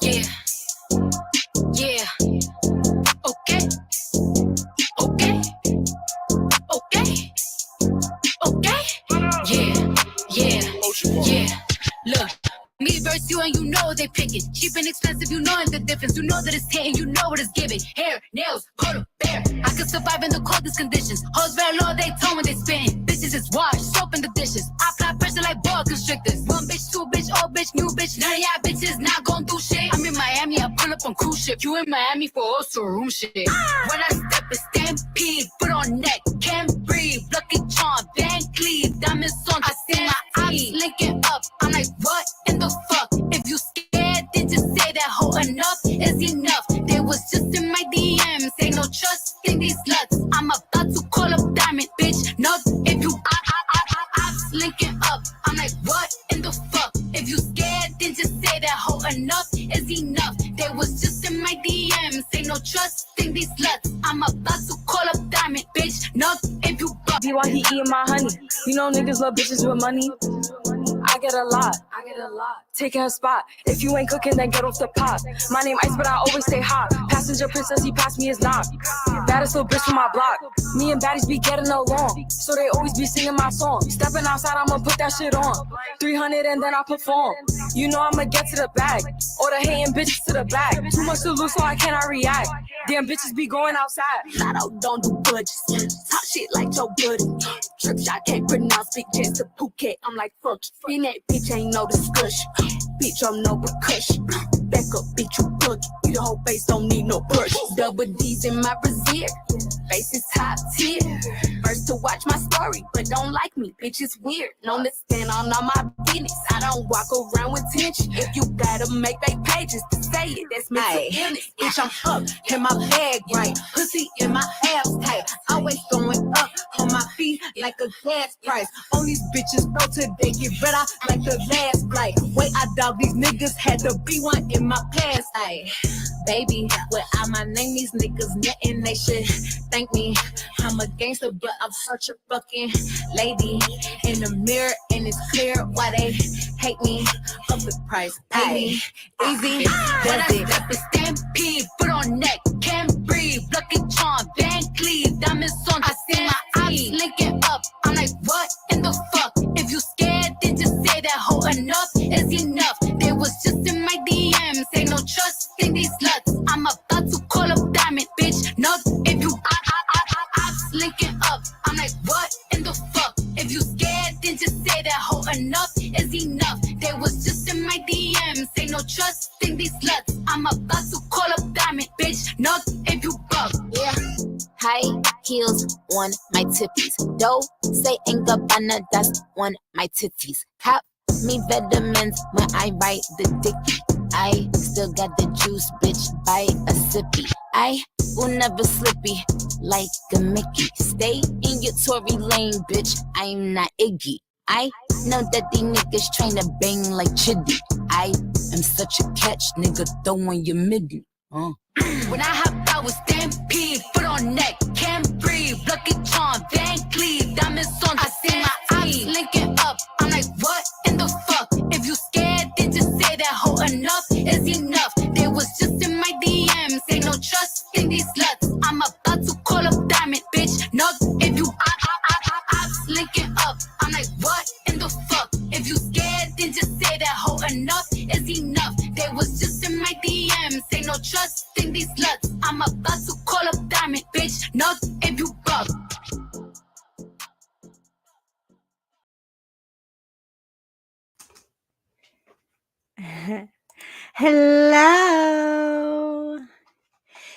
Yeah, yeah. Okay, okay, okay, okay. Yeah, yeah, yeah. Look. Me versus you and you know they picking. Cheap and expensive, you knowing the difference. You know that it's hitting, you know what it's giving. Hair, nails, polar bear. I can survive in the coldest conditions. Hoes very low, they tone when they spin. Bitches is washed, soap in the dishes. I apply pressure like boa constrictors. One bitch, two bitch, old bitch, new bitch. None of y'all bitches not gon' do shit. I'm in Miami, I pull up on cruise ship. You in Miami for also room shit. When I step a stampede, foot on neck, can't breathe. Lucky charm, Van Cleave, diamonds on. I see my eyes linking up. I'm like, what in the fuck? If you scared, then just say that hoe enough is enough. They was just in my DMs, ain't no trust in these sluts. I'm about to call up Diamond, bitch. No, if you I'm linking up. I'm like, what in the fuck? If you scared, then just say that hoe enough is enough. They was just in my DMs, ain't no trust in these sluts. I'm about to call up Diamond, bitch. No, if you While he eating my honey, you know niggas love bitches with money. I get a lot. Taking a spot. If you ain't cooking, then get off the pot. My name Ice, but I always stay hot. Passenger princess, he passed me his knock. Baddest little bitch from my block. Me and baddies be getting along, so they always be singing my song. Stepping outside, I'ma put that shit on. 300 and then I perform. You know I'ma get to the bag. Or the hating bitches to the back. Too much to lose, so I cannot react. Damn bitches be going outside. Lotto don't do budgets. Talk shit like Joe Budden. Trip shot can't pronounce big jets to Phuket. I'm like, fuck you. In that bitch ain't no discussion. Bitch, I'm no percussion. Back up, bitch, you buggy. You the whole face don't need no brush. Double D's in my brassiere. Face is top tier. First to watch my story, but don't like me. Bitch, it's weird. Known to stand on all my business. I don't walk around with tension. If you gotta make fake pages to say it, that's mental illness. Bitch, I'm up in my bag right. Pussy in my ass tight. Always going up on my feet like a gas price. On these bitches go till they get rid of like the last flight. Way I dog these niggas had to be one in my past. Ay, baby, without my name, these niggas netting they should thank me. I'm a gangster, but I'm such a fucking lady. In the mirror, and it's clear why they hate me. Up the price, pay me. Easy, When I step a stampede, foot on neck, can't breathe. Lucky charm, Van Cleave, diamonds on. I see my eyes linking up. I'm like, what in the fuck? If you scared, then just say that hoe enough is enough. They was just in my DMs, ain't no trust in these sluts. I'm about to call up Diamond, bitch. No, if you I'm linking up. I'm like, what in the fuck? If you scared, then just say that hoe enough is enough. They was just in my DMs, ain't no trust in these sluts. I'm about to call up Diamond, bitch. No, if you buck. yeah. High heels on my tippies. Dough say ain't Gabbana, that's on my titties. Cop me vitamins when I write the dicky. I still got the juice, bitch, by a sippy. I will never slippy like a Mickey. Stay in your Tory lane, bitch, I'm not Iggy. I know that these niggas tryna bang like Chitty. I am such a catch, nigga, throwing your midi. When I hop out with stampede, foot on neck, can't breathe. Lucky charm, Van Cleave, diamonds on. I see my eyes linking up. I'm like, what in the fuck? If you scared, then just say that hoe enough is enough. They was just in my DMs, ain't no trust in these sluts. I'm about to call up Diamond, bitch. No, if you I'm linking up. I'm like, what in the fuck? If you scared, then just say that hoe enough is enough. They was just in my DMs, ain't no trust in these sluts. I'm about to call up Diamond, bitch. No, if you buck. Hello.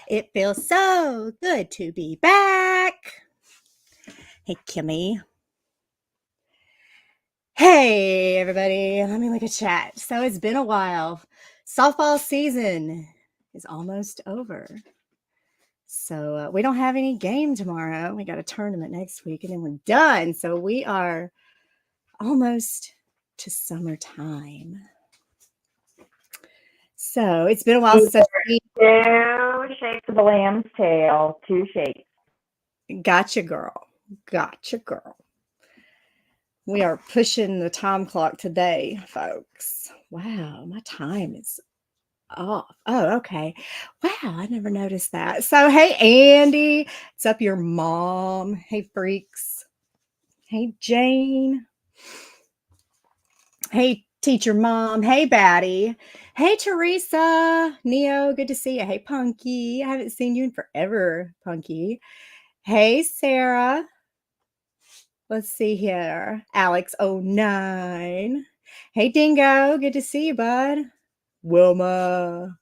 It feels so good to be back. Hey, Kimmy. Hey, everybody. Let me look at chat. So it's been a while. Softball season is almost over. So we don't have any game tomorrow. We got a tournament next week, and then we're done. So we are almost to summertime. So it's been a while since I've seen. 2 shakes of the lamb's tail. 2 shakes. Gotcha, girl. Gotcha, girl. We are pushing the time clock today, folks. Wow, my time is off. Oh, okay. Wow, I never noticed that. So, hey, Andy, what's up, your mom? Hey, freaks. Hey, Jane. Hey, teacher mom. Hey, Batty. Hey, Teresa. Neo, good to see you. Hey, Punky. I haven't seen you in forever, Punky. Hey, Sarah. Let's see here. Alex09. Hey, Dingo. Good to see you, bud. Wilma.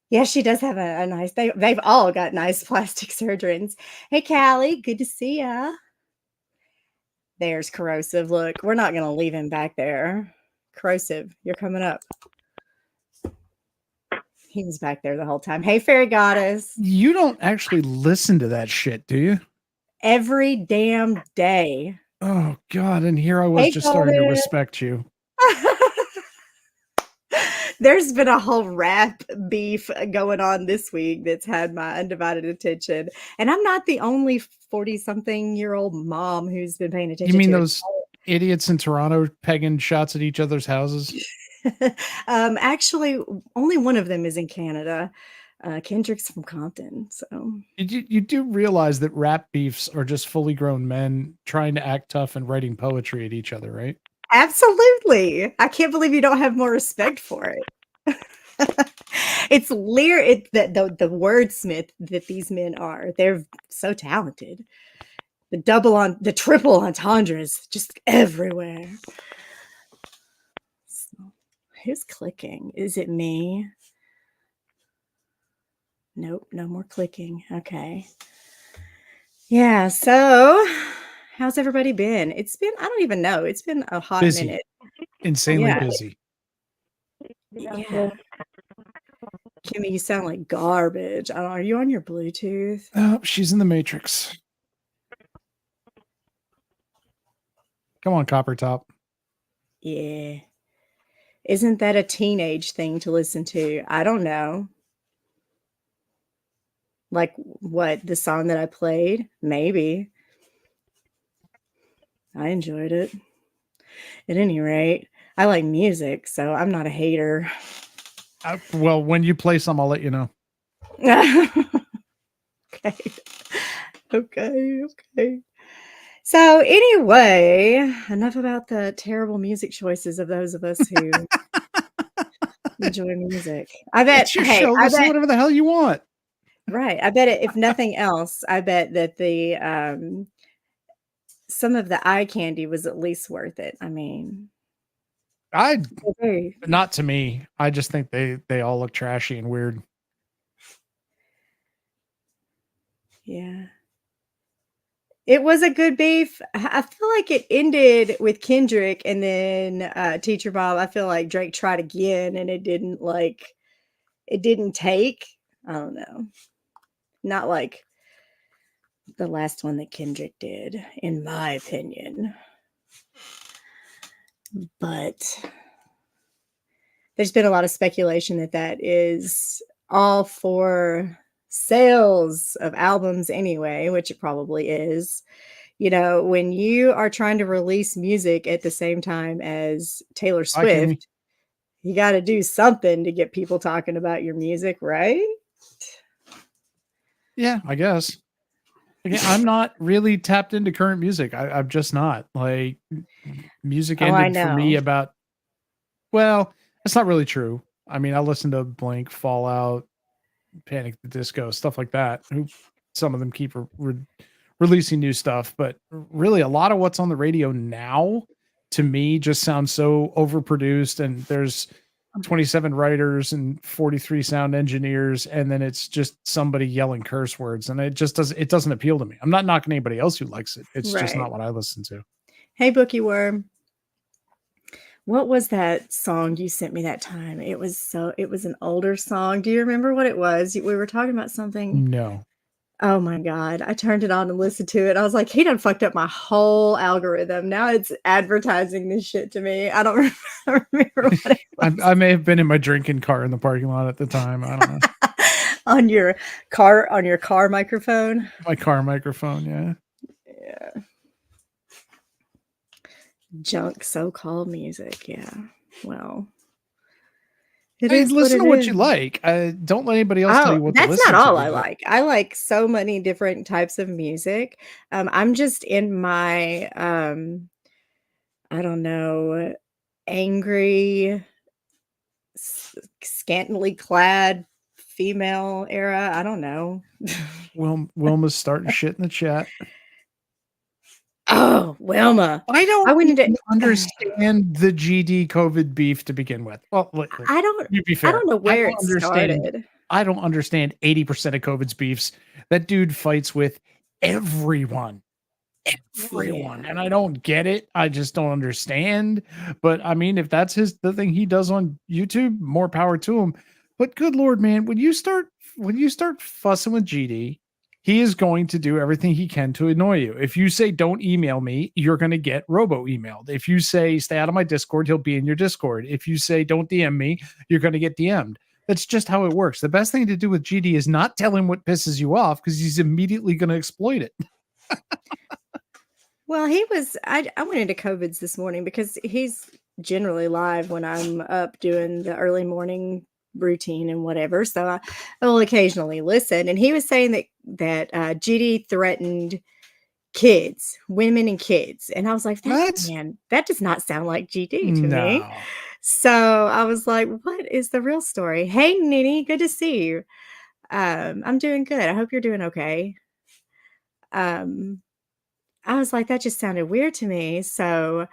Yeah, she does have a nice, they've all got nice plastic surgeons. Hey, Callie. Good to see ya. There's Corrosive. Look, we're not going to leave him back there. Corrosive, you're coming up. He was back there the whole time. Hey, Fairy Goddess. You don't actually listen to that shit, do you? Every damn day. Oh, God. And here I was Hey, just starting to Golden. respect you. There's been a whole rap beef going on this week that's had my undivided attention. And I'm not the only 40-something-year-old mom who's been paying attention You mean to those idiots in Toronto pegging shots at each other's houses? Actually, only one of them is in Canada. Kendrick's from Compton. So You do realize that rap beefs are just fully grown men trying to act tough and writing poetry at each other, right? absolutely. I can't believe you don't have more respect for it. It's the wordsmith that these men are. They're so talented. The triple entendre is just everywhere. So, who's clicking? Is it me? Nope, no more clicking. Okay. Yeah, so how's everybody been? It's been, I don't even know. It's been a hot Busy. minute. Insanely Yeah. busy. Yeah. Kimmy, you sound like garbage. Are you on your Bluetooth? Oh, she's in the Matrix. Come on, Copper Top. Yeah. Isn't that a teenage thing to listen to? I don't know. Like what, the song that I played? Maybe. I enjoyed it. At any rate, I like music, so I'm not a hater. Well, when you play some, I'll let you know. Okay. So anyway, enough about the terrible music choices of those of us who enjoy music. I bet. It's your Hey, show. I Listen to bet. whatever the hell you want. Right. I bet if nothing else, I bet that the some of the eye candy was at least worth it. I mean, Not to me. I just think they all look trashy and weird. Yeah. It was a good beef. I feel like it ended with Kendrick and then Teacher Bob. I feel like Drake tried again and it didn't take. I don't know. Not like the last one that Kendrick did, in my opinion. But there's been a lot of speculation that is all for sales of albums anyway, which it probably is. You know, when you are trying to release music at the same time as Taylor Swift, you got to do something to get people talking about your music, right? Yeah, I guess. Again, I'm not really tapped into current music. I'm just not. Like, music ended for me about, well, that's not really true. I mean, I listen to Blink, Fallout, Panic at the Disco, stuff like that. Some of them keep releasing new stuff, but really a lot of what's on the radio now to me just sounds so overproduced, and there's 27 writers and 43 sound engineers, and then it's just somebody yelling curse words, and it doesn't appeal to me. I'm not knocking anybody else who likes it. It's just not what I listen to. Hey, Bookie Worm. What was that song you sent me that time? It was an older song. Do you remember what it was? We were talking about something. No. Oh my God. I turned it on and listened to it. I was like, he done fucked up my whole algorithm. Now it's advertising this shit to me. I don't remember what it was. I may have been in my drinking car in the parking lot at the time. I don't know. on your car microphone? My car microphone, yeah. Yeah. Junk so-called music. Yeah. Well, It Hey, is listen to it what is. you like. Don't let anybody else tell you what to That's listen not all to. I like. I like so many different types of music. I'm just in my I don't know, angry, scantily clad female era. I don't know. Wilma's starting shit in the chat. Oh, Wilma. I don't I went into even understand the GD COVID beef to begin with. Well, I don't to be fair, know where it started. I don't understand 80% of COVID's beefs. That dude fights with everyone. Everyone. Yeah. And I don't get it. I just don't understand. But I mean, if that's the thing he does on YouTube, more power to him. But good Lord, man, when you start fussing with GD, he is going to do everything he can to annoy you. If you say don't email me, you're going to get robo emailed. If you say stay out of my Discord, he'll be in your Discord. If you say don't DM me, you're going to get DM'd. That's just how it works. The best thing to do with GD is not tell him what pisses you off, because he's immediately going to exploit it. Well, I went into COVID's this morning because he's generally live when I'm up doing the early morning routine and whatever. So I will occasionally listen. And he was saying that GD threatened kids, women and kids. And I was like, that does not sound like GD to me. So I was like, what is the real story? Hey, Nini, good to see you. I'm doing good. I hope you're doing okay. I was like, that just sounded weird to me. So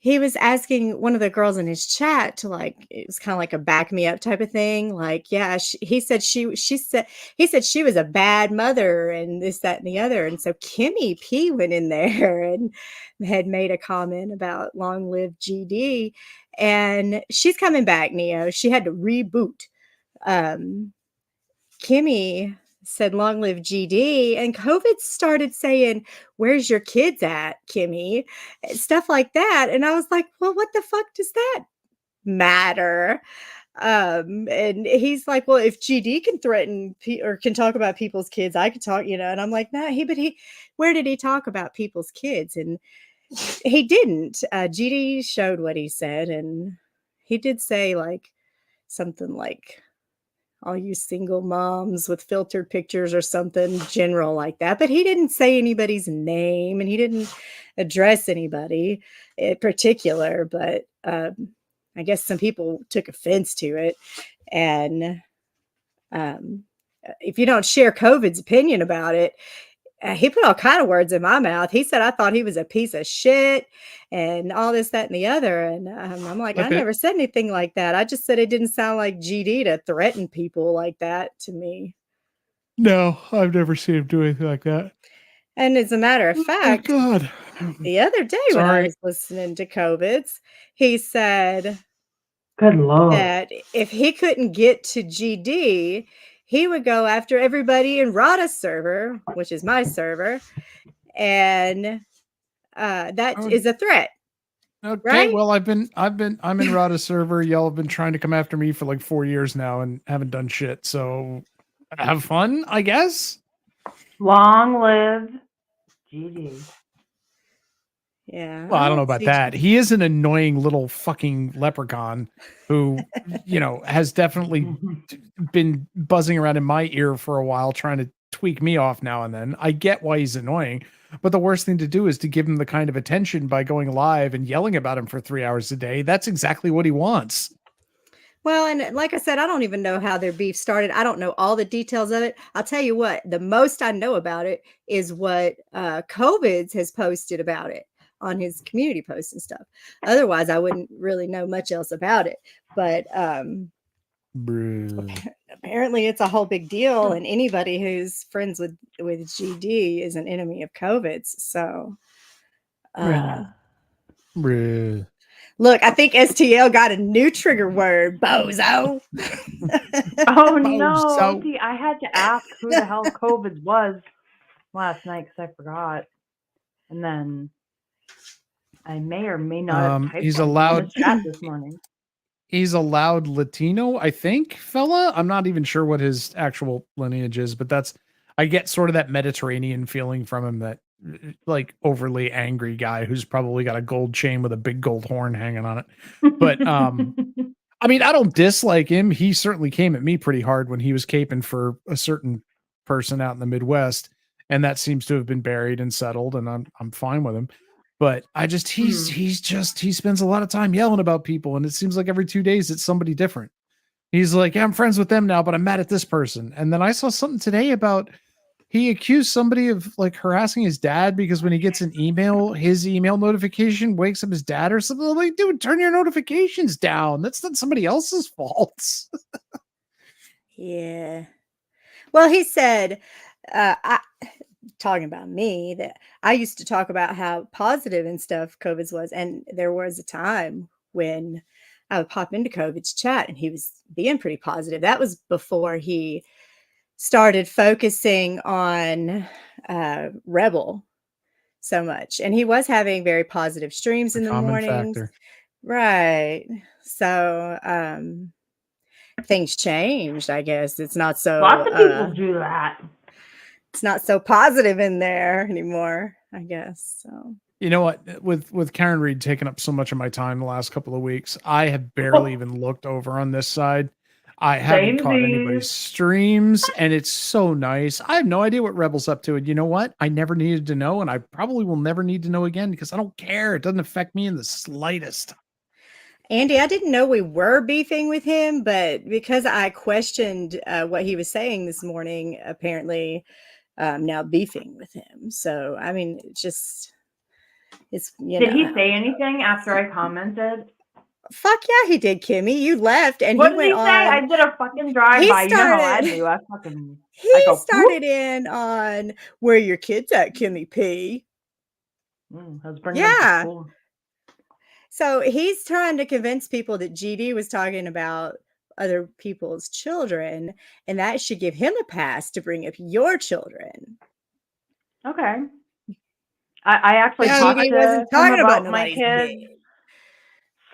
he was asking one of the girls in his chat to, like, it was kind of like a back me up type of thing. Like, yeah, he said she was a bad mother and this, that, and the other. And so Kimmy P went in there and had made a comment about long live GD, and she's coming back, Neo. She had to reboot. Kimmy said long live GD, and COVID started saying, where's your kids at, Kimmy? Stuff like that. And I was like, well, what the fuck does that matter? And he's like, well, if GD can threaten or can talk about people's kids, I could talk, and I'm like, no, where did he talk about people's kids? And he didn't. GD showed what he said, and he did say like something like, all you single moms with filtered pictures or something general like that. But he didn't say anybody's name, and he didn't address anybody in particular. But I guess some people took offense to it. And if you don't share COVID's opinion about it, he put all kind of words in my mouth. He said I thought he was a piece of shit and all this, that, and the other. And I'm like, I never said anything like that. I just said it didn't sound like GD to threaten people like that to me. No, I've never seen him do anything like that. And as a matter of fact, God, the other day when I was listening to COVID's, he said good Lord, that if he couldn't get to GD, he would go after everybody in Rada's server, which is my server, and that is a threat. Okay, right? Well, I'm in Rada's server. Y'all have been trying to come after me for like 4 years now and haven't done shit. So have fun, I guess. Long live GD. Yeah. Well, I don't know about that. He is an annoying little fucking leprechaun who, has definitely been buzzing around in my ear for a while, trying to tweak me off now and then. I get why he's annoying, but the worst thing to do is to give him the kind of attention by going live and yelling about him for 3 hours a day. That's exactly what he wants. Well, and like I said, I don't even know how their beef started. I don't know all the details of it. I'll tell you what, the most I know about it is what COVID's has posted about it on his community posts and stuff. Otherwise, I wouldn't really know much else about it. But apparently it's a whole big deal, and anybody who's friends with GD is an enemy of COVID's. So look, I think STL got a new trigger word, bozo. Oh no. See, I had to ask who the hell COVID was last night because I forgot. And then I may or may not have typed he's allowed in the chat this morning. He's a loud Latino, I think, fella. I'm not even sure what his actual lineage is, but I get sort of that Mediterranean feeling from him, that like overly angry guy who's probably got a gold chain with a big gold horn hanging on it. But I mean, I don't dislike him. He certainly came at me pretty hard when he was caping for a certain person out in the Midwest, and that seems to have been buried and settled, and I'm fine with him. But I just he spends a lot of time yelling about people, and it seems like every 2 days it's somebody different. He's like, yeah, I'm friends with them now, but I'm mad at this person. And then I saw something today about he accused somebody of like harassing his dad because when he gets an email, his email notification wakes up his dad or something. I'm like, dude, turn your notifications down. That's not somebody else's fault. Yeah. Well, he said, talking about me, that I used to talk about how positive and stuff COVID's was. And there was a time when I would pop into COVID's chat and he was being pretty positive. That was before he started focusing on Rebel so much. And he was having very positive streams in the mornings. Factor. Right. So things changed, I guess. It's not so lots of people do that. It's not so positive in there anymore, I guess. So you know what? With Karen Reed taking up so much of my time the last couple of weeks, I have barely even looked over on this side. I haven't caught anybody's streams, and it's so nice. I have no idea what Rebel's up to, and you know what? I never needed to know, and I probably will never need to know again because I don't care. It doesn't affect me in the slightest. Andy, I didn't know we were beefing with him, but because I questioned what he was saying this morning, apparently now beefing with him. So, I mean, it's Did he say anything after I commented? Fuck yeah, he did, Kimmy. You left, and what he went did he say? I did a fucking drive-by. You know how I do. He started in on where your kid's at, Kimmy P. Yeah. So he's trying to convince people that GD was talking about other people's children, and that should give him a pass to bring up your children. Okay. I actually talked to him about my kids.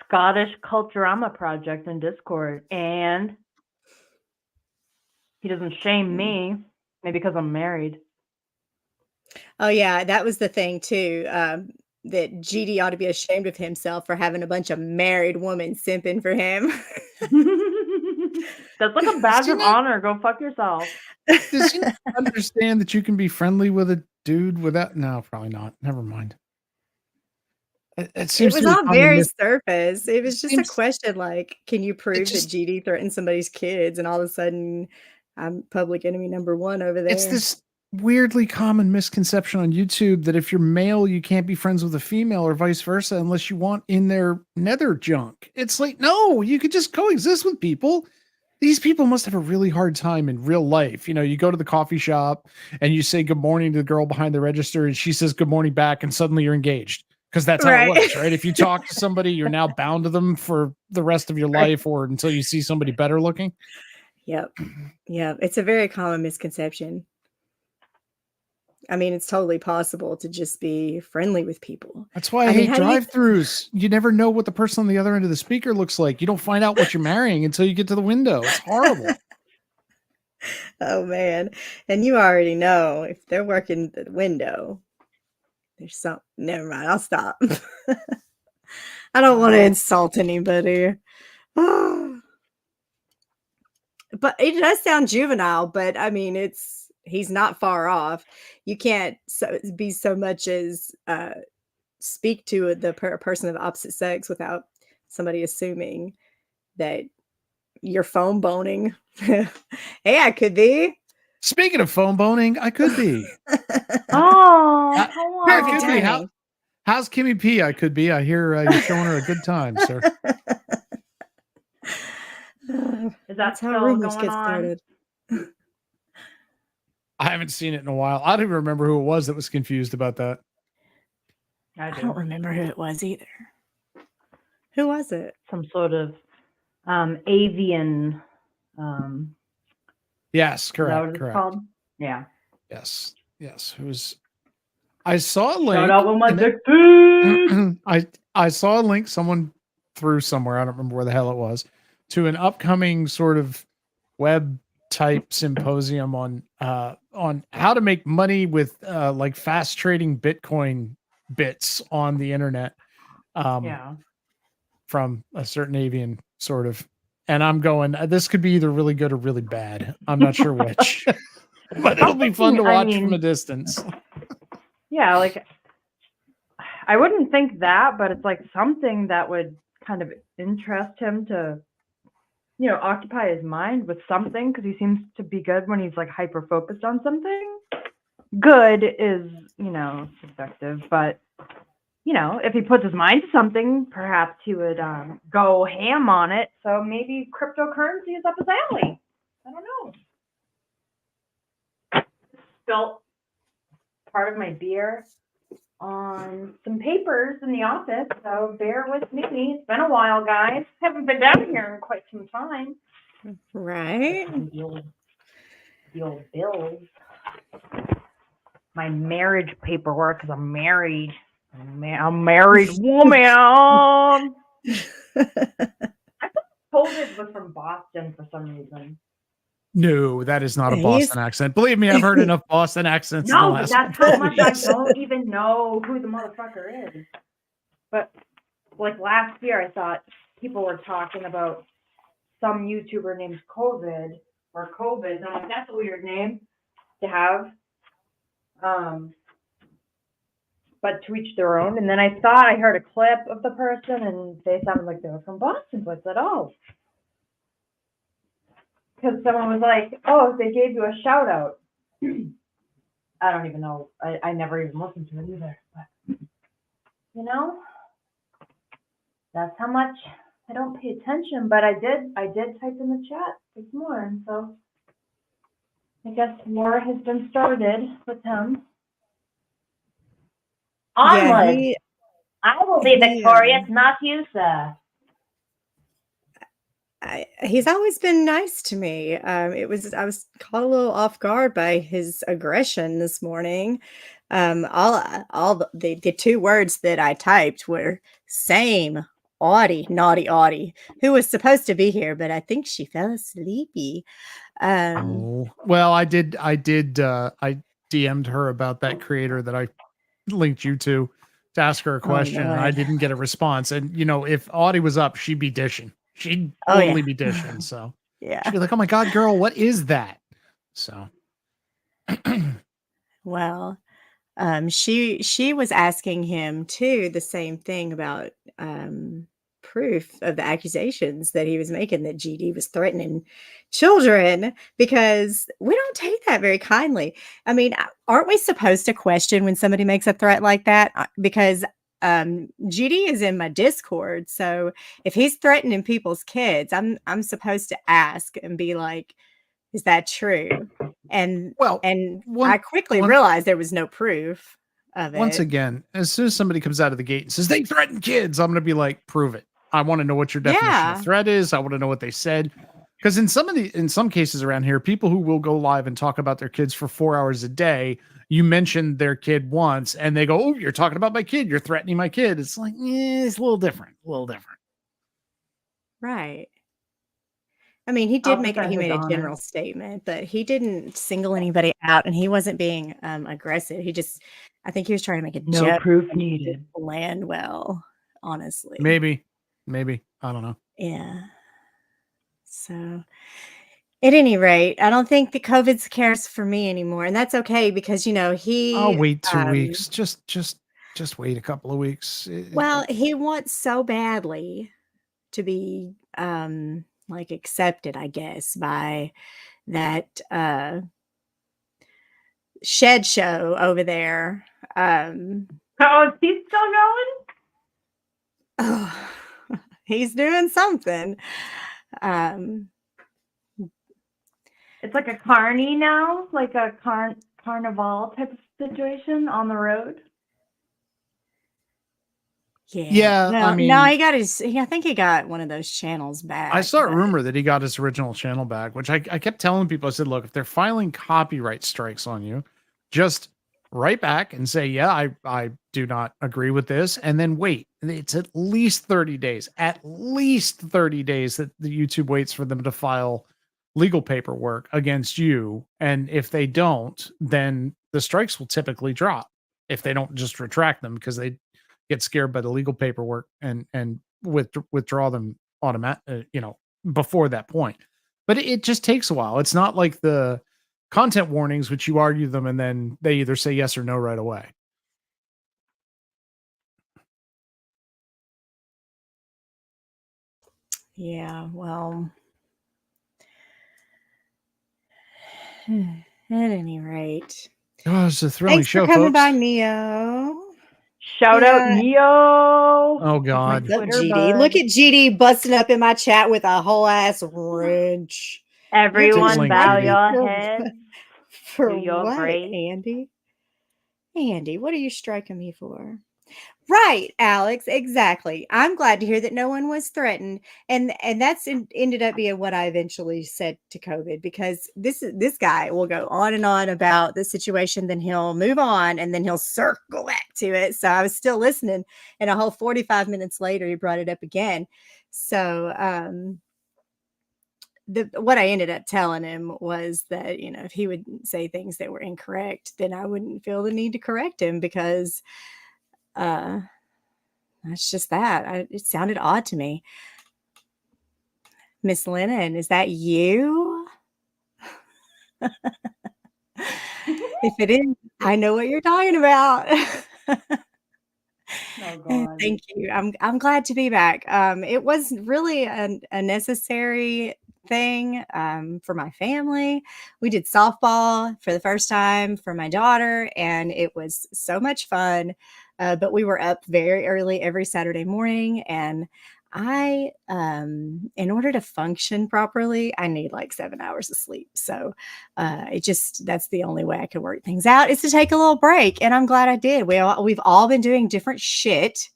Scottish Culturama project in Discord, and he doesn't shame me, maybe because I'm married. Oh yeah, that was the thing too. That GD ought to be ashamed of himself for having a bunch of married women simping for him. That's like a badge of honor. Go fuck yourself. Does he understand that you can be friendly with a dude without? No, probably not. Never mind. It was on very surface. It was just a question like, can you prove that GD threatened somebody's kids? And all of a sudden, I'm public enemy number one over there. It's this weirdly common misconception on YouTube that if you're male, you can't be friends with a female or vice versa unless you want in their nether junk. It's like, no, you could just coexist with people. These people must have a really hard time in real life. You know, you go to the coffee shop and you say good morning to the girl behind the register and she says good morning back and suddenly you're engaged. Because that's how it works, right? If you talk to somebody, you're now bound to them for the rest of your life or until you see somebody better looking. Yep. Yeah. It's a very common misconception. I mean, it's totally possible to just be friendly with people. That's why I hate drive-thrus. You never know what the person on the other end of the speaker looks like. You don't find out what you're marrying until you get to the window. It's horrible. Oh, man. And you already know if they're working the window. There's some. Never mind. I'll stop. I don't want to insult anybody. But it does sound juvenile. But I mean, he's not far off. You can't be so much as speak to the person of the opposite sex without somebody assuming that you're phone boning. Hey, I could be. Speaking of phone boning, I could be. I could be. How's Kimmy P? I could be. I hear you're showing her a good time, sir. That's how rumors get started. I haven't seen it in a while. I don't even remember who it was that was confused about that. I don't remember who it was either. Who was it? Some sort of avian. Yes, correct. Is that what it's called? Yeah. Yes. I saw a link. Shout out with my dick I saw a link someone threw somewhere. I don't remember where the hell it was, to an upcoming sort of web type symposium on how to make money with like fast trading Bitcoin bits on the internet. From a certain avian sort of and I'm going, this could be either really good or really bad. I'm not sure which, but it'll be fun to watch from a distance. Yeah, like I wouldn't think that, but it's like something that would kind of interest him to, you know, occupy his mind with something, because he seems to be good when he's like hyper focused on something. Good is, you know, subjective, but you know, if he puts his mind to something, perhaps he would go ham on it. So maybe cryptocurrency is up his alley. I don't know. Spilt part of my beer on some papers in the office, so bear with me. It's been a while, guys. Haven't been down here in quite some time. Right? The old bills. My marriage paperwork, because I'm married. I'm a married woman. I thought COVID was from Boston for some reason. No, that is not a Boston accent. Believe me, I've heard enough Boston accents. No, but that's how much I don't even know who the motherfucker is. But like last year, I thought people were talking about some YouTuber named COVID or COVID. And I'm like, that's a weird name to have. But to each their own. And then I thought I heard a clip of the person and they sounded like they were from Boston. So I said, oh. Because someone was like, oh, they gave you a shout out. I don't even know. I never even listened to it either. But, you know, that's how much I don't pay attention. But I did type in the chat this morning. So I guess war has been started with him. Onward. Yeah, I will be victorious, not you, sir. He's always been nice to me. I was caught a little off guard by his aggression this morning. All the two words that I typed were same. Audie, naughty Audie, who was supposed to be here, but I think she fell sleepy. Well, I DM'd her about that creator that I linked you to ask her a question, and I didn't get a response. And you know, if Audie was up, she'd be dishing. She'd totally be dishing. So yeah, she'd be like, "Oh my god, girl, what is that?" So, well, she was asking him too the same thing about proof of the accusations that he was making that GD was threatening children, because we don't take that very kindly. I mean, aren't we supposed to question when somebody makes a threat like that? Because GD is in my Discord, so if he's threatening people's kids, I'm supposed to ask and be like, is that true? And I quickly realized there was no proof of it. Once again, as soon as somebody comes out of the gate and says they threaten kids, I'm going to be like, prove it. I want to know what your definition of threat is. I want to know what they said. Because in some cases around here, people who will go live and talk about their kids for 4 hours a day, you mentioned their kid once and they go, oh, you're talking about my kid. You're threatening my kid. It's like, it's a little different. Right. I mean, he made a general statement, but he didn't single anybody out, and he wasn't being aggressive. I think he was trying to make a joke. No proof needed. Land well, honestly. Maybe. I don't know. Yeah. So at any rate, I don't think the COVID cares for me anymore. And that's okay, because, you know, I'll wait 2 weeks. Just wait a couple of weeks. Well, he wants so badly to be like accepted, I guess, by that shed show over there. Oh, is he still going? Oh, he's doing something. It's like a carny now, like a carnival type of situation on the road. Yeah. No, I mean, no, I think he got one of those channels back. I saw a rumor that he got his original channel back, which I kept telling people. I said, look, if they're filing copyright strikes on you, just write back and say, yeah, I do not agree with this. And then wait. It's at least 30 days, that the YouTube waits for them to file legal paperwork against you. And if they don't, then the strikes will typically drop if they don't just retract them, because they get scared by the legal paperwork and withdraw them before that point. But it just takes a while. It's not like the content warnings, which you argue them and then they either say yes or no right away. Yeah, well, at any rate. Oh, it's a thrilling Thanks show, for coming folks. by, Neo. Shout out Neo. Oh God. Look, GD. Look at GD busting up in my chat with a whole ass wrench. Everyone bow your heads. For what, Andy? Andy, what are you striking me for? Right, Alex, exactly. I'm glad to hear that no one was threatened, and that's ended up being what I eventually said to COVID, because this guy will go on and on about the situation, then he'll move on, and then he'll circle back to it. So I was still listening, and a whole 45 minutes later, he brought it up again. So what I ended up telling him was that, you know, if he would say things that were incorrect, then I wouldn't feel the need to correct him, because that's just that. It sounded odd to me. Miss Lennon, is that you? If it is, I know what you're talking about. Oh God. Thank you. I'm glad to be back. It was really a necessary thing for my family. We did softball for the first time for my daughter, and it was so much fun. But we were up very early every Saturday morning, and I, in order to function properly, I need like 7 hours of sleep. So that's the only way I could work things out, is to take a little break. And I'm glad I did. We've all been doing different shit.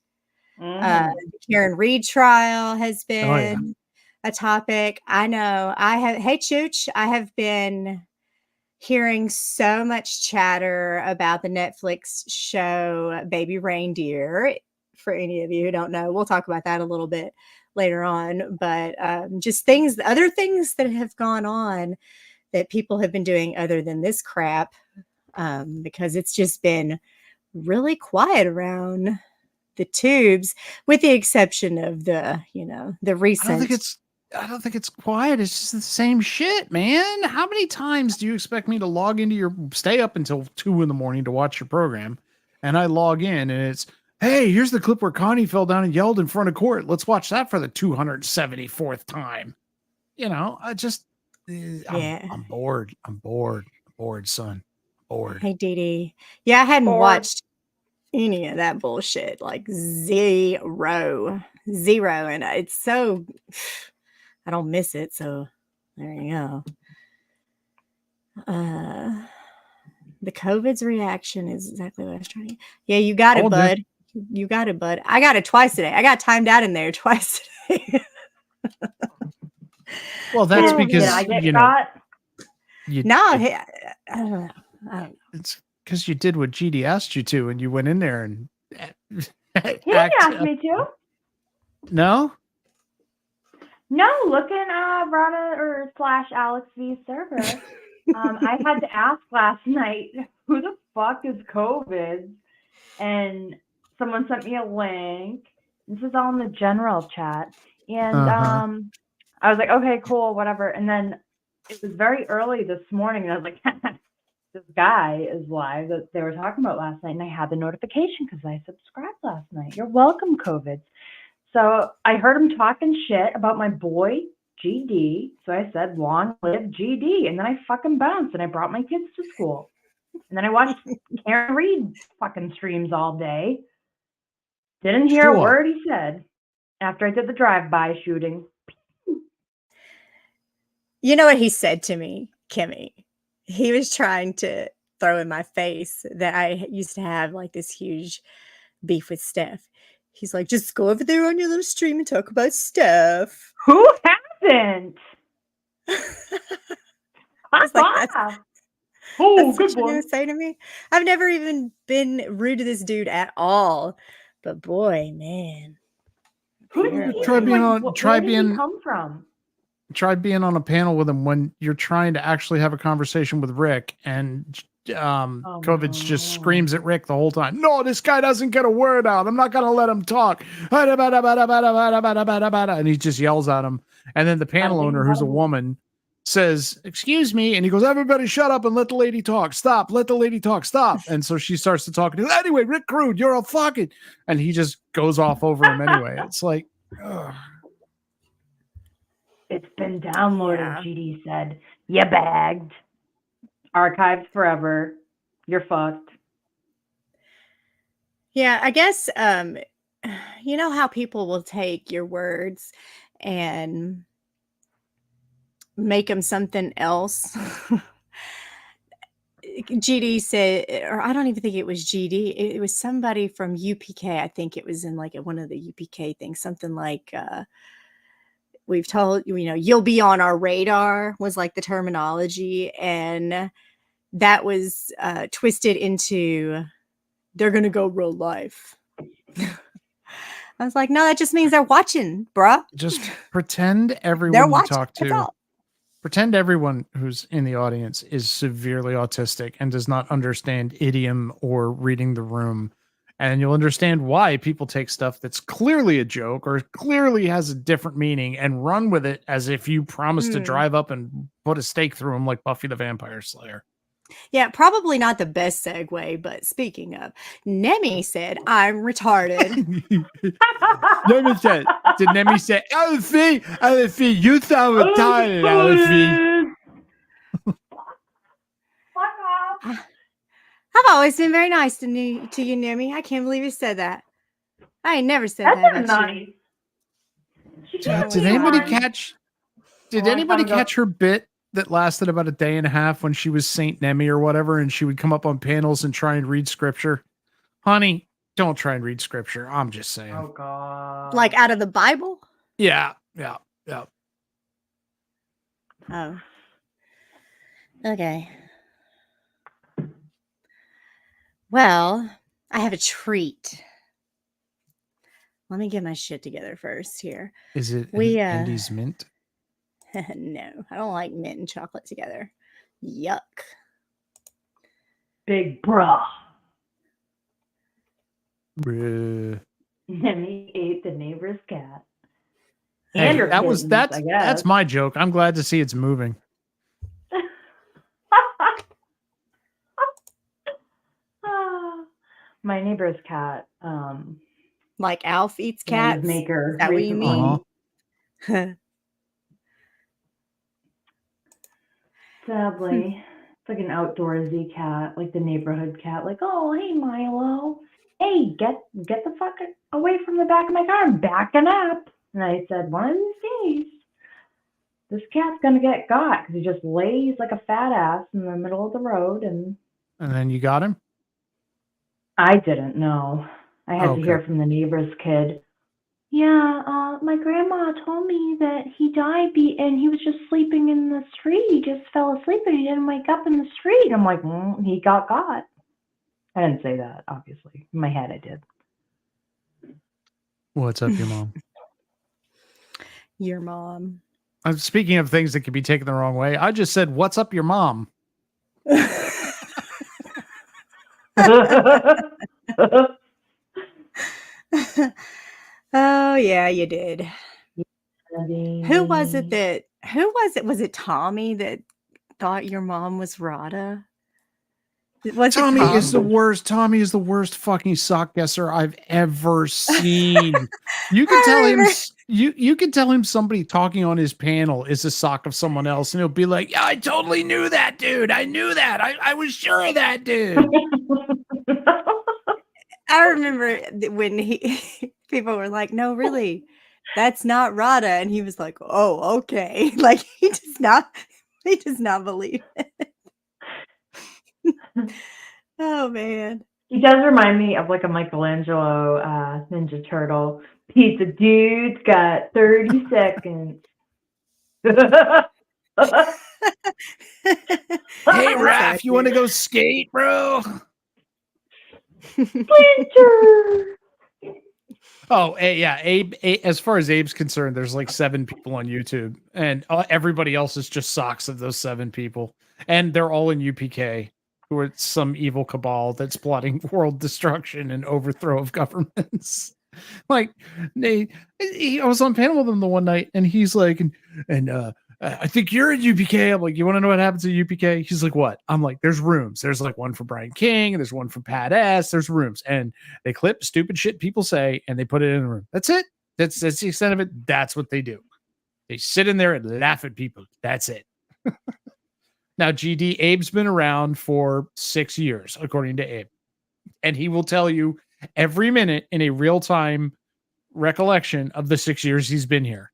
The Karen Reed trial has been a topic. I know hey, Chooch, I have been hearing so much chatter about the Netflix show Baby Reindeer. For any of you who don't know, we'll talk about that a little bit later on. But just other things that have gone on that people have been doing other than this crap, because it's just been really quiet around the tubes, with the exception of the recent. I don't think it's quiet. It's just the same shit, man. How many times do you expect me to log into stay up until 2 a.m. to watch your program? And I log in and it's, hey, here's the clip where Connie fell down and yelled in front of court. Let's watch that for the 274th time. You know, I'm bored. I'm bored, son. Bored. Hey, Dee. Yeah, I hadn't watched any of that bullshit, like zero. And it's so, I don't miss it. So there you go. The COVID's reaction is exactly what I was trying to. Yeah, you got it, bud. You got it, bud. I got it twice today. I got timed out in there twice today. Well, that's because I don't know. It's because you did what GD asked you to, and you went in there and he asked me to. No, look in Rana / Alex V server. I had to ask last night, who the fuck is COVID? And someone sent me a link. This is all in the general chat. And I was like, okay, cool, whatever. And then it was very early this morning, and I was like, this guy is live that they were talking about last night. And I had the notification because I subscribed last night. You're welcome, COVID. So I heard him talking shit about my boy, GD. So I said, long live GD. And then I fucking bounced and I brought my kids to school. And then I watched Karen Reed fucking streams all day. Didn't hear a word he said after I did the drive-by shooting. You know what he said to me, Kimmy? He was trying to throw in my face that I used to have like this huge beef with Steph. He's like, just go over there on your little stream and talk about Steph. Who hasn't? I was like, oh, that's good what you're going to say to me? I've never even been rude to this dude at all. But boy, man. Try being on a panel with him when you're trying to actually have a conversation with Rick and Kovich just screams at Rick the whole time. No, this guy doesn't get a word out. I'm not going to let him talk. And he just yells at him. And then the panel owner, who's a woman, says, excuse me. And he goes, everybody shut up and let the lady talk. Stop. Let the lady talk. Stop. And so she starts to talk. Anyway, Rick Crude, you're a fucking. And he just goes off over him anyway. It's like, ugh. It's been downloaded, GD said. You bagged. Archived forever. You're fucked. Yeah, I guess you know how people will take your words and make them something else. GD said, or I don't even think it was GD. It was somebody from UPK. I think it was in like one of the UPK things, something like we've told you, you'll be on our radar was like the terminology, and that was twisted into they're gonna go real life. I was like, no, that just means they're watching, bruh. Just pretend everyone you talk to, pretend everyone who's in the audience is severely autistic and does not understand idiom or reading the room. And you'll understand why people take stuff that's clearly a joke or clearly has a different meaning and run with it as if you promised to drive up and put a stake through them like Buffy the Vampire Slayer. Yeah, probably not the best segue, but speaking of, Nemi said, I'm retarded. Nemi said, did Nemi say, Alfie, you sound retarded, Alfie. I've always been very nice to you, Nemi. I can't believe you said that. I ain't never said that about you. Did anybody catch her bit that lasted about a day and a half when she was Saint Nemi or whatever, and she would come up on panels and try and read scripture? Honey, don't try and read scripture. I'm just saying. Oh, God. Like out of the Bible? Yeah. Oh. Okay. Well, I have a treat. Let me get my shit together first here. Is it Andy's mint? No, I don't like mint and chocolate together. Yuck. Big bra. Bruh. And he ate the neighbor's cat. Hey, that's my joke. I'm glad to see it's moving. My neighbor's cat. Like Alf eats cats? Maker. Is that what you mean? Sadly, it's like an outdoorsy cat, like the neighborhood cat. Like, oh, hey, Milo. Hey, get the fuck away from the back of my car. I'm backing up. And I said, one of these days, this cat's going to get got because he just lays like a fat ass in the middle of the road. And then you got him? I didn't know. I had to hear from the neighbor's kid. Yeah, my grandma told me that he died and he was just sleeping in the street. He just fell asleep and he didn't wake up in the street. I'm like, he got. I didn't say that, obviously. In my head, I did. What's up, your mom? Your mom. Speaking of things that could be taken the wrong way, I just said, what's up, your mom? Oh, yeah, you did. Who was it? Was it Tommy that thought your mom was Rada? Tommy is the worst. Tommy is the worst fucking sock guesser I've ever seen. You can tell him. You can tell him somebody talking on his panel is a sock of someone else, and he'll be like, "Yeah, I totally knew that, dude. I knew that. I was sure of that, dude." I remember when people were like, "No, really, that's not Rada," and he was like, "Oh, okay." Like he does not believe it. Oh man, he does remind me of like a Michelangelo Ninja Turtle. Pizza dude's got 30 seconds. Hey, Raph, you want to go skate, bro? Splinter. Oh, yeah. Abe, as far as Abe's concerned, there's like 7 people on YouTube, and everybody else is just socks of those 7 people, and they're all in UPK. who are some evil cabal that's plotting world destruction and overthrow of governments. Like, I was on panel with him the one night, and he's like, and I think you're at UPK. I'm like, you want to know what happens at UPK? He's like, what? I'm like, there's rooms. There's like one for Brian King, and there's one for Pat S. There's rooms, and they clip stupid shit people say, and they put it in the room. That's it. That's the extent of it. That's what they do. They sit in there and laugh at people. That's it. Now, GD, Abe's been around for 6 years, according to Abe, and he will tell you every minute in a real-time recollection of the 6 years he's been here.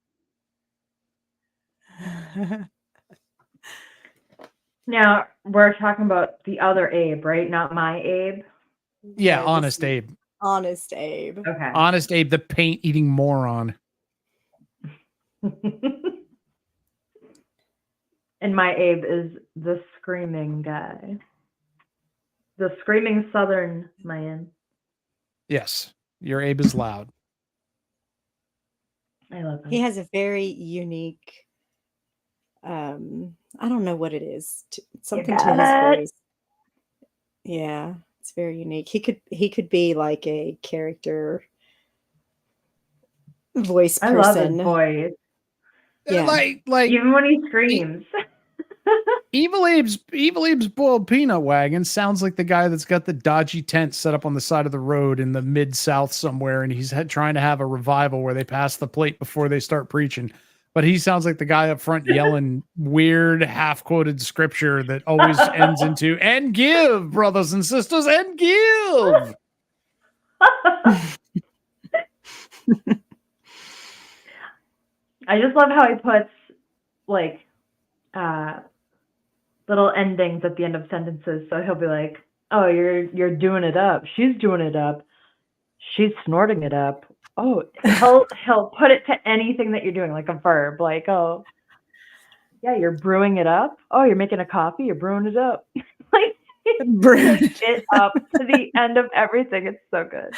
Now we're talking about the other Abe, right? Not my Abe. Yeah, honest Abe. Honest Abe. Okay. Honest Abe, the paint-eating moron. And my Abe is the screaming guy. The screaming Southern man. Yes, your Abe is loud. I love him. He has a very unique, I don't know what it is. Something to his voice. Yeah, it's very unique. He could be like a character voice person. I love his voice. Yeah. Like even when he screams. Evil Abe's boiled peanut wagon sounds like the guy that's got the dodgy tent set up on the side of the road in the mid-south somewhere, and he's trying to have a revival where they pass the plate before they start preaching. But he sounds like the guy up front yelling weird half-quoted scripture that always ends into, and give, brothers and sisters, and give. I just love how he puts like little endings at the end of sentences. So he'll be like, "Oh, you're doing it up. She's doing it up. She's snorting it up." Oh, he'll put it to anything that you're doing, like a verb, like, "Oh, yeah, you're brewing it up. Oh, you're making a coffee. You're brewing it up." Like brewing it up to the end of everything. It's so good.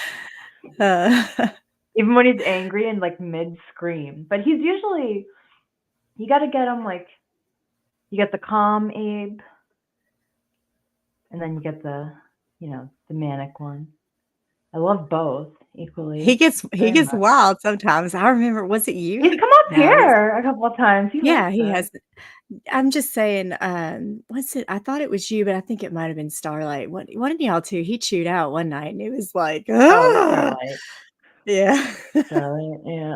Even when he's angry and like mid scream, but he's usually, you got to get him like, you get the calm Abe, and then you get the manic one. I love both equally. He gets wild sometimes. I remember, was it you? He's come up here a couple of times. He has. I'm just saying, what's it? I thought it was you, but I think it might have been Starlight. One of y'all two, he chewed out one night, and it was like, Starlight. Yeah. Starlight, yeah.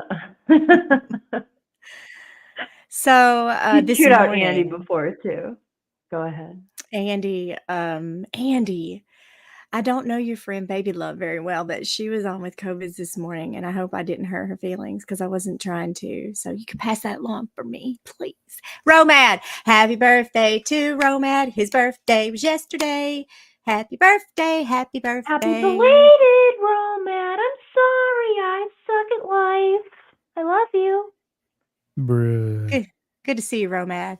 So he chewed out Andy before too. Go ahead. Andy, I don't know your friend Baby Love very well, but she was on with COVID this morning, and I hope I didn't hurt her feelings because I wasn't trying to. So you can pass that along for me, please. Romad, happy birthday to Romad. His birthday was yesterday. Happy birthday, happy birthday. Happy belated, Romad. I'm sorry, I suck at life. I love you. Bruh. Good to see you, Romad.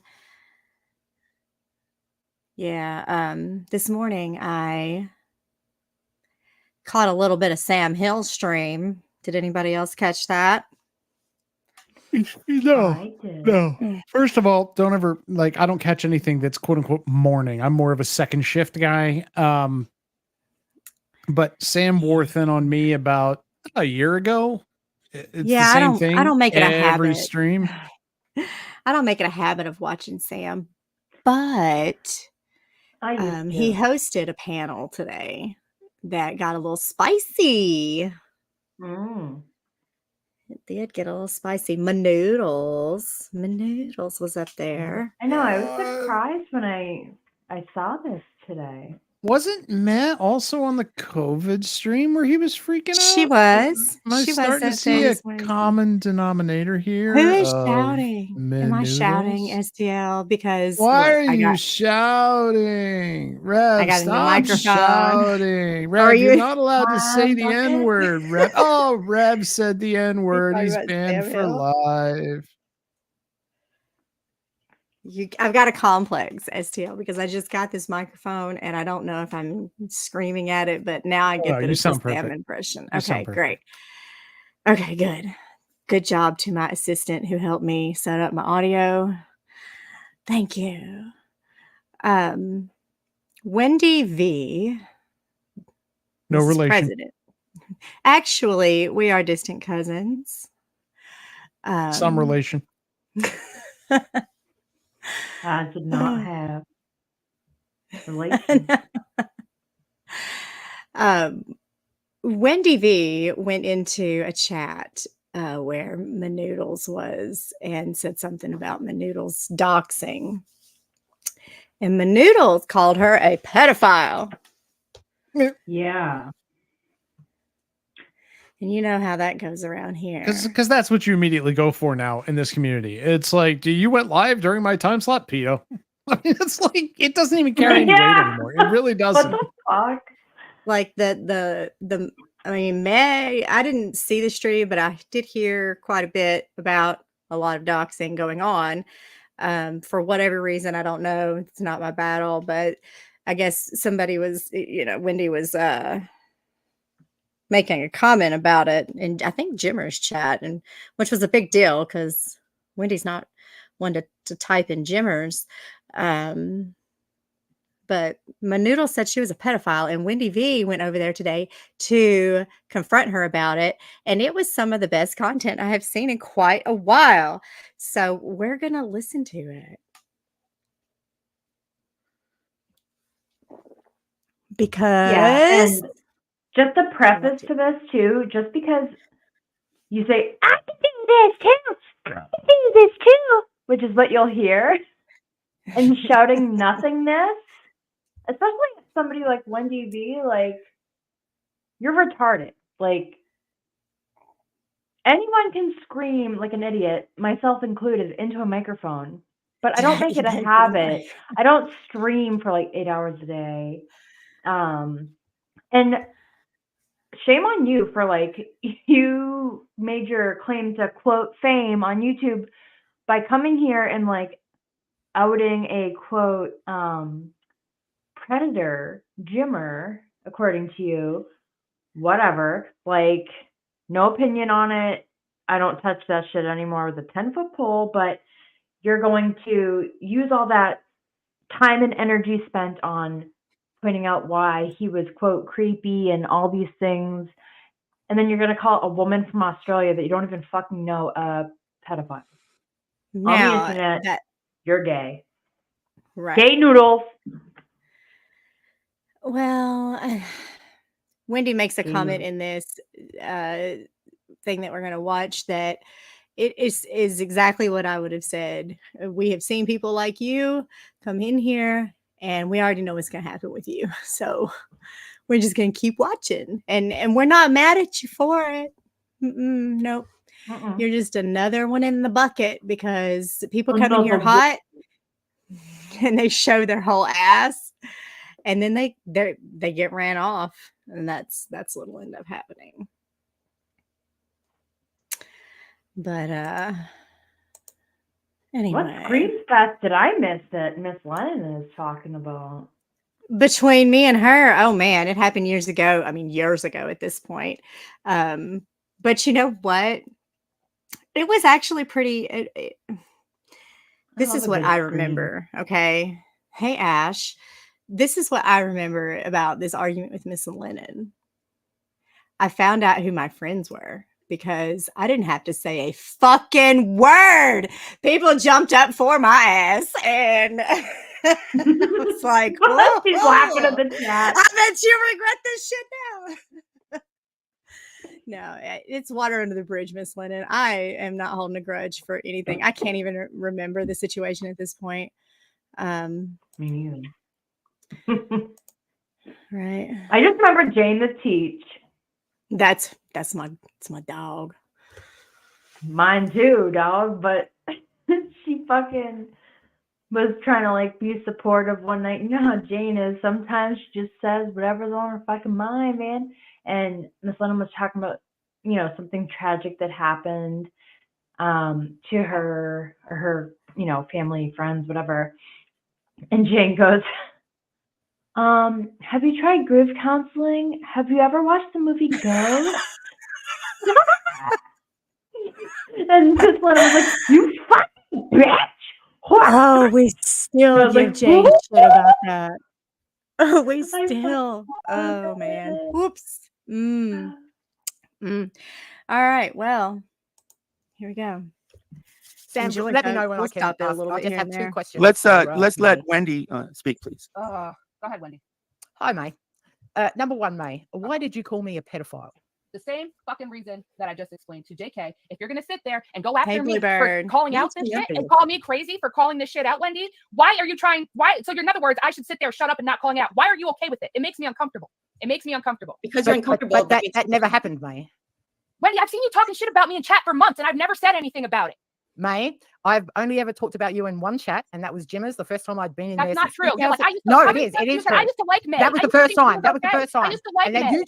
Yeah, this morning I caught a little bit of Sam Hill's stream. Did anybody else catch that? No. First of all, don't ever, like, I don't catch anything that's quote unquote morning. I'm more of a second shift guy. But Sam wore thin on me about a year ago. It's the same thing. I don't make it a habit. Every stream. I don't make it a habit of watching Sam, but he hosted a panel today that got a little spicy. It did get a little spicy. Manoodles was up there. I know. I was surprised when I saw this today. Wasn't Matt also on the COVID stream where he was freaking out? She was. Am I starting to see a common denominator here? Who is shouting? Am I shouting, STL? Because why are you shouting? Rev, I got a new stop microphone. Shouting. Rev, you're not allowed to say the N-word. Rev. Oh, Rev said the N-word. He's banned for life. I've got a complex, STL, because I just got this microphone and I don't know if I'm screaming at it, but now I get the Sam impression. Okay, great. Okay, good. Good job to my assistant who helped me set up my audio. Thank you. Wendy V. No relation. President. Actually, we are distant cousins. Some relation. I did not have relation. Wendy V went into a chat where Manoodles was and said something about Manoodles doxing. And Manoodles called her a pedophile. Yeah. And you know how that goes around here. Because that's what you immediately go for now in this community. It's like, you went live during my time slot, pedo. I mean, it's like, it doesn't even carry any weight anymore. It really doesn't. What the fuck? Like I mean, May, I didn't see the stream, but I did hear quite a bit about a lot of doxing going on. For whatever reason, I don't know. It's not my battle, but I guess somebody was, Wendy was making a comment about it, and I think Jimmer's chat, and which was a big deal because Wendy's not one to type in Jimmer's. But Manoodle said she was a pedophile, and Wendy V went over there today to confront her about it. And it was some of the best content I have seen in quite a while. So we're going to listen to it. Because... Yeah, and just a preface to this, too, just because you say, I can do this, too. I can do this, too, which is what you'll hear, and shouting nothingness, especially somebody like Wendy V, like, you're retarded. Like, anyone can scream like an idiot, myself included, into a microphone, but I don't make it a habit. I don't stream for like 8 hours a day. And shame on you for, like, you made your claim to, quote, fame on YouTube by coming here and, like, outing a, quote, predator, Jimmer, according to you, whatever. Like, no opinion on it. I don't touch that shit anymore with a 10-foot pole, but you're going to use all that time and energy spent on pointing out why he was, quote, creepy and all these things, and then you're going to call a woman from Australia that you don't even fucking know a pedophile. Now, on the internet, you're gay. Right. Gay noodles. Well, Wendy makes a comment in this thing that we're going to watch that it is exactly what I would have said. We have seen people like you come in here, and we already know what's going to happen with you. So we're just going to keep watching, and we're not mad at you for it. Nope. You're just another one in the bucket because people come in here hot and they show their whole ass, and then they get ran off, and that's what'll end up happening. But anyway, what scream fest did I miss that Miss Lennon is talking about? Between me and her, oh man, it happened years ago. I mean, years ago at this point. But you know what? It was actually pretty. This is what I remember. Okay. Hey, Ash. This is what I remember about this argument with Miss Lennon. I found out who my friends were because I didn't have to say a fucking word. People jumped up for my ass, and it's like, well, she's laughing at the chat. I bet you regret this shit now. No, it's water under the bridge, Miss Lennon. I am not holding a grudge for anything. I can't even remember the situation at this point. Me neither. Right. I just remember Jane the Teach. That's my dog. Mine too, dog. But she fucking was trying to like be supportive one night. You know how Jane is. Sometimes she just says whatever's on her fucking mind, man. And Miss Lennon was talking about, you know, something tragic that happened to her or her, you know, family, friends, whatever. And Jane goes, have you tried grief counseling? Have you ever watched the movie Ghost? And Miss Lennon was like, you fucking bitch! Oh, we still give Jane shit about that. Oh, we still. Oh man. Whoops. All right. Well, here we go. Sam, Enjoy, let me folks. know when We'll I can stop it a ask. little I bit just here have and two there. questions. Let's for, let May. Wendy speak, please. Go ahead, Wendy. Hi, May. Number one, May, why did you call me a pedophile? The same fucking reason that I just explained to JK. If you're gonna sit there and go after me for Bluebird. calling out this shit and call me crazy for calling this shit out, Wendy, why are you trying? Why? So, in other words, I should sit there, shut up, and not calling out. Why are you okay with it? It makes me uncomfortable. It makes me uncomfortable. Because you're uncomfortable. But that never happened, May. Wendy, I've seen you talking shit about me in chat for months, and I've never said anything about it. May, I've only ever talked about you in one chat, and that was Jimmer's, the first time I'd been in there. That's not true. You're like, I used to, no, I it is. It is. I used to like May. That was the first time. That was the first time. I used to like and then May. you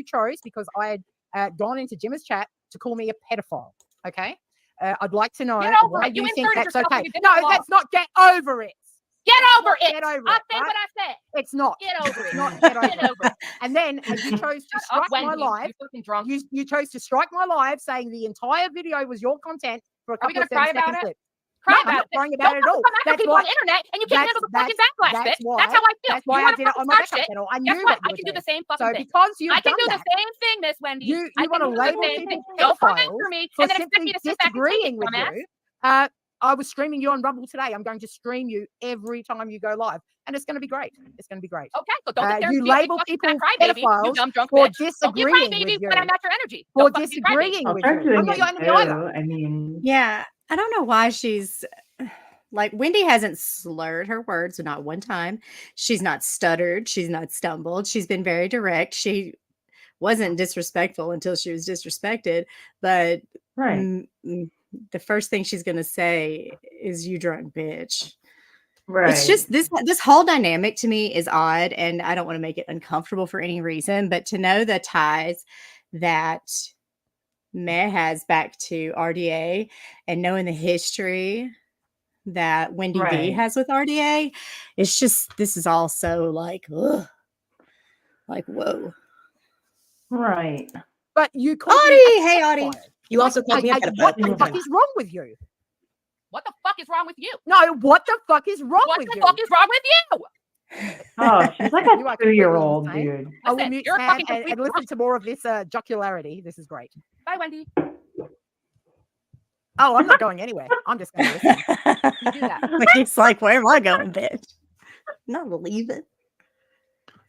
chose because I had gone into Jimmer's chat to call me a pedophile. Okay. I'd like to know why you think that's okay. No, that's not get over it. Get over it. Get over I'll it. say what I said. It's not. Get over it. It's not get over Get it. over it. And then you chose to strike my live. You chose to strike my live, saying the entire video was your content for a couple of 30-second clips. Cry I'm not crying about it at all. That's people on the internet, and you can't handle the fucking backlash, bitch. That's how I feel. That's why I did it on my backup channel. I knew what? that. I can do the same fucking thing. So because you've I can done do that, the same thing, Miss Wendy. You want to label people Don't come pedophiles after me for and then expect simply me to sit back and take disagreeing it, with dumbass. you. I was streaming you on Rumble today. I'm going to stream you every time you go live, and it's going to be great. It's going to be great. Okay, so don't sit there you and be a label fucking people crybaby, you pedophiles dumb drunk for bitch. Don't be a disagreeing crybaby with you. when I'm not your energy. For Don't fucking be disagreeing crybaby. with you. I'm not your enemy either. I mean, Yeah, I don't know why she's like Wendy hasn't slurred her words not one time. She's not stuttered. She's not stumbled. She's been very direct. She wasn't disrespectful until she was disrespected. But the first thing she's going to say is "you drunk bitch." Right. It's just this whole dynamic to me is odd, and I don't want to make it uncomfortable for any reason. But to know the ties that May has back to RDA, and knowing the history that Wendy V has with RDA, it's just this is all so like, ugh, like whoa. Right. But you called Audie, hey Audie. You also called me a pedophile. What the fuck is wrong with you? What the fuck is wrong with you? No, what the fuck is wrong with you? What the fuck is wrong with you? Oh, she's like a 2-year-old, dude. I will mute Sam and listen to more of this jocularity. This is great. Bye, Wendy. Oh, I'm not going anywhere. I'm just going to listen. You do that. He's like, where am I going, bitch? Not leaving.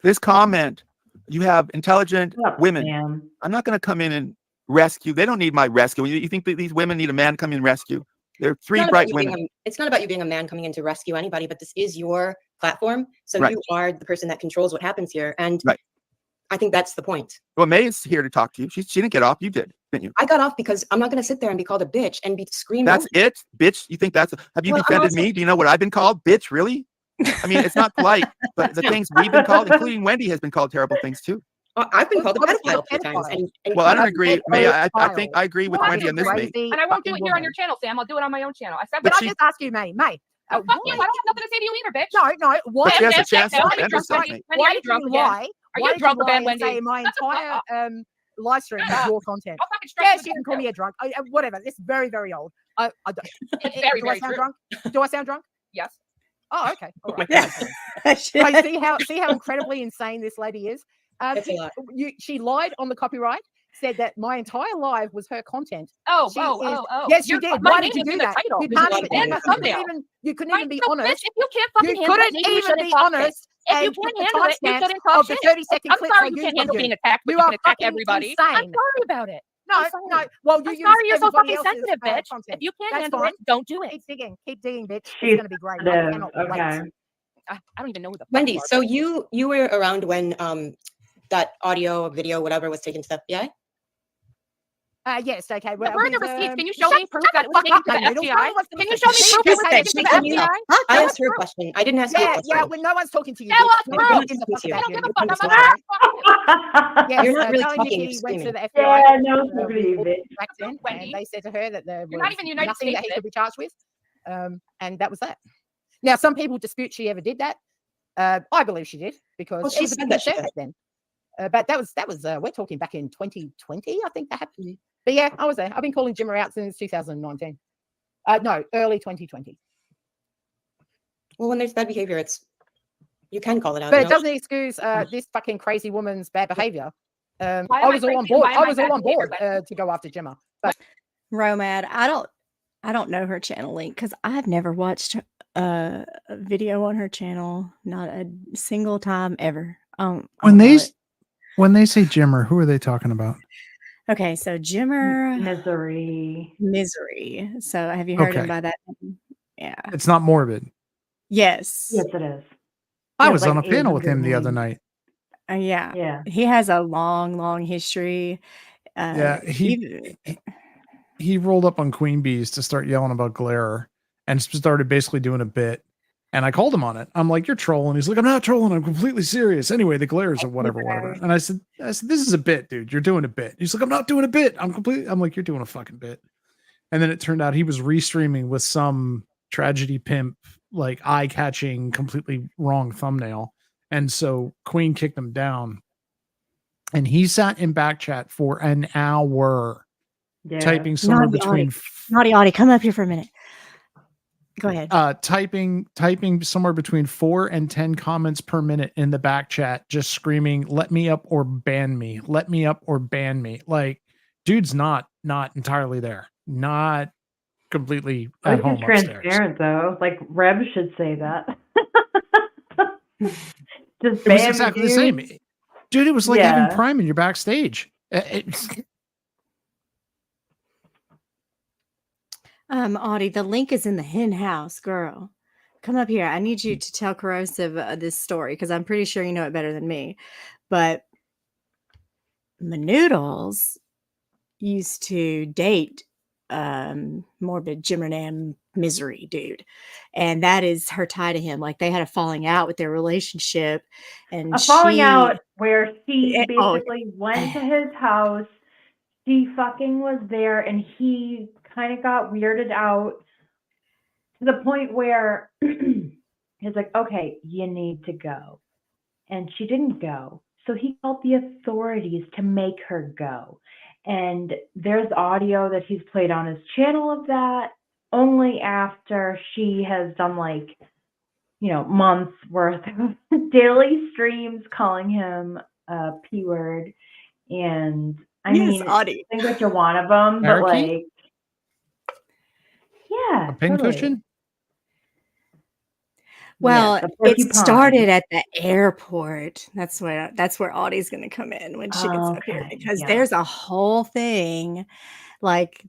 This comment, you have intelligent women. I'm not going to come in and rescue. They don't need my rescue. You think that these women need a man come in and rescue? They're three bright women. It's not about you being a man coming in to rescue anybody, but this is your platform. So you are the person that controls what happens here. And I think that's the point. Well, May is here to talk to you. She didn't get off. You did, didn't you? I got off because I'm not going to sit there and be called a bitch and be screamed. That's it? Bitch? You think that's... Have you defended me? Do you know what I've been called? Bitch, really? I mean, it's not polite, but the things we've been called, including Wendy, has been called terrible things too. I've been called a pedophile a few times. Well, I don't agree. May, I think I agree with Wendy on this, May. And I won't do it here on your channel, Sam. I'll do it on my own channel. I said, but I just ask you, May. Fuck you. I don't have nothing to say to you either, bitch. No. Why? But she has a chance to defend herself, May. Are you drunk again? Are you drunk again, Wendy? Say my entire live stream is your content. Yes, you can call me a drunk. Whatever. It's very, very old. I don't. It's very, very sound true. drunk? Do I sound drunk? Yes. Oh, okay. All right. Yeah. See how incredibly insane this lady is. She lied on the copyright. Said that my entire live was her content. Oh. Yes, you did. Why did you do that? You couldn't even be honest. If you can't fucking handle it, you couldn't even be honest. If you can't handle it, you shouldn't talk shit. 30-second I'm clips sorry you can't handle being attacked, but you can attack everybody. Insane. I'm sorry about it. No. Well, I'm sorry you're so fucking sensitive, bitch. If you can't handle it, don't do it. Keep digging, bitch. It's gonna be great. I cannot wait. I don't even know who the Wendy. So you were around when that audio, video, whatever was taken to the FBI? Yes, okay. Well, where are the receipts? Can you show me proof that it was taken to the FBI? Can you show me proof She it was taken to the FBI? I asked her a question. I didn't ask you a question. Yeah, when no one's talking to you. Tell us No one proof. is talking I to don't you. give a fuck. I'm not. You're not really Telling talking, Nikki you're went to the FBI. Yeah, no one's talking to you, bitch. Back then, and they said to her that there You're was not even United nothing that States, he could be charged with, and that was that. Now, some people dispute she ever did that. I believe she did because she it was said that she back did. then. But that was we're talking back in 2020, I think that happened. But yeah, I was there. I've been calling Jimmer out since 2019. No, early 2020. Well, when there's bad behavior, it's You can call it out. But it doesn't excuse this fucking crazy woman's bad behavior. I was all on board. To go after Gemma. But Romad, I don't know her channel link because I've never watched a video on her channel, not a single time ever. When they say Jimmer, who are they talking about? Okay, so Jimmer Misery. So have you heard him by that name? Yeah. It's not morbid. Yes. Yes, it is. I was on a panel with him the other night. Yeah. He has a long history. He rolled up on Queen Bees to start yelling about glare and started basically doing a bit. And I called him on it. I'm like, you're trolling. He's like, I'm not trolling. I'm completely serious. Anyway, the glares or whatever. And I said, this is a bit, dude. You're doing a bit. He's like, I'm not doing a bit. I'm like, you're doing a fucking bit. And then it turned out he was restreaming with some tragedy pimp, like eye-catching, completely wrong thumbnail. And so Queen kicked him down. And he sat in back chat for an hour typing somewhere between... Naughty Audie, come up here for a minute. Go ahead. Typing somewhere between 4 and 10 comments per minute in the back chat, just screaming, let me up or ban me. Let me up or ban me. Like, dude's not entirely there. Not completely at home upstairs. Transparent though. Like Reb should say that. Just it was exactly the same. Dude, it was like having Prime in your backstage. Audie, the link is in the hen house, girl. Come up here. I need you to tell Corrosive this story because I'm pretty sure you know it better than me. But Manoodles used to date morbid Jimmernam misery dude, and that is her tie to him. Like they had a falling out with their relationship, and falling out where she basically went to his house. She fucking was there, and he kind of got weirded out to the point where he's like, okay, you need to go. And she didn't go. So he called the authorities to make her go. And there's audio that he's played on his channel of that only after she has done months worth of daily streams calling him a P word. And I mean, Audie. I think that you're one of them, but like, yeah. A pincushion? Well, it started at the airport. That's where Audie's going to come in when she gets up here because there's a whole thing. Like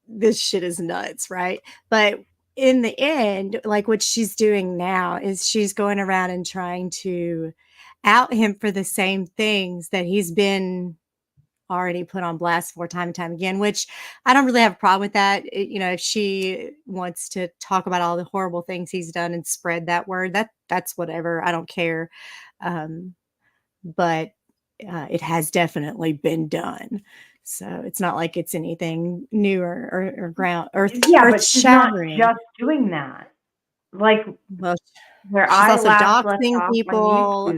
this shit is nuts, right? But in the end, like what she's doing now is she's going around and trying to out him for the same things that he's been already put on blast for time and time again, which I don't really have a problem with that. If she wants to talk about all the horrible things he's done and spread that word, that's whatever. I don't care. But it has definitely been done. So it's not like it's anything new or ground earth. But she's not just doing that. Like, where she's also doxing people.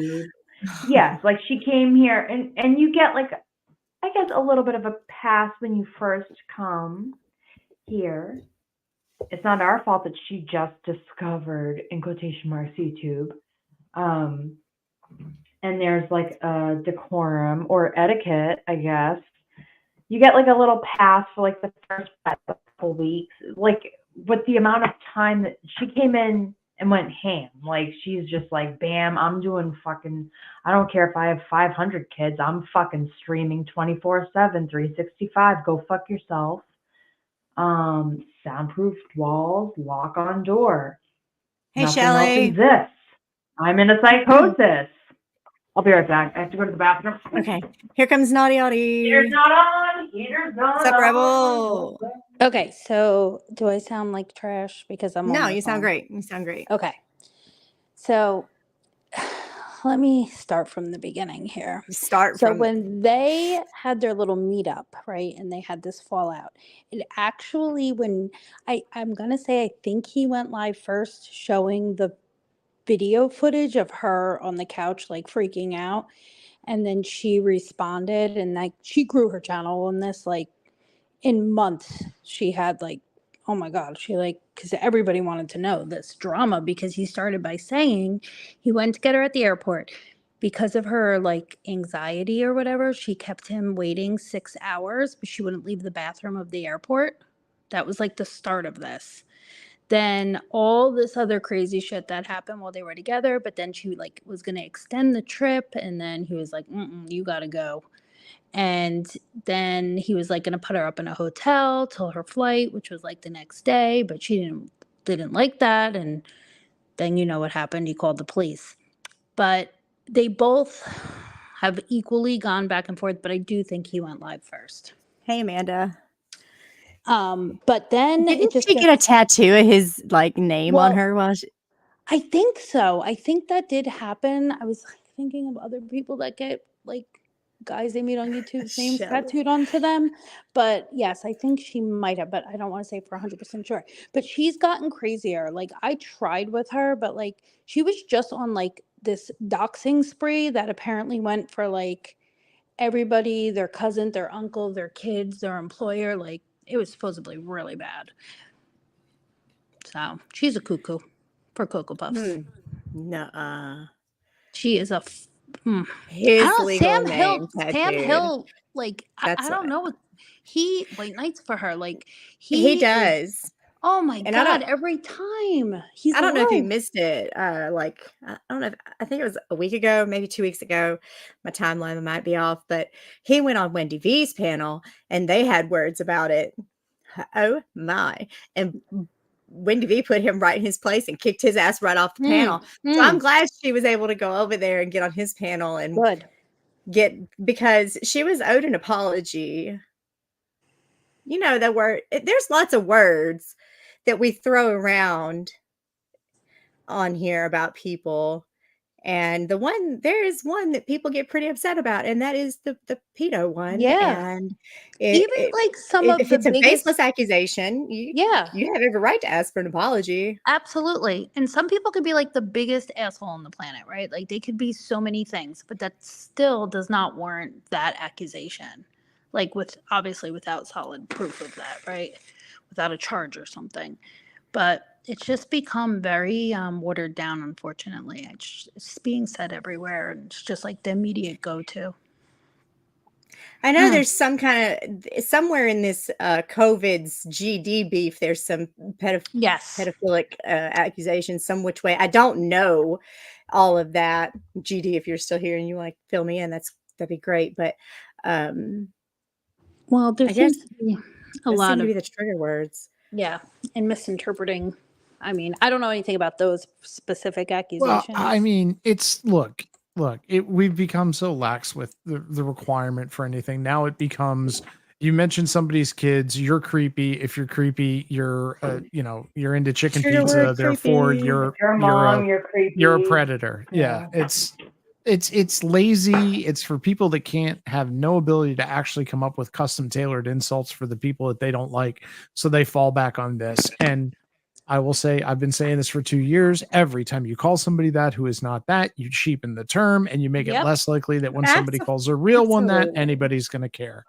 Yes, like she came here and you get like, I guess a little bit of a pass when you first come here. It's not our fault that she just discovered, in quotation marks, YouTube. And there's like a decorum or etiquette, I guess. You get like a little pass for like the first couple weeks. Like with the amount of time that she came in and went ham. Like she's just like, bam, I'm doing fucking, I don't care if I have 500 kids, I'm fucking streaming 24/7, 365, go fuck yourself. Soundproofed walls, lock on door. Hey, Nothing Shelly. else exists. I'm in a psychosis. I'll be right back. I have to go to the bathroom. Okay. Here comes Naughty Audie. Heater's not on. Heater's not What's up, on. Rebel? Okay, so do I sound like trash because I'm No, on you sound great. You sound great. Okay. So let me start from the beginning here. When they had their little meetup, right, and they had this fallout, it actually, when I'm going to say, I think he went live first showing the video footage of her on the couch, like freaking out. And then she responded and like she grew her channel on this, like in months. She had like oh my God, because everybody wanted to know this drama, because he started by saying he went to get her at the airport. Because of her anxiety or whatever, she kept him waiting 6 hours, but she wouldn't leave the bathroom of the airport. That was the start of this. Then all this other crazy shit that happened while they were together, but then she was going to extend the trip, and then he was like, you got to go. And then he was going to put her up in a hotel till her flight, which was the next day, but she didn't like that. And then you know what happened. He called the police. But they both have equally gone back and forth, but I do think he went live first. Hey, Amanda. But then didn't she get a tattoo of his name on her? I think so. I think that did happen. I was thinking of other people that get guys they meet on YouTube's names tattooed onto them. But yes, I think she might have, but I don't want to say for 100% sure. But she's gotten crazier. I tried with her, but she was just on this doxing spree that apparently went for everybody, their cousin, their uncle, their kids, their employer. It was supposedly really bad. So she's a cuckoo for Cocoa Puffs. Nuh-uh. She is a his legal name Sam tattooed. Hill, I don't know. He white knights for her. He does. Oh my God! Every time I don't know if you missed it. I don't know. I think it was a week ago, maybe 2 weeks ago. My timeline might be off, but he went on Wendy V's panel, and they had words about it. Oh my! And Wendy V put him right in his place and kicked his ass right off the panel. So I'm glad she was able to go over there and get on his panel and because she was owed an apology. You know, there's lots of words that we throw around on here about people. And there is one that people get pretty upset about, and that is the pedo one. Yeah. And if it's a baseless accusation, you have every right to ask for an apology. Absolutely. And some people could be the biggest asshole on the planet, right? They could be so many things, but that still does not warrant that accusation. Obviously without solid proof of that, right? Without a charge or something. But it's just become very watered down, unfortunately. It's being said everywhere, and it's just the immediate go-to. I know there's some kind of somewhere in this COVID's GD beef. There's some pedophilic accusations, some which way. I don't know all of that. GD, if you're still here and you want to fill me in, that'd be great. But well, there seems to be a lot of the trigger words. Yeah, and misinterpreting. I mean, I don't know anything about those specific accusations. Well, I mean, we've become so lax with the requirement for anything. Now it becomes, you mention somebody's kids, you're creepy. If you're creepy, you're you're into chicken pizza. Therefore, you're creepy. You're a predator. Yeah, it's lazy. It's for people that can't have no ability to actually come up with custom tailored insults for the people that they don't like. So they fall back on this. And I will say, I've been saying this for 2 years. Every time you call somebody that who is not that, you cheapen the term and you make it less likely that when somebody calls a real one that, anybody's going to care.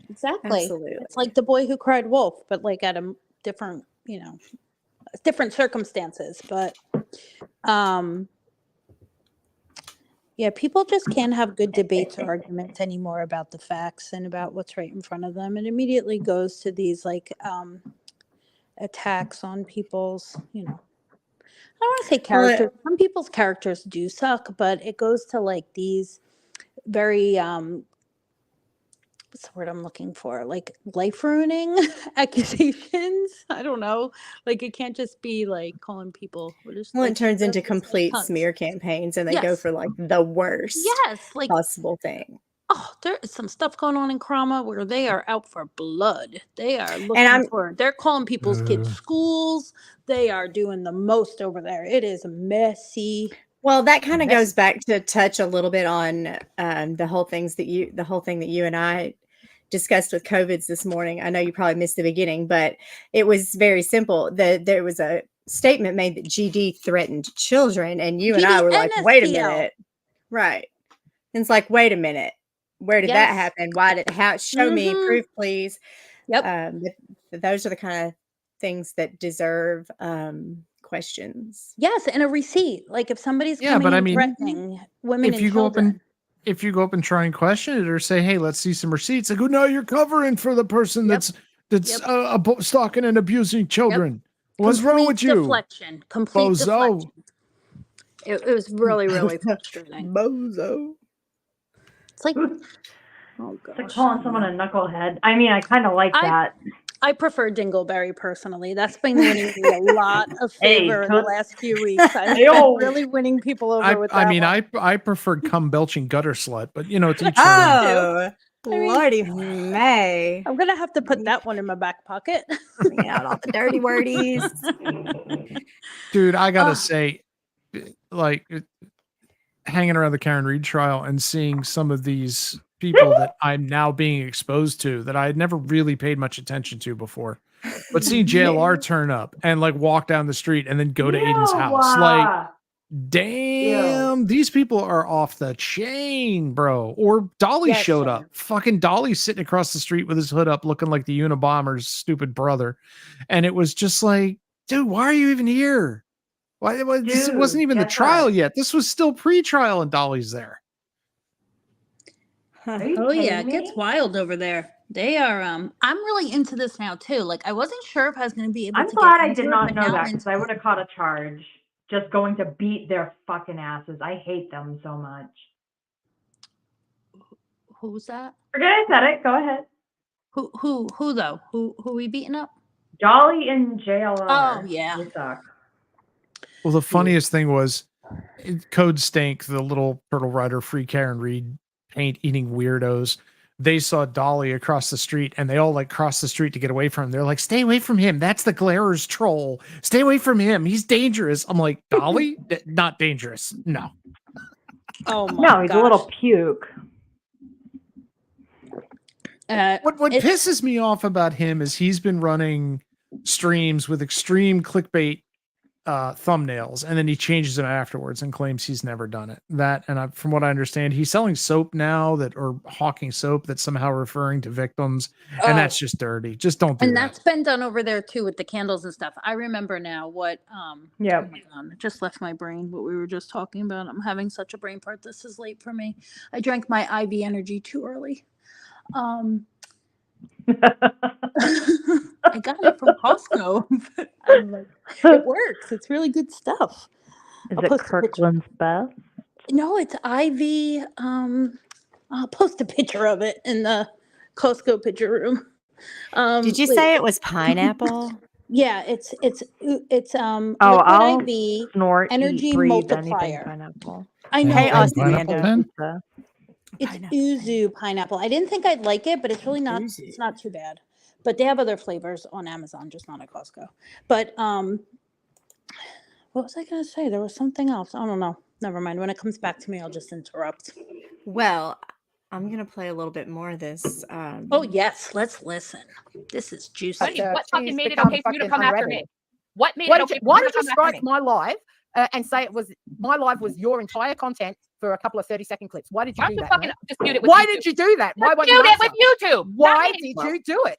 Exactly. Absolutely. It's like the boy who cried wolf, but at a different, different circumstances. But yeah, people just can't have good debates or arguments anymore about the facts and about what's right in front of them. It immediately goes to these attacks on people's, I don't want to say characters. Some people's characters do suck, but it goes to these very what's the word I'm looking for? Life ruining accusations. I don't know. It can't just be calling people. It turns into complete smear campaigns, and they go for the worst possible thing. Oh, there is some stuff going on in Krama where they are out for blood. They are looking they're calling people's kids schools. They are doing the most over there. It is messy. Well, that kind of goes back to touch a little bit on the whole thing that you and I discussed with COVIDs this morning. I know you probably missed the beginning, but it was very simple. There was a statement made that GD threatened children, and you and I were like, wait a minute. Right. And it's wait a minute. Where did that happen? Show me proof, please. Yep. Those are the kind of things that deserve questions. Yes, and a receipt. Like if somebody's Yeah, coming but I and mean, threatening women if and you go up and children. if you go up and try and question it or say, "Hey, let's see some receipts," I go, "No, you're covering for the person Yep. that's stalking and abusing children. What's wrong with you?" Deflection. Complete Bozo. deflection. It was really, really frustrating. Bozo. It's like, oh gosh. It's like calling someone a knucklehead. I mean, I kind of like that. I prefer Dingleberry personally. That's been winning me a lot of favor in the last few weeks. I've been really winning people over with that. I preferred cum belching gutter slut, but you know, it's each their own. Lordy May. I'm gonna have to put that one in my back pocket. Bringing out all the dirty wordies. Dude, I gotta say, like, hanging around the Karen Reed trial and seeing some of these people that I'm now being exposed to that I had never really paid much attention to before. But seeing JLR turn up and like walk down the street and then go to Aiden's house, like, damn, these people are off the chain, bro. Or Dolly showed up. Fucking Dolly's sitting across the street with his hood up, looking like the Unabomber's stupid brother. And it was just like, dude, why are you even here? Why? This wasn't even the trial yet. This was still pre-trial, and Dolly's there. Oh yeah, it gets wild over there. They are. I'm really into this now too. Like I wasn't sure if I was going to be able. I'm glad I did not know that because I would have caught a charge just going to beat their fucking asses. I hate them so much. Who's that? Forget I said it. Go ahead. Who though? Who we beating up? Dolly and JLR. Oh yeah. They suck. Well, the funniest thing was Code Stank, the little Turtle Rider free Karen Reed paint eating weirdos. They saw Dolly across the street and they all like crossed the street to get away from him. They're like, stay away from him. That's the Glarer's troll. Stay away from him. He's dangerous. I'm like, Dolly? Not dangerous. No. Oh my No, he's a little puke. What pisses me off about him is he's been running streams with extreme clickbait thumbnails, and then he changes them afterwards and claims he's never done it. From what I understand, he's selling soap now or hawking soap that's somehow referring to victims, and that's just dirty. Just don't do that. And that's been done over there too with the candles and stuff. I remember now what. Yeah. It just left my brain what we were just talking about. I'm having such a brain fart. This is late for me. I drank my IV energy too early. I got it from Costco. I'm like, it works. It's really good stuff. Is it Kirkland's Best? No, it's IV. I'll post a picture of it in the Costco picture room. Did you say it was pineapple? Yeah, it's I'll IV snort, energy eat, breathe, multiplier. Pineapple. I know. Hey, It's Uzu pineapple. I didn't think I'd like it, but it's really not. Uzu. It's not too bad. But they have other flavors on Amazon, just not at Costco. But what was I going to say? There was something else. I don't know. Never mind. When it comes back to me, I'll just interrupt. Well, I'm going to play a little bit more of this. Oh yes, let's listen. This is juicy. What fucking made it okay for you to come after me? What made it okay? Why did you strike my live and say it was my live was your entire content for a couple of 30-second clips? Why did you do that? Why did you do that? Why did you do it with YouTube? Why did you do it?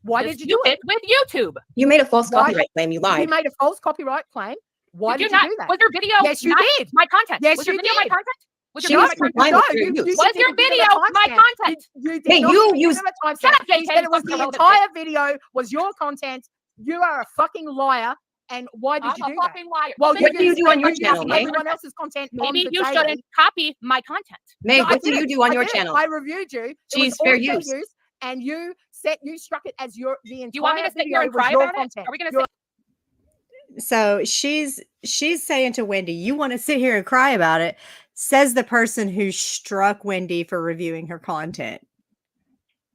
Why did you do it with YouTube? You made a false copyright claim. You lied. You made a false copyright claim. Why did you do that? Was your video? Yes, you did. My content. Yes, was your you video did. my content? She was complying with your use. Was your video my content? Hey, you use. Shut up, JK. You said it was the entire video was your content. You are a fucking liar. And why did you do that? I'm a fucking liar. Well, what do you do on your channel, May? Everyone else's content. Maybe you shouldn't copy my content. May, what do you do on your channel? I reviewed you. She's fair use. And you struck it as the entire. Do you want me to sit here and cry about it? Are we going to sit? So she's saying to Wendy, you want to sit here and cry about it, says the person who struck Wendy for reviewing her content.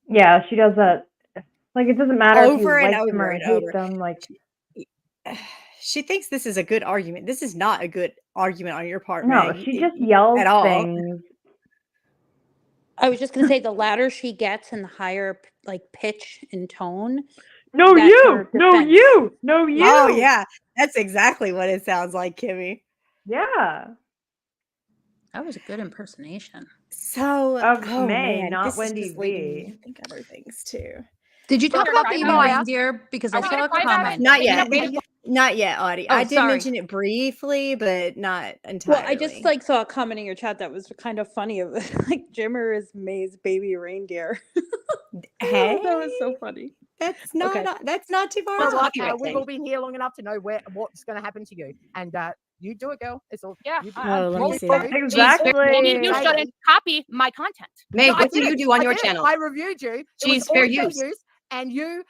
Yeah, she does that. Like, it doesn't matter over if you and like over them or and hate over. them. Like, she thinks this is a good argument. This is not a good argument on your part. No, Meg, she just yells at all. things. I was just going to say the louder she gets and the higher like pitch and tone. No, you. No, you. No, you. Oh, yeah. That's exactly what it sounds like, Kimmy. Yeah. That was a good impersonation. So, of oh, May, man, not this is Wendy just leading me V. to think other things too. Did you talk about baby reindeer? Because I saw a comment. Not yet. Not yet, Audie. Oh, I did sorry. mention it briefly, but not entirely. Well, I just saw a comment in your chat that was kind of funny. Of like Jimmer is May's baby reindeer. Hey, that was so funny. That's not too far off. We've all been here long enough to know what's going to happen to you, and you do it, girl. It's all yeah. Let me see. Exactly. Maybe you shouldn't copy my content. May, what do you do on your channel? I reviewed you. She's fair use. And you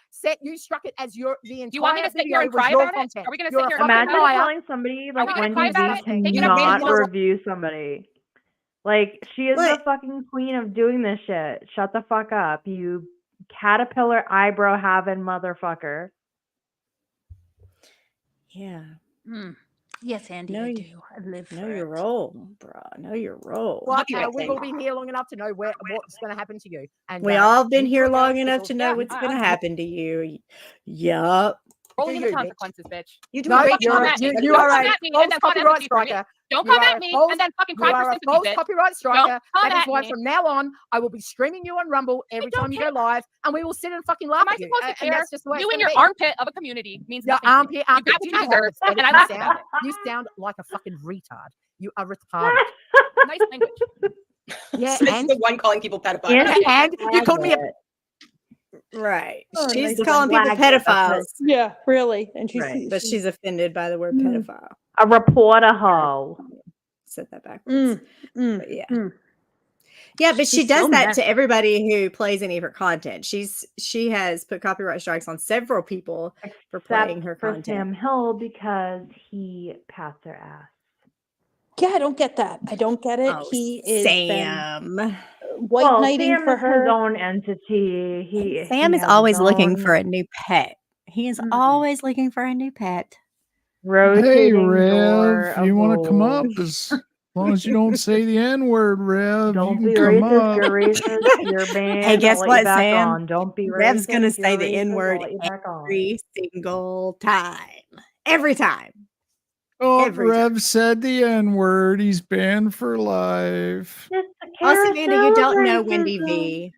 struck it as the entire. Do you want me to sit here and cry about it? Are we going to sit here and imagine telling somebody like Wendy V cannot review somebody? Like, she is the fucking queen of doing this shit. Shut the fuck up, you caterpillar eyebrow having motherfucker. Yeah. Yes, Andy, I do. I live for your role, bro. Know your role. Well, we've all been here long enough to know what's going to happen to you. And we all been here long enough to know what's going to happen to you. Yup. Rolling the consequences, bitch. You do a great job. You are a false copyright striker. Don't come at me and then fucking cry for sympathy, false bitch. copyright striker. Don't That is why from now on I will be streaming you on Rumble every time you go live, and we will sit and fucking laugh Am I at you. supposed to care? That's just the way You it's in your gonna be. armpit of a community means Your nothing. You armpit. got what you deserve, and I laugh about it. You sound like a fucking retard. You are retarded. Nice language. Yeah, This and is the one calling people pedophiles. and you called me a Right. Oh, She's nice. calling people pedophiles. Yeah, really. And But she's offended by the word pedophile. A reporter hoe. Said that backwards. But yeah. Yeah, but she She's does so that messy. to everybody who plays any of her content. She has put copyright strikes on several people for playing her for content. Sam Hill because he passed her ass. Yeah, I don't get that. I don't get it. Oh, He is Sam. white knighting Sam for is her. his own entity. Sam is always looking for a new pet. He is always looking for a new pet. Hey, rotating Rev, door you want to of come up? gold. As long as you don't say the N-word, Rev, Don't you be can come racist. up. You're racist. You're banned. Hey, guess I'll let what, you back Sam? on. Don't be Rev's racist. gonna say You're the racist. N-word I'll let you back on. every single time. Every time. Oh, Every Rev said the N-word. He's banned for life. Also, Amanda, you don't know Wendy racism.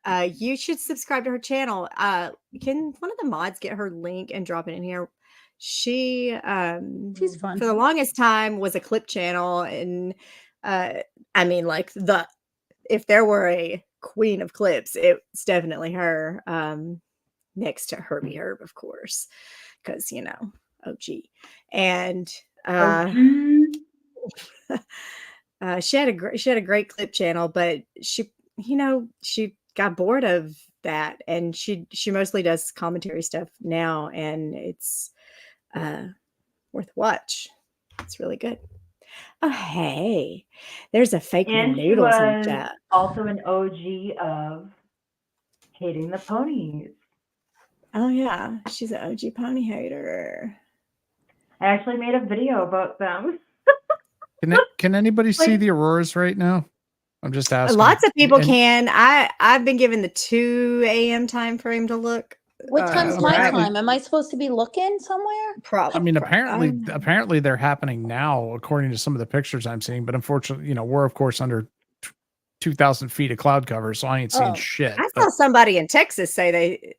V. You should subscribe to her channel. Can one of the mods get her link and drop it in here? She's fun. for the longest time was a clip channel, and I mean, like if there were a queen of clips, it's definitely her. Next to Herbie Herb, of course, because OG. And she had a great clip channel, but she got bored of that, and she mostly does commentary stuff now, and it's worth a watch. It's really good. Oh, hey, there's a fake And she noodles in was chat. also an OG of hating the ponies. Oh yeah, she's an OG pony hater. I actually made a video about them. Can anybody see the auroras right now? I'm just asking. Lots of people can. I've been given the 2 a.m. time frame to look. What time's my time? Am I supposed to be looking somewhere? I mean, apparently they're happening now, according to some of the pictures I'm seeing. But unfortunately, we're of course under 2,000 feet of cloud cover, so I ain't seeing shit. I saw somebody in Texas say they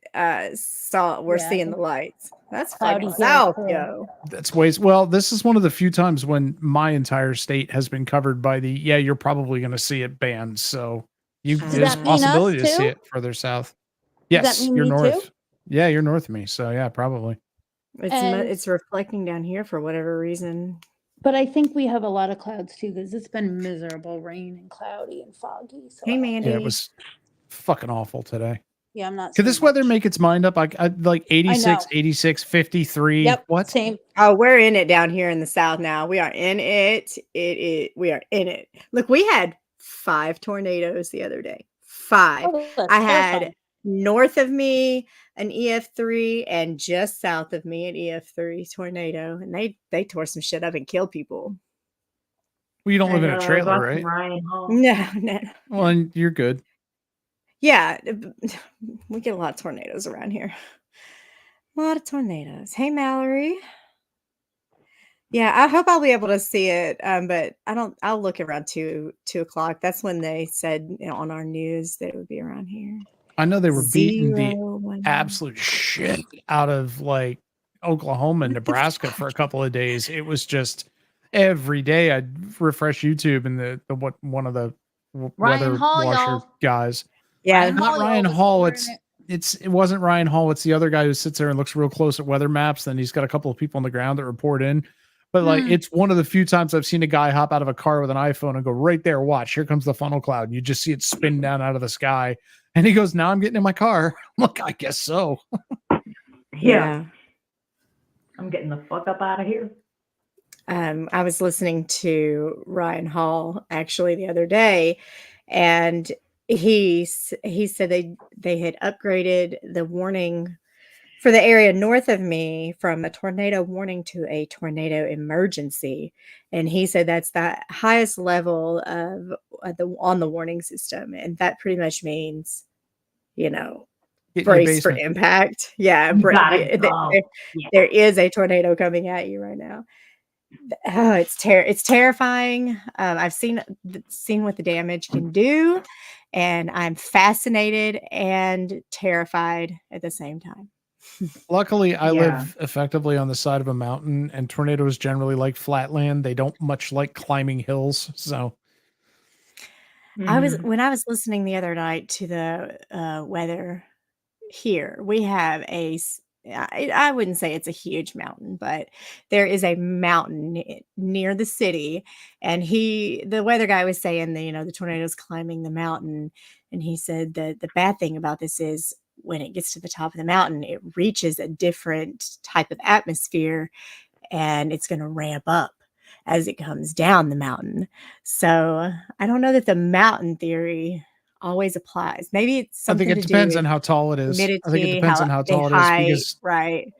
we're seeing the lights. That's fucking south, yo. That's ways. Well, this is one of the few times when my entire state has been covered by the. Yeah, you're probably going to see it banned. So there's a possibility to see it further south. Yes, you're north. Yeah, you're north of me. So yeah, probably. It's reflecting down here for whatever reason. But I think we have a lot of clouds too, because it's been miserable, rain and cloudy and foggy. So hey, Mandy. Yeah, it was fucking awful today. Yeah, I'm not. Could this weather make its mind up? I like 86, 86, 53. Yep. What? Same. Oh, we're in it down here in the south now. We are in it. We are in it. Look, we had 5 tornadoes the other day. 5. I had north of me an EF3 and just south of me an EF3 tornado, and they tore some shit up and killed people. Well, you don't live in a trailer, right? No. Well, and you're good. Yeah, we get a lot of tornadoes around here. A lot of tornadoes. Hey, Mallory. Yeah, I hope I'll be able to see it, but I'll look around 2 o'clock. That's when they said on our news that it would be around here. I know they were beating the absolute shit out of like Oklahoma and Nebraska for a couple of days. It was just every day I'd refresh YouTube and the one of the weather washer guys. Yeah, not Ryan Hall. It wasn't Ryan Hall. It's the other guy who sits there and looks real close at weather maps. Then he's got a couple of people on the ground that report in. But like, it's one of the few times I've seen a guy hop out of a car with an iPhone and go, right there, watch, here comes the funnel cloud. And you just see it spin down out of the sky. And he goes, now I'm getting in my car. I'm like, I guess so. Yeah. I'm getting the fuck up out of here. I was listening to Ryan Hall actually the other day, and he said they had upgraded the warning for the area north of me from a tornado warning to a tornado emergency. And he said that's the highest level of on the warning system. And that pretty much means, brace for impact. Yeah. There is a tornado coming at you right now. Oh, it's terrifying. I've seen what the damage can do, and I'm fascinated and terrified at the same time. Luckily, I live effectively on the side of a mountain, and tornadoes generally like flatland. They don't much like climbing hills. So, when I was listening the other night to the weather here, we have I wouldn't say it's a huge mountain, but there is a mountain near the city, and the weather guy was saying that the tornado's climbing the mountain, and he said that the bad thing about this is when it gets to the top of the mountain, it reaches a different type of atmosphere, and it's going to ramp up as it comes down the mountain. So I don't know that the mountain theory always applies. Maybe it's something I think it depends on how tall it is. I think it depends on how tall it is, because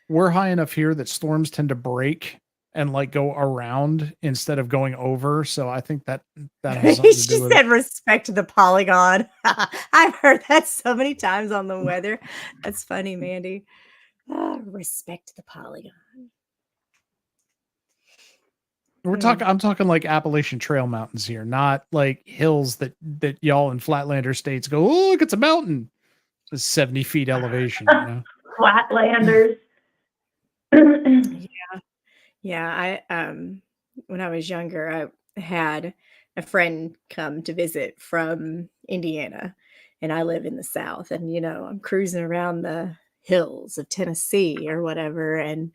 we're high enough here that storms tend to break and like go around instead of going over. So I think that has something to do with said respect to the polygon. I've heard that so many times on the weather. That's funny, Mandy. Respect to the polygon. I'm talking like Appalachian Trail mountains here, not like hills that y'all in Flatlander states go, oh, look, it's a mountain. It's 70 feet elevation. Flatlanders. Yeah. When I was younger, I had a friend come to visit from Indiana, and I live in the South, and I'm cruising around the hills of Tennessee or whatever, and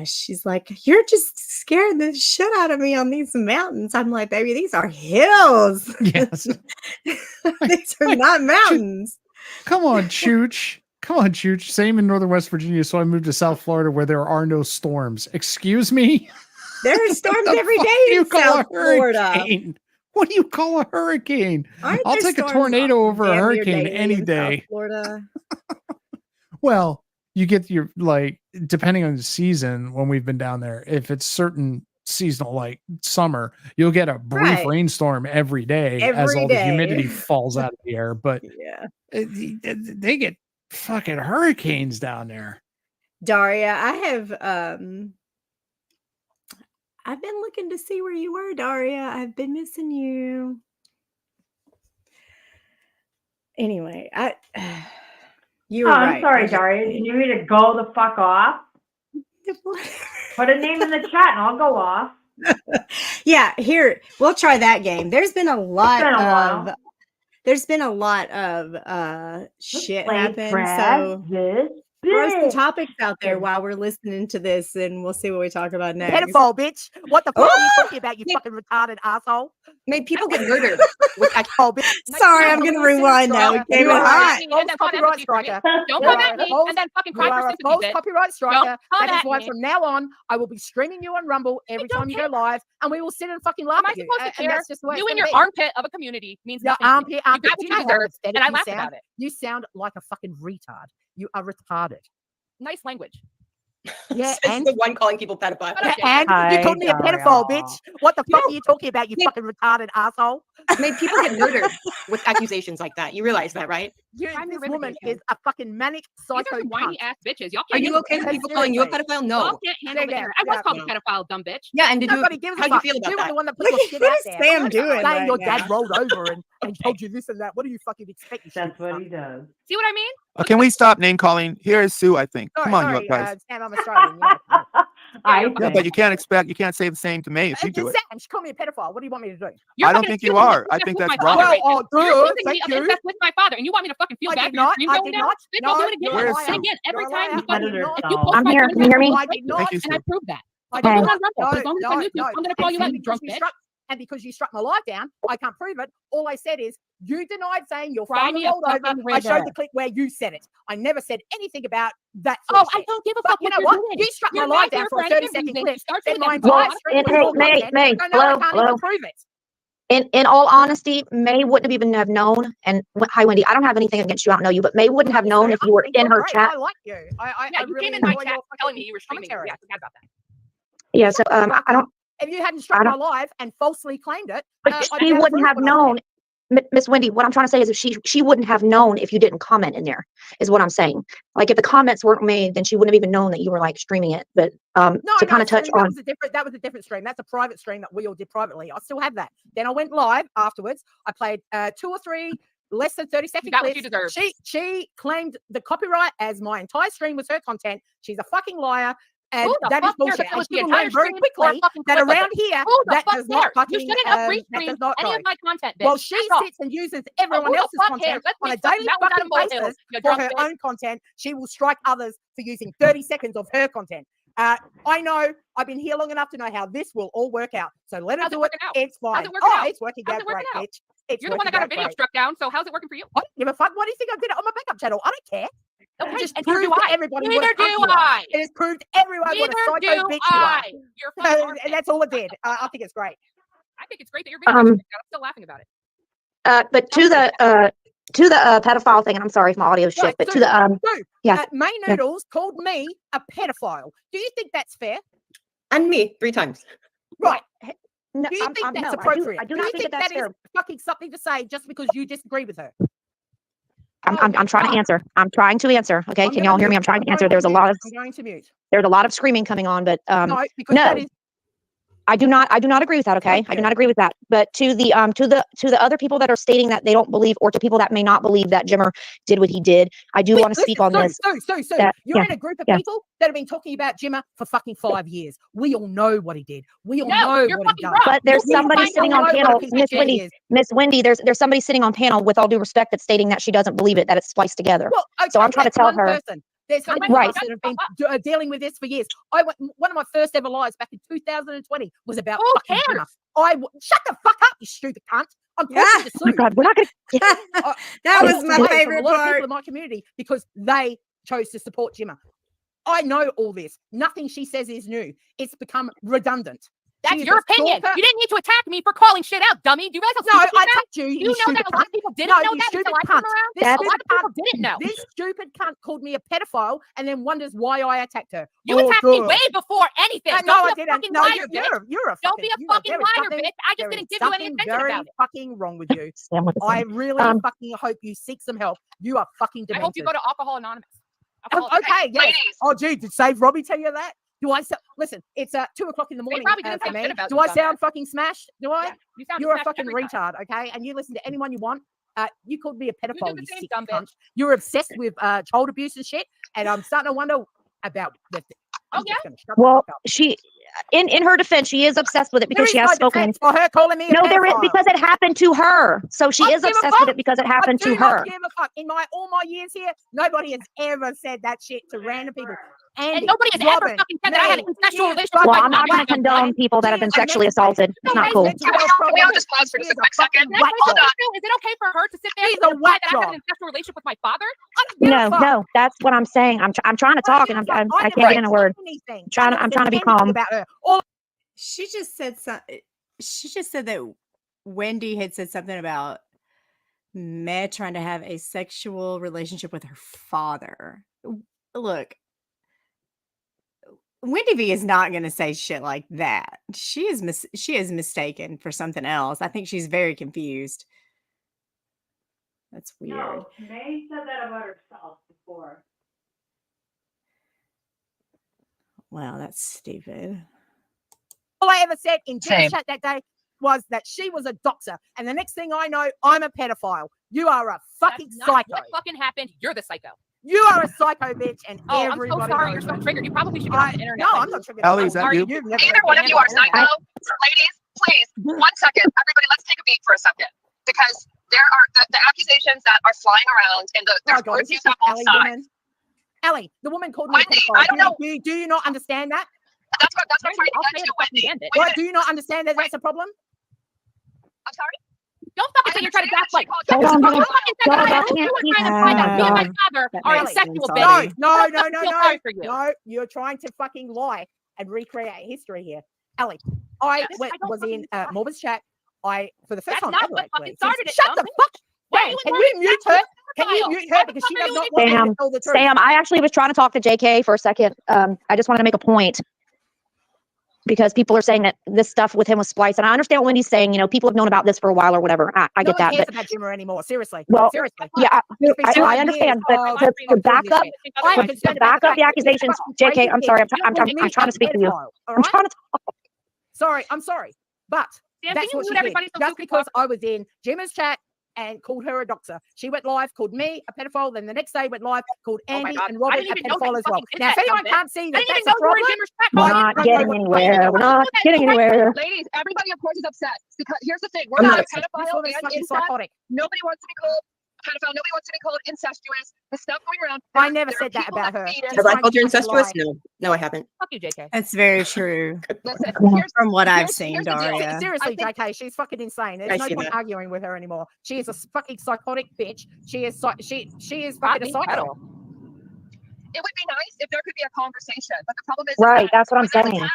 she's like, you're just scaring the shit out of me on these mountains. I'm like, baby, these are hills. Yes. These are not mountains. Come on, Chooch. Same in Northern West Virginia. So I moved to South Florida where there are no storms. Excuse me? There are storms every day in South Florida. What do you call a hurricane? I'll take a tornado over a hurricane any day. South Florida. Well, you get your, like, depending on the season when we've been down there, if it's certain seasonal, like summer, you'll get a brief rainstorm every day as all the humidity falls out of the air. But they get fucking hurricanes down there. Daria, I've been looking to see where you were, Daria. I've been missing you. Anyway, you were right. I'm sorry, Daria. You need me to go the fuck off? Put a name in the chat and I'll go off. Yeah, here, we'll try that game. There's been a lot of shit happen. So throw some topics out there while we're listening to this, and we'll see what we talk about next. Pedophile, bitch. What the fuck are you talking about, you fucking retarded asshole? Made people get murdered. Sorry, I'm going to rewind now. We came in hot. Copyright striker. Don't come at me and then fucking cry for sympathy. Copyright striker. That is why from now on, I will be streaming you on Rumble every time you go live, and we will sit and fucking laugh at you. Am I supposed to care? You in your armpit of a community means nothing. You got what you deserve, and I laugh about it. You sound like a fucking retard. You are retarded. Nice language. Yeah, and the one calling people pedophile. And you called me a pedophile, bitch. What the fuck are you talking about, you fucking retarded asshole? I mean, people get murdered with accusations like that. You realize that, right? This woman is a fucking manic psycho whiny ass bitches. Y'all Are can't you okay with people calling you a pedophile? No. Y'all can't handle the air. I was called a pedophile, dumb bitch. Yeah, and Nobody gives a how do fuck. you feel about You that? were the one that put your shit out there. Sam doing saying right your now? dad rolled over and told you this and that. What do you fucking expect? That's what he does. See what I mean? Can we stop name calling? Here is Sue, I think. Sorry, Come on, sorry, you guys. Sam, I'm Australian. Yeah, but you can't say the same to me if you do it. Sam, she called me a pedophile. What do you want me to do? I don't think you are. I think that's wrong. Well, You're accusing me of incest with my father, and you want me to fucking feel bad? I Bitch, did not. I'll do it again. Where's And Sue? again, every time you Editor if you stall. post I'm my here. content, Can you hear me? I did not. Thank you, and I Sue. proved that. I Don't did be not. on Rumble, but as long as it's on YouTube, I'm gonna call you out, you drunk bitch. And because you struck my live down, I can't prove it. All I said is you denied saying your Cry father me a rolled over. fucking I showed river. the clip where you said it. I never said anything about that. Oh, I don't give a fuck You what know you're what? doing. You struck my You're live not down here for a for any 30-second reason. clip. You start Said doing my that. Well, entire stream was hey, your May, content. May, So now I hello, can't hello. even prove it. In all honesty, May wouldn't have even have known. And hi, Wendy. I don't have anything against you. I don't know you, but May wouldn't have known if you were in her chat. I like you. I You really came in my enjoy chat your telling me you were streaming. commentary. Yeah, I forgot about that. Yeah. So I don't. If you hadn't struck my live and falsely claimed it, But she wouldn't have known. Miss Wendy, what I'm trying to say is if she wouldn't have known if you didn't comment in there, is what I'm saying. Like if the comments weren't made, then she wouldn't have even known that you were like streaming it. But to kind of touch on that was a different stream. That's a private stream that we all did privately. I still have that. Then I went live afterwards. I played 2 or 3 less than 30-second got what clips. you deserve. She claimed the copyright as my entire stream was her content. She's a fucking liar. And Who the that is fuck cares bullshit. if it And was she the will entire learn very stream or a quickly fucking that clip of around it? here, Who the that fuck does not cares? fucking, You shouldn't have that restreamed does not any go. of my content, bitch. Well, she That's all. sits and uses Oh, everyone who the else's fuck content cares? Let's on a make something daily that was out fucking of molehills, basis you for drunk her bitch. own content. She will strike others for using 30 seconds of her content. I know I've been here long enough to know how this will all work out. So let her do it. It's fine. How's it working out? It's working out great, bitch. You're the one that got a video struck down, so how's it working for you? I don't give a fuck. What do you think I did it on my backup channel? I don't care. Okay, Just and neither proved do to I. everybody Neither what a cunt do you are. I. It has proved everyone what a Neither psycho do bitch you are. I. You're a fucking armpit. And that's all it did. I think it's great. I think it's great that you're video struck down. I'm still laughing about it. but to the pedophile thing, and I'm sorry if my audio is shit, Right, but so, to the yeah. May Noodles called me a pedophile. Do you think that's fair? And me 3 times. Right. No, do you think that's no, appropriate? I do not think that's that is fair. fucking something to say just because you disagree with her? I'm trying to answer. I'm trying to answer. Okay, can y'all hear me? I'm trying to answer. There's a lot of screaming coming on, but no, because that is. I do not agree with that. Okay. I do not agree with that. But to the other people that are stating that they don't believe, or to people that may not believe that Jimmer did what he did, I do want to speak on this. So you're in a group of people that have been talking about Jimmer for fucking 5 years. We all know what he did. We all know what he done. But there's somebody sitting on panel, Miss Wendy. There's somebody sitting on panel, with all due respect, that's stating that she doesn't believe it, that it's spliced together. Well, okay, so I'm trying to tell her. There's so many of us that have been dealing with this for years. One of my first ever lives back in 2020 was about fucking Jimmer. Shut the fuck up, you stupid cunt. I'm talking to Sue. Oh my God, we're not going to. That was my favorite a lot of part. people in my community because they chose to support Jimmer. I know all this. Nothing she says is new. It's become redundant. That's your opinion. You didn't need to attack me for calling shit out, dummy. Do you guys know? No, I attacked you. You know that a lot of people didn't know that until I came around. A lot of people didn't know. This stupid cunt called me a pedophile and then wonders why I attacked her. You attacked me way before anything. No, I didn't. No, you're a don't be a fucking liar, bitch. I just didn't give you any attention about it. Fucking wrong with you. I really fucking hope you seek some help. You are fucking demented. I hope you go to Alcohol Anonymous. Okay, yes. Oh, gee, did Save Robbie tell you that? Do I listen? It's 2 o'clock in the morning. For me. Do I sound fucking smashed? Do I? Yeah, you're a fucking retard, okay? And you listen to anyone you want. You called me a pedophile. You sick cunt. You're obsessed with child abuse and shit, and I'm starting to wonder about the. Well, she, in her defense, she is obsessed with it because she has spoken. For her calling me a pedophile. There is, because it happened to her. So she is obsessed with it because it happened to her. In all my years here, nobody has ever said that shit to random people. And nobody has ever fucking said that I had a sexual relationship with Well, my I'm not going to condone people that have been sexually assaulted. It's not cool. Can we all just pause for just a quick second? Hold on. Is it okay for her to sit there and imply that I have an sexual relationship with my father? No, that's what I'm saying. I'm trying to talk, and I can't get in a word. I'm trying to be calm. She just said that Wendy had said something about Meg trying to have a sexual relationship with her father. Look, Wendy V is not going to say shit like that. She is mistaken for something else. I think she's very confused. That's weird. No, May said that about herself before. Wow, that's stupid. All I ever said in Jim's chat that day was that she was a doxer, and the next thing I know, I'm a pedophile. You are a fucking psycho. What fucking happened? You're the psycho. You are a psycho bitch, and everybody. I'm so sorry. You're so triggered. You probably should get on the internet. No, I'm not triggered. Ellie, is that you? Neither one of you are psycho. Ladies, please, 1 second. Everybody, let's take a beat for a second. Because there are the accusations that are flying around, and there's words used on both sides. Ellie, the woman called me Wendy, I don't know. Do you not understand that? That's what I'm trying to get to, Wendy. What, do you not understand that that's a problem? I'm sorry? Don't fucking say you're trying to gaslight. Hold on, Don't fucking say that. You were trying to find out me and my father are incestual, bitch. No, you're trying to fucking lie and recreate history here. Ellie, I was in Morban's chat. For the first time That's ever, not what fucking actually. started it. Shut the fuck. Why Can you mute her? Can you mute her because she does not want to tell the truth? Sam, I actually was trying to talk to JK for a second. I just wanted to make a point because people are saying that this stuff with him was spliced, and I understand what Wendy's saying. You know, people have known about this for a while or whatever. I get that. No one cares about Jimmer anymore. Seriously. Well, seriously. yeah, I understand, but to back up the accusations, JK, I'm sorry, I'm trying to speak to you. I'm trying to talk. Sorry, I'm sorry, but that's what she did. Just because I was in Jimmer's chat and called her a doxer. She went live, called me a pedophile, then the next day went live, called Andy and Robert a pedophile as well. Now, if anyone can't see that that's a problem, we're not getting anywhere. We're not getting anywhere. Ladies, everybody, of course, is upset. Because here's the thing. We're not a pedophile and incest. Nobody wants to be called pedophile. Nobody wants to be called incestuous. The stuff going around. I never said that about her. Have I called you incestuous? No, I haven't. Fuck you, JK. That's very true. Listen, from what I've seen, Daria. Seriously, JK, she's fucking insane. There's no point arguing with her anymore. She is a fucking psychotic bitch. She is fucking a psycho. It would be nice if there could be a conversation, but the problem is right. That's what I'm saying.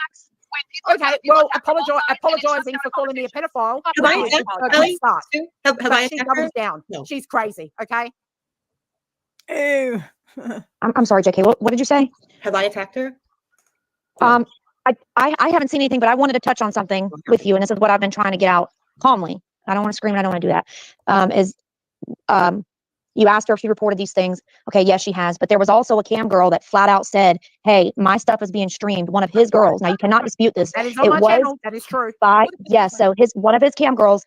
Okay, well, apologizing for calling me a pedophile. She doubles down. No. She's crazy. Okay. Ew. I'm sorry, JK. What did you say? Have I attacked her? I haven't seen anything, but I wanted to touch on something with you, and this is what I've been trying to get out calmly. I don't want to scream. I don't want to do that. You asked her if she reported these things. Okay, yes, she has. But there was also a cam girl that flat out said, "Hey, my stuff is being streamed." One of his girls. Now you cannot dispute this. That is on my channel. That is true. So one of his cam girls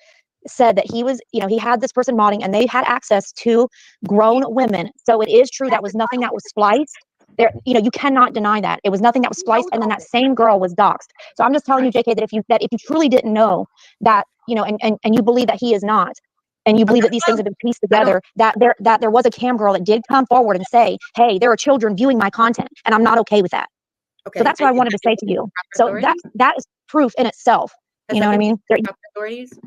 said that he was, he had this person modding, and they had access to grown women. So it is true that was nothing that was spliced. There, you cannot deny that it was nothing that was spliced, and then that same girl was doxxed. So I'm just telling you, JK, that if you truly didn't know that, and you believe that he is not. And you believe that these things have been pieced together, that there was a cam girl that did come forward and say, "Hey, there are children viewing my content, and I'm not okay with that." Okay. So that's what I wanted to say to you. So that is proof in itself. You know what I mean? Authorities.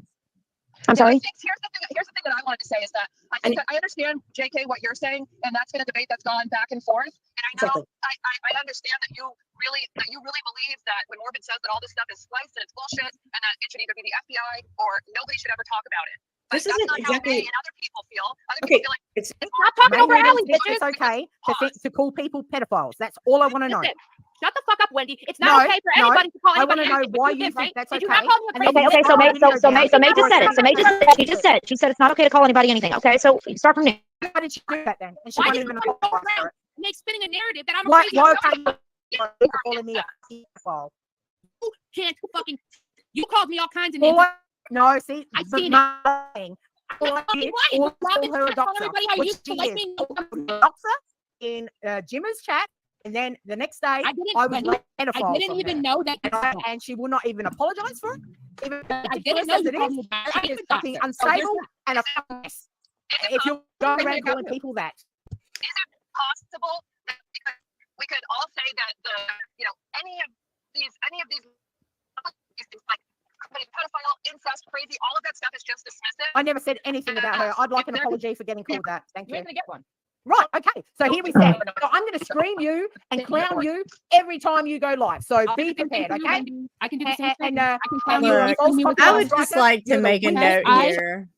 I'm sorry. Here's the thing that I wanted to say is that I think that I understand, JK, what you're saying, and that's been a debate that's gone back and forth. And I know I understand that you really believe that when Morbid says that all this stuff is spliced and it's bullshit, and that it should either be the FBI or nobody should ever talk about it. But this isn't exactly and other people feel. Other people feel like it's not talking over Allie, bitches. It's okay to call people pedophiles. That's all I want to know. Shut the fuck up, Wendy. It's not okay for anybody to call anybody. I want to know why you think that's okay. Okay. So May just said it. So May just said it. She just said it. She said it's not okay to call anybody anything. Okay. So start from there. Why did she do that then? And she why won't did even you go around spinning a narrative that I'm why crazy? Calling me a pedophile? You can't fucking. You called me all kinds of names. No, see, I've seen it. In Jimmer's chat, and then the next day I didn't even know that, and she will not even apologize for it. I didn't know it is fucking unstable and a mess. If you're going around calling people that, is it possible that we could all say that any of these things like pedophile, incest, crazy, all of that stuff is just dismissive? I never said anything about her. I'd like an apology for getting called that. Thank you. You're gonna get one. Right, okay. So here we stand. So I'm going to scream you and clown you every time you go live. So be prepared, okay? I can do the same thing. I would just like to make a note here.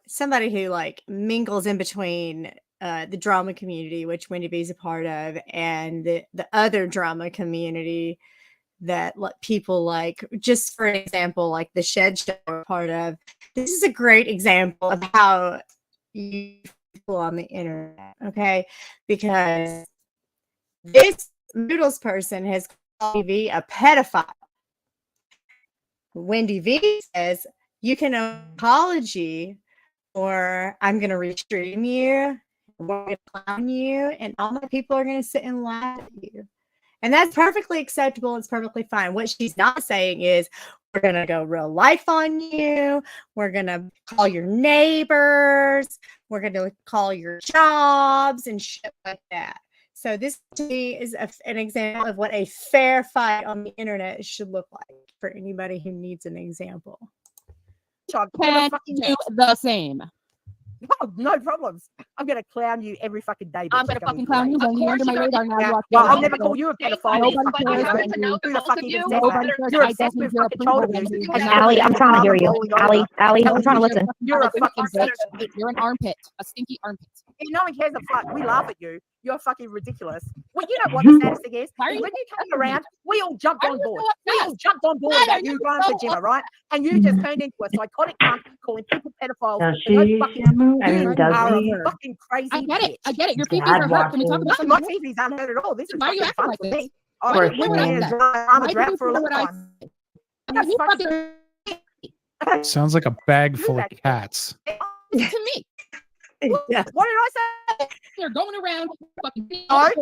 Somebody who mingles in between the drama community, which Wendy V is a part of, and the other drama community that people like, just for example, like the Shed Show are part of. This is a great example of how you people on the internet, okay? Because this Noodles person has called V a pedophile. Wendy V says, you can apology, or I'm going to restream you, we're going to clown you, and all my people are going to sit and laugh at you. And that's perfectly acceptable. It's perfectly fine. What she's not saying is, we're going to go real life on you. We're going to call your neighbors. We're going to call your jobs and shit like that. So this to me is an example of what a fair fight on the internet should look like for anybody who needs an example. Can do the same. Oh, no problems. I'm going to clown you every fucking day. I'm going to fucking clown you when you're under my radar now. Yeah. Well, I'll never call you a pedophile. You're obsessed with fucking child abuse. Allie, I'm trying to hear you. Allie, I'm trying to listen. You're a fucking bitch. You're an armpit, a stinky armpit. No one cares a fuck. We laugh at you. You're fucking ridiculous. Well, you know what the status thing is? When you came around, we all jumped on board. We all jumped on board about you going to gym, right? And you just turned into a psychotic cunt calling people pedophiles. You are a fucking crazy I get it. bitch. I get it. Your feelings are hurt. Can we talk about something? My feelings aren't hurt at all. This is Why are you fucking acting fun like for this? me. I'm a drought for a long time. Sounds like a bag full of cats. To me. Yeah. What did I say? They're going around fucking I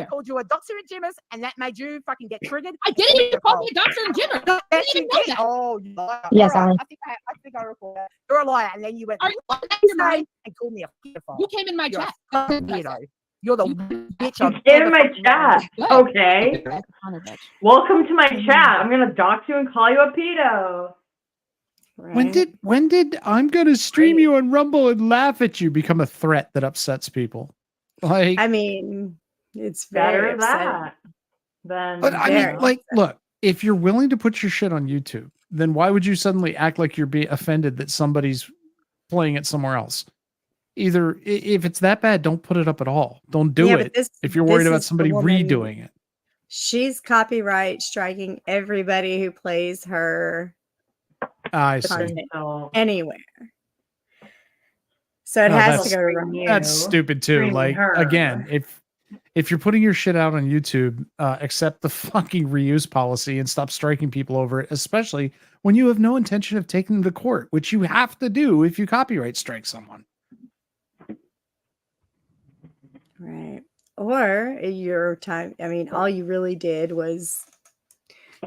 called you a doctor and gymmers, and that made you fucking get triggered. I didn't even call me a doctor and gymmer. Yes, you did. Oh, you liar. Yes, Allie. Allie. I think I recall that. You're a liar, and then you went Are you and called me a pedophile. You came in my chat. You're the bitch. You came in my chat. Okay. Welcome to my chat. I'm gonna dox you and call you a pedo. Right. When did I'm gonna stream you on Rumble and laugh at you become a threat that upsets people? Like, I mean, it's better very that. Then but I mean, like, look, if you're willing to put your shit on YouTube, then why would you suddenly act like you're being offended that somebody's playing it somewhere else? Either if it's that bad, don't put it up at all. Don't do it if you're worried about somebody redoing it. She's copyright striking everybody who plays her content anywhere. So it has to go around. That's stupid too. Like again, if you're putting your shit out on YouTube, accept the fucking reuse policy and stop striking people over it, especially when you have no intention of taking them to court, which you have to do if you copyright strike someone. Right. Or your time. I mean, all you really did was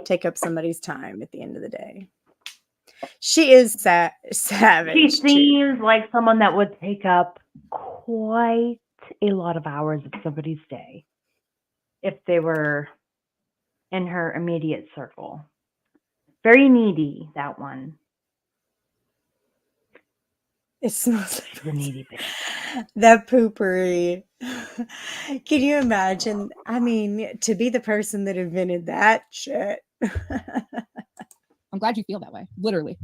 take up somebody's time at the end of the day. She is savage. She seems like someone that would take up quite a lot of hours of somebody's day if they were in her immediate circle. Very needy, that one. It smells like the needy bitch. That poopery. Can you imagine? I mean, to be the person that invented that shit. I'm glad you feel that way. Literally.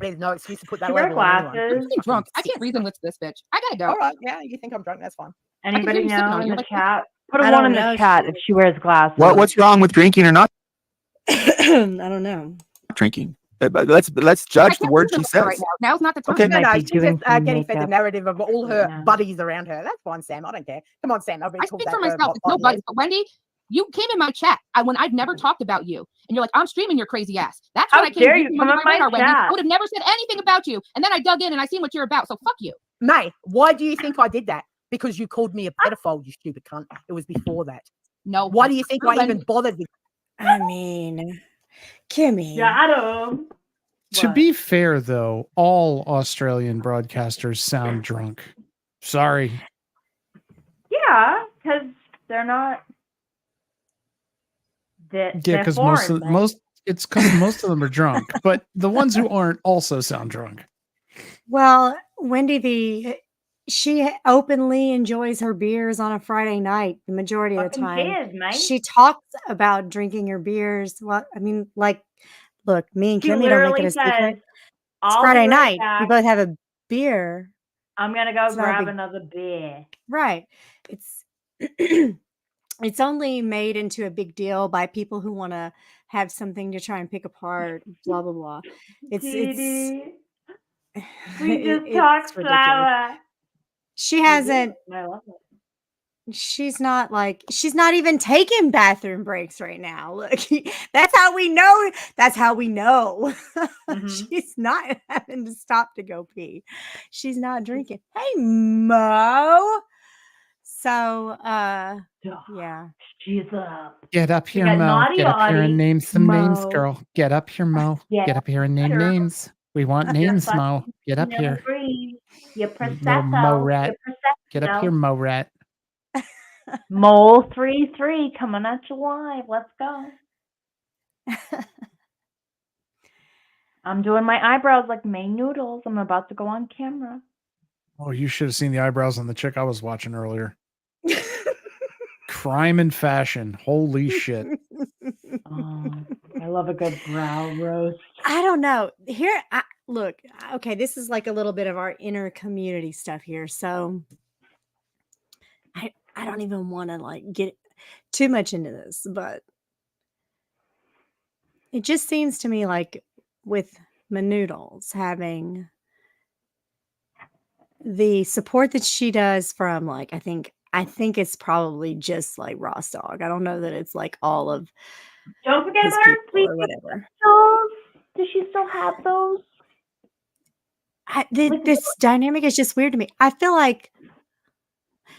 There's no excuse to put that She wear label on anyone. I'm glasses. drunk. I can't reason with this bitch. I gotta go. All right. Yeah, you think I'm drunk? That's fine. Anybody you sitting know on in you, the like- chat? Put a I one don't in the know. chat if she wears glasses. What's wrong with drinking or not I don't know. drinking? But let's judge the words she says. Right now. Now's not the time. Okay. No, Might be she's doing just some getting fed the makeup. narrative of all her Yeah. buddies around her. That's fine, Sam. I don't care. Come on, Sam. I've been I told speak that for myself. It's no buddies. But Wendy, you came in my chat when I've never talked about you, and you're like, "I'm streaming your crazy ass." That's when How I came. dare you came come under in my radar, Wendy. chat. I would have never said anything about you, and then I dug in and I seen what you're about. So fuck you. May, why do you think I did that? Because you called me a pedophile, you stupid cunt. It was before that. No. Why do you think I even bothered with I mean, Kimmy. To be fair, though, all Australian broadcasters sound drunk. Sorry. Yeah, because they're not. Yeah, because most of them are drunk, but the ones who aren't also sound drunk. Well, Wendy V, she openly enjoys her beers on a Friday night the majority of the Fucking time. kids, mate. She talks about drinking her beers. Well, I mean, like Look, me and She Kimmy don't make it literally a secret. says, It's "I'll Friday be right night. We back. both have a beer. I'm gonna go It's not a grab big another beer." right. It's it's only made into a big deal by people who want to have something to try and pick apart. Blah blah blah. It's Dee. We just talked it's ridiculous. flower. She hasn't. I love it. She's not even taking bathroom breaks right now. Look, that's how we know. That's how we know. She's not having to stop to go pee. She's not drinking. Hey, Mo. So, yeah. She's up. Get up We here, got Mo. naughty Get up here and Audie, name some names, Mo. girl. Get up here, Mo. Get up here and name girl. names. We want You're names, fucking Mo. Get up here. green. You Little Mo prosecco. rat. Get up here, Mo rat. Mole 3-3 coming at you live. Let's go. I'm doing my eyebrows like May Noodles. I'm about to go on camera. Oh, you should have seen the eyebrows on the chick I was watching earlier. Crime and fashion. Holy shit. Oh, I love a good brow roast. I don't know. Look, okay, this is like a little bit of our inner community stuff here. So I don't even want to like get too much into this, but it just seems to me like with Manoodles having the support that she does from like I think it's probably just like Ross Dog. I don't know that it's like all of Don't forget his about her people or sweet whatever. crystals. Does she still have those? This dynamic is just weird to me. I feel like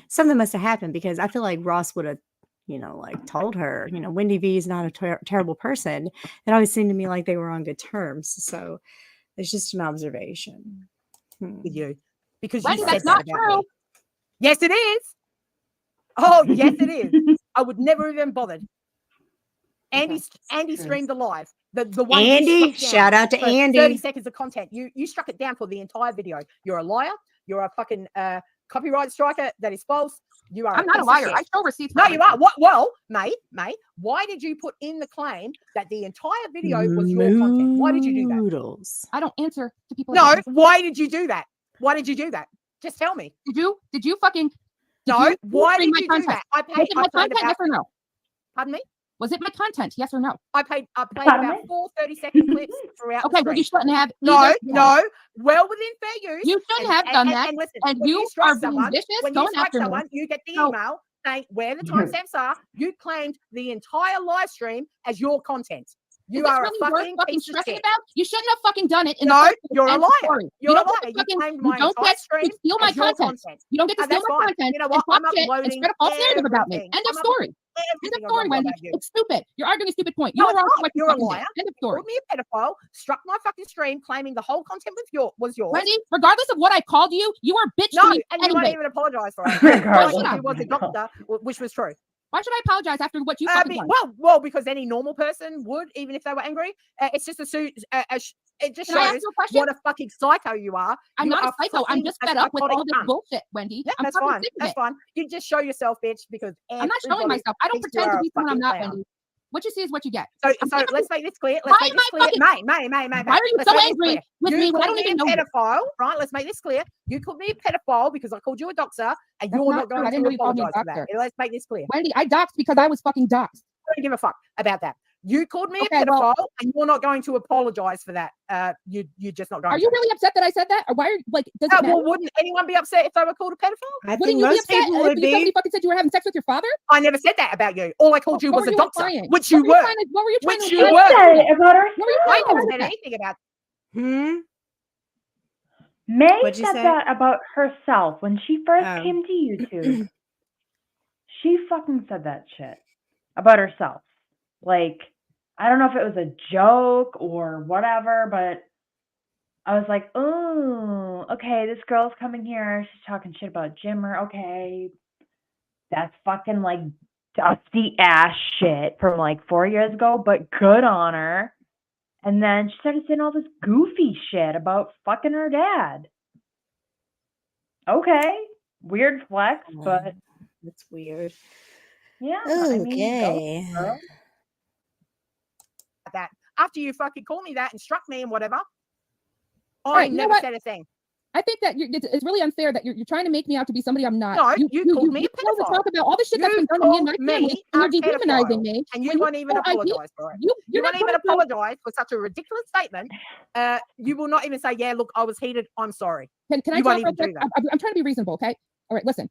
something must have happened because I feel like Ross would have, like told her, Wendy V is not a terrible person. It always seemed to me like they were on good terms. So it's just an observation. With you. Because Wendy, you said that's not that about true. me. Yes, it is. Oh, yes, it is. I would never even bothered. Andy streamed the live. The one Andy, shout out to Andy. 30 seconds of content. You struck it down for the entire video. You're a liar. You're a fucking copyright striker. That is false. You are. I'm not a liar. I show receipts. No, you are. What? Well, mate, why did you put in the claim that the entire video was your content? Why did you do that? I don't answer to people. No, why did you do that? Why did you do that? Just tell me. Did you fucking? No, why did you do that? Was it my content? Yes or no? Pardon me? Was it my content? Yes or no? I played about 4 30-second clips throughout. Okay, well, you shouldn't have. No. Well within fair use. You shouldn't have done that. And listen, and when you strike are being someone, vicious. when you strike someone, you get the email saying where the timestamps are. You claimed the entire live stream as your content. You are really a fucking piece of stressing shit. about? You shouldn't have fucking done it. No, you're a liar. You're a liar. You claimed my don't entire get stream to steal my as your content. You don't get to steal my content. You know what? And I'm shit uploading and spread a false narrative about me. End of story. End of story, Wendy. It's stupid. You're arguing a stupid point. You're wrong for what you're a liar. End of story. Called me a pedophile, struck my fucking stream, claiming the whole content was yours. Wendy, regardless of what I called you, you are bitch. No, to me and you won't anyway. even apologize for it. Regardless. You was a doctor, which was true. Why should I apologize after what you fucking done? Well, because any normal person would, even if they were angry. It's just it just shows what a fucking psycho you are. I'm not a psycho. I'm just fed up with all this bullshit, Wendy. Yeah, that's fine. That's fine. You just show yourself, bitch, because I'm not showing myself. I don't pretend to be someone I'm not, Wendy. What you see is what you get. So let's make this clear. May. Why are you so angry with me when I don't even know pedophile, right? Let's make this clear. You called me a pedophile because I called you a doxer, and you're not going to apologize for that. Let's make this clear. Wendy, I doxed because I was fucking doxed. I don't give a fuck about that. You called me a pedophile, and you're not going to apologize for that. You're just not going. Are you really upset that I said that, or why are does it matter? Well, wouldn't anyone be upset if they were called a pedophile? Wouldn't you be upset if somebody fucking said you were having sex with your father? I never said that about you. All I called you was a doxer, which you were. What were you trying to were? About her. I never said anything about. May said that about herself when she first came to YouTube. She fucking said that shit about herself. Like, I don't know if it was a joke or whatever, but I was like, oh, okay, this girl's coming here. She's talking shit about Jimmer. Okay. That's fucking like dusty ass shit from like 4 years ago, but good on her. And then she started saying all this goofy shit about fucking her dad. Okay. Weird flex, but that's weird. Yeah. Okay. That after you fucking called me that and struck me and whatever, I never said a thing. I think that it's really unfair that you're trying to make me out to be somebody I'm not. No, you called me a pedophile. Talk about all the shit that's been done to me and my family, and you're dehumanizing me. And you won't even apologize for it. You won't even apologize for such a ridiculous statement. You will not even say, yeah, look, I was heated. I'm sorry. Can I talk real quick? I'm trying to be reasonable, okay? All right, listen.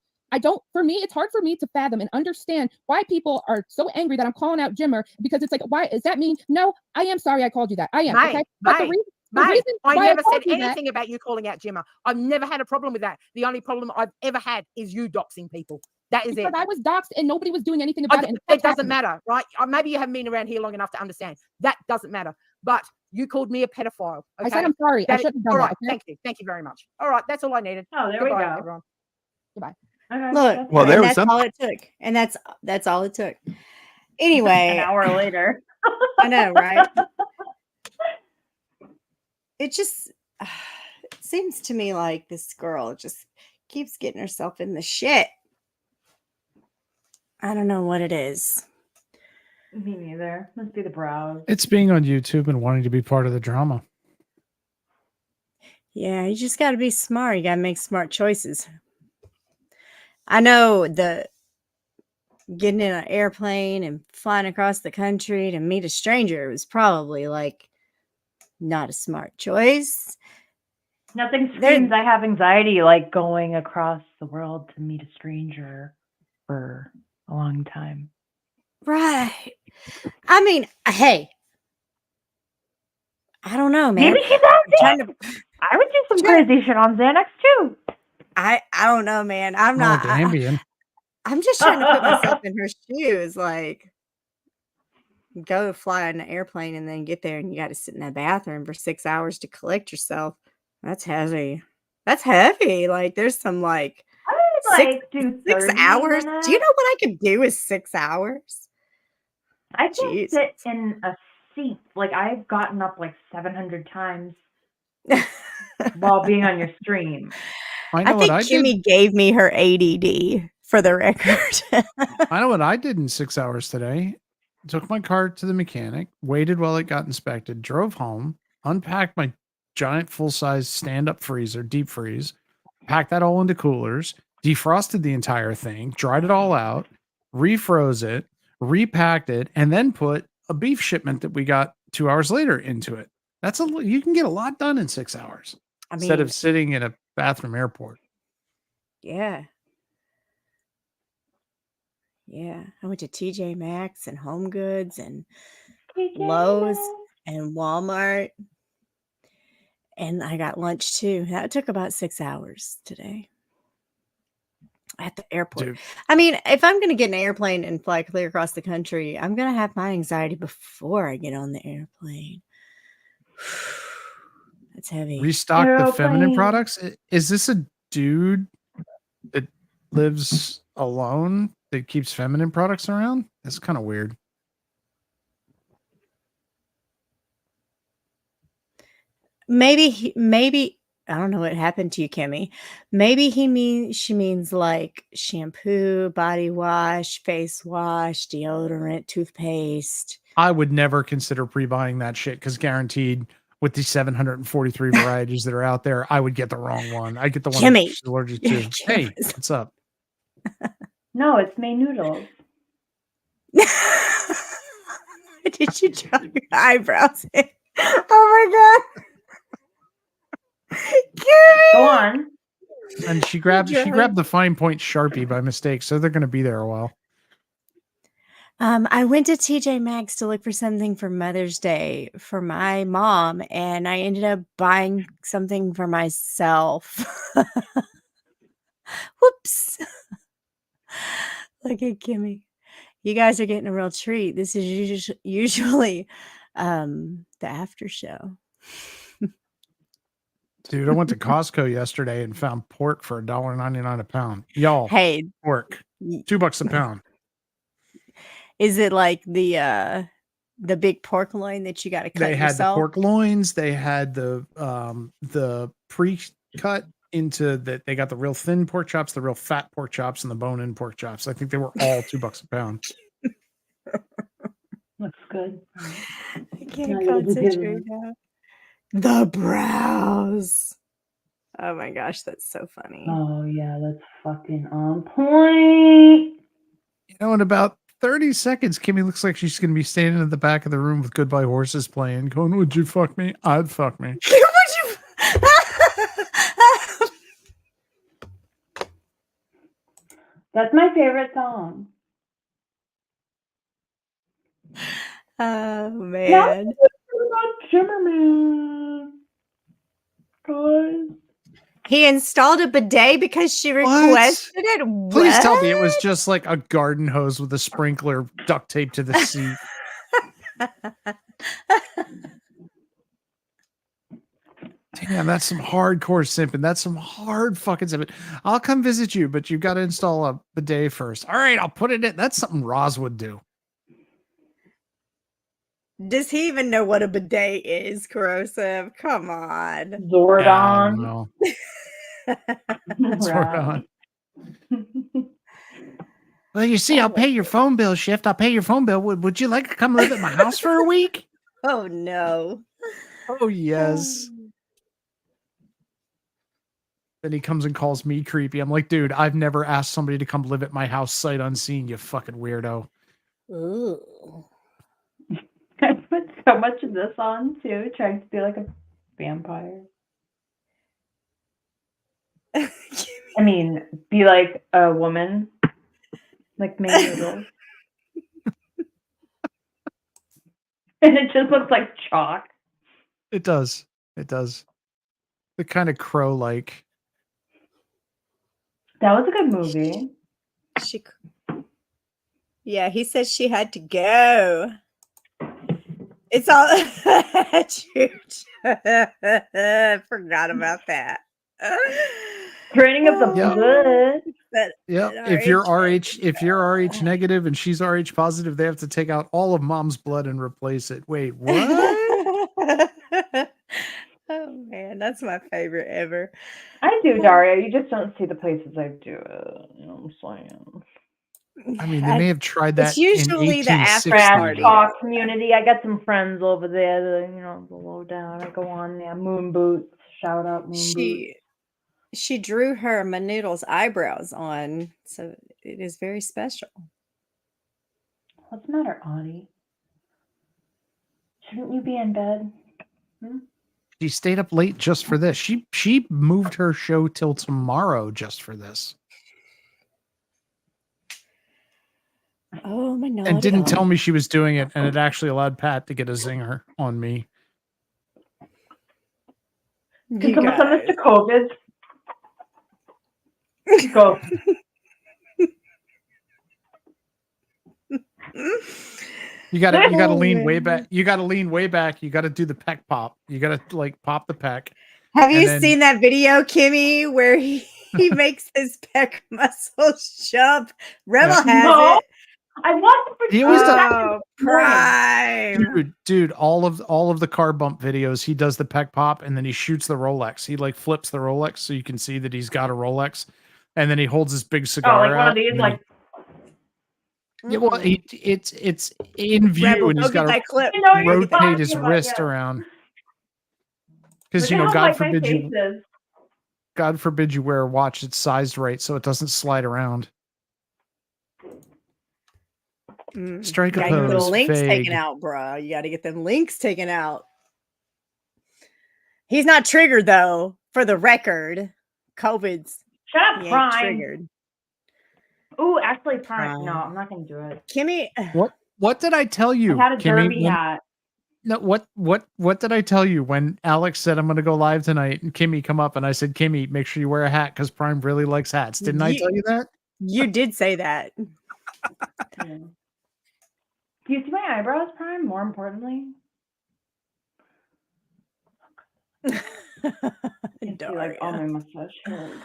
For me, it's hard for me to fathom and understand why people are so angry that I'm calling out Jimmer, because it's like, why does that mean? No, I am sorry I called you that. I am. Okay? But the reason I never said anything about you calling out Jimmer. I've never had a problem with that. The only problem I've ever had is you doxing people. That is it. I was doxed and nobody was doing anything about it. It doesn't matter, right? Maybe you haven't been around here long enough to understand. That doesn't matter. But you called me a pedophile. Okay? I said I'm sorry. I shouldn't have done all right, that. Okay? thank you. Thank you very much. All right, that's all I needed. Oh, there we go. Everyone. Goodbye. Okay, look, well, that's all it took. And that's all it took. Anyway. An hour later. I know, right? It just it seems to me like this girl just keeps getting herself in the shit. I don't know what it is. Me neither. Must be the brows. It's being on YouTube and wanting to be part of the drama. Yeah, you just got to be smart. You got to make smart choices. I know getting in an airplane and flying across the country to meet a stranger was probably like not a smart choice. Nothing screams I have anxiety like going across the world to meet a stranger for a long time. Right. I mean, hey, I don't know, man. Maybe she's on I would do some crazy shit on Xanax too. I don't know, man. I'm not. I'm just trying to put myself in her shoes. Like, go fly on an airplane and then get there and you got to sit in that bathroom for 6 hours to collect yourself. That's heavy. That's heavy. Like, there's some like, do 6 hours. minutes. Do you know what I could do with 6 hours? I can sit in a seat. Like, I've gotten up like 700 times while being on your stream. I think Kimmy gave me her ADD for the record. I know what I did in 6 hours today. Took my car to the mechanic, waited while it got inspected, drove home, unpacked my giant full-size stand-up freezer, deep freeze, packed that all into coolers, defrosted the entire thing, dried it all out, refroze it, repacked it, and then put a beef shipment that we got 2 hours later into it. You can get a lot done in 6 hours instead of sitting in a bathroom airport. Yeah. Yeah. I went to TJ Maxx and Home Goods and Lowe's and Walmart. And I got lunch too. That took about 6 hours today at the airport. Dude. I mean, if I'm going to get an airplane and fly clear across the country, I'm going to have my anxiety before I get on the airplane. That's heavy. Restock the feminine products. Is this a dude that lives alone that keeps feminine products around? That's kind of weird. Maybe I don't know what happened to you, Kimmy. Maybe she means like shampoo, body wash, face wash, deodorant, toothpaste. I would never consider pre-buying that shit because guaranteed with the 743 varieties that are out there, I would get the wrong one. I get the one Kimmy. she's allergic to. Hey, what's up? No, it's Manoodle. Did you draw your eyebrows in? Oh my god. Kimmy! Go on. And she grabbed the fine point Sharpie by mistake, so they're going to be there a while. I went to TJ Maxx to look for something for Mother's Day for my mom, and I ended up buying something for myself. Whoops. Look at Kimmy. You guys are getting a real treat. This is usually the after show. Dude, I went to Costco yesterday and found pork for $1.99 a pound. Y'all, hey, pork, $2 a pound. Is it like the big pork loin that you got to cut They had yourself? the pork loins. They had the pre-cut into that. They got the real thin pork chops, the real fat pork chops, and the bone-in pork chops. I think they were all $2 a pound. Looks good. can't concentrate now. The brows. Oh my gosh, that's so funny. Oh yeah, that's fucking on point. You know, in about 30 seconds, Kimmy looks like she's going to be standing in the back of the room with Goodbye Horses playing, going, "Would you fuck me? I'd fuck me." Would you? That's my favorite song. Oh man. Zimmerman. Guys. He installed a bidet because she requested it. What? Please tell me it was just like a garden hose with a sprinkler duct taped to the seat. Damn, that's some hardcore simping. That's some hard fucking simping. I'll come visit you, but you've got to install a bidet first. All right, I'll put it in. That's something Roz would do. Does he even know what a bidet is, Corrosive? Come on. Zordon. Zordon. Well, you see, I'll pay your phone bill, Shift. I'll pay your phone bill. Would you like to come live at my house for a week? Oh, no. Oh, yes. Then he comes and calls me creepy. I'm like, dude, I've never asked somebody to come live at my house sight unseen, you fucking weirdo. Ooh. I put so much of this on, too, trying to be like a vampire. I mean, be like a woman. Like Manoodle. And it just looks like chalk. It does. It does. The kind of crow-like. That was a good movie. Yeah, he said she had to go. It's all forgot about that. Training of the blood. Yeah, if you're RH negative and she's RH positive, they have to take out all of mom's blood and replace it. Wait, what? Oh man, that's my favorite ever. I do, Daria. You just don't see the places I do it. You know what I'm saying? I mean, they may have tried that. It's usually in the after party. Talk community. I got some friends over there that, you know, below down. I go on there. Moon Boots. Shout out Moon Boots. She drew her Manoodle's eyebrows on, so it is very special. What's the matter, Audie? Shouldn't you be in bed? She stayed up late just for this. She moved her show till tomorrow just for this. Oh my God! And didn't tell me she was doing it, and it actually allowed Pat to get a zinger on me. Can someone send this to COVID? Go. You gotta lean way back. You gotta lean way back. You gotta do the peck pop. You gotta like pop the peck. Have you seen that video, Kimmy, where he makes his pec muscles jump? Rebel has it. I want to He always Prime. Dude, all of the car bump videos, he does the peck pop and then he shoots the Rolex. He like flips the Rolex so you can see that he's got a Rolex, and then he holds his big cigar like one of these, like. Yeah, well, it's in view, Rebel, and he's got to rotate his wrist around. Because God forbid you wear a watch that's sized right so it doesn't slide around. Strike a pose. The links fade. taken out, bro. You got to get them links taken out. He's not triggered though. For the record, COVID's. Shut up, Prime. Triggered. Ooh, actually, Prime. No, I'm not gonna do it. Kimmy, what did I tell you? I had a Kimmy, derby hat. No, what did I tell you when Alex said I'm gonna go live tonight and Kimmy come up and I said, Kimmy, make sure you wear a hat because Prime really likes hats. Didn't I tell you that? You did say that. Do you see my eyebrows, Prime? More importantly, you can see like all my mustache hairs.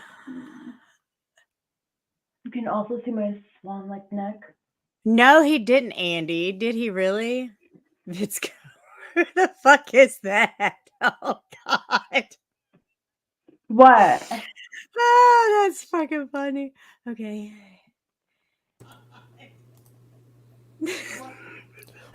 You can also see my swan-like neck. No, he didn't, Andy. Did he really? Who the fuck is that? Oh God. What? Oh, that's fucking funny. Okay.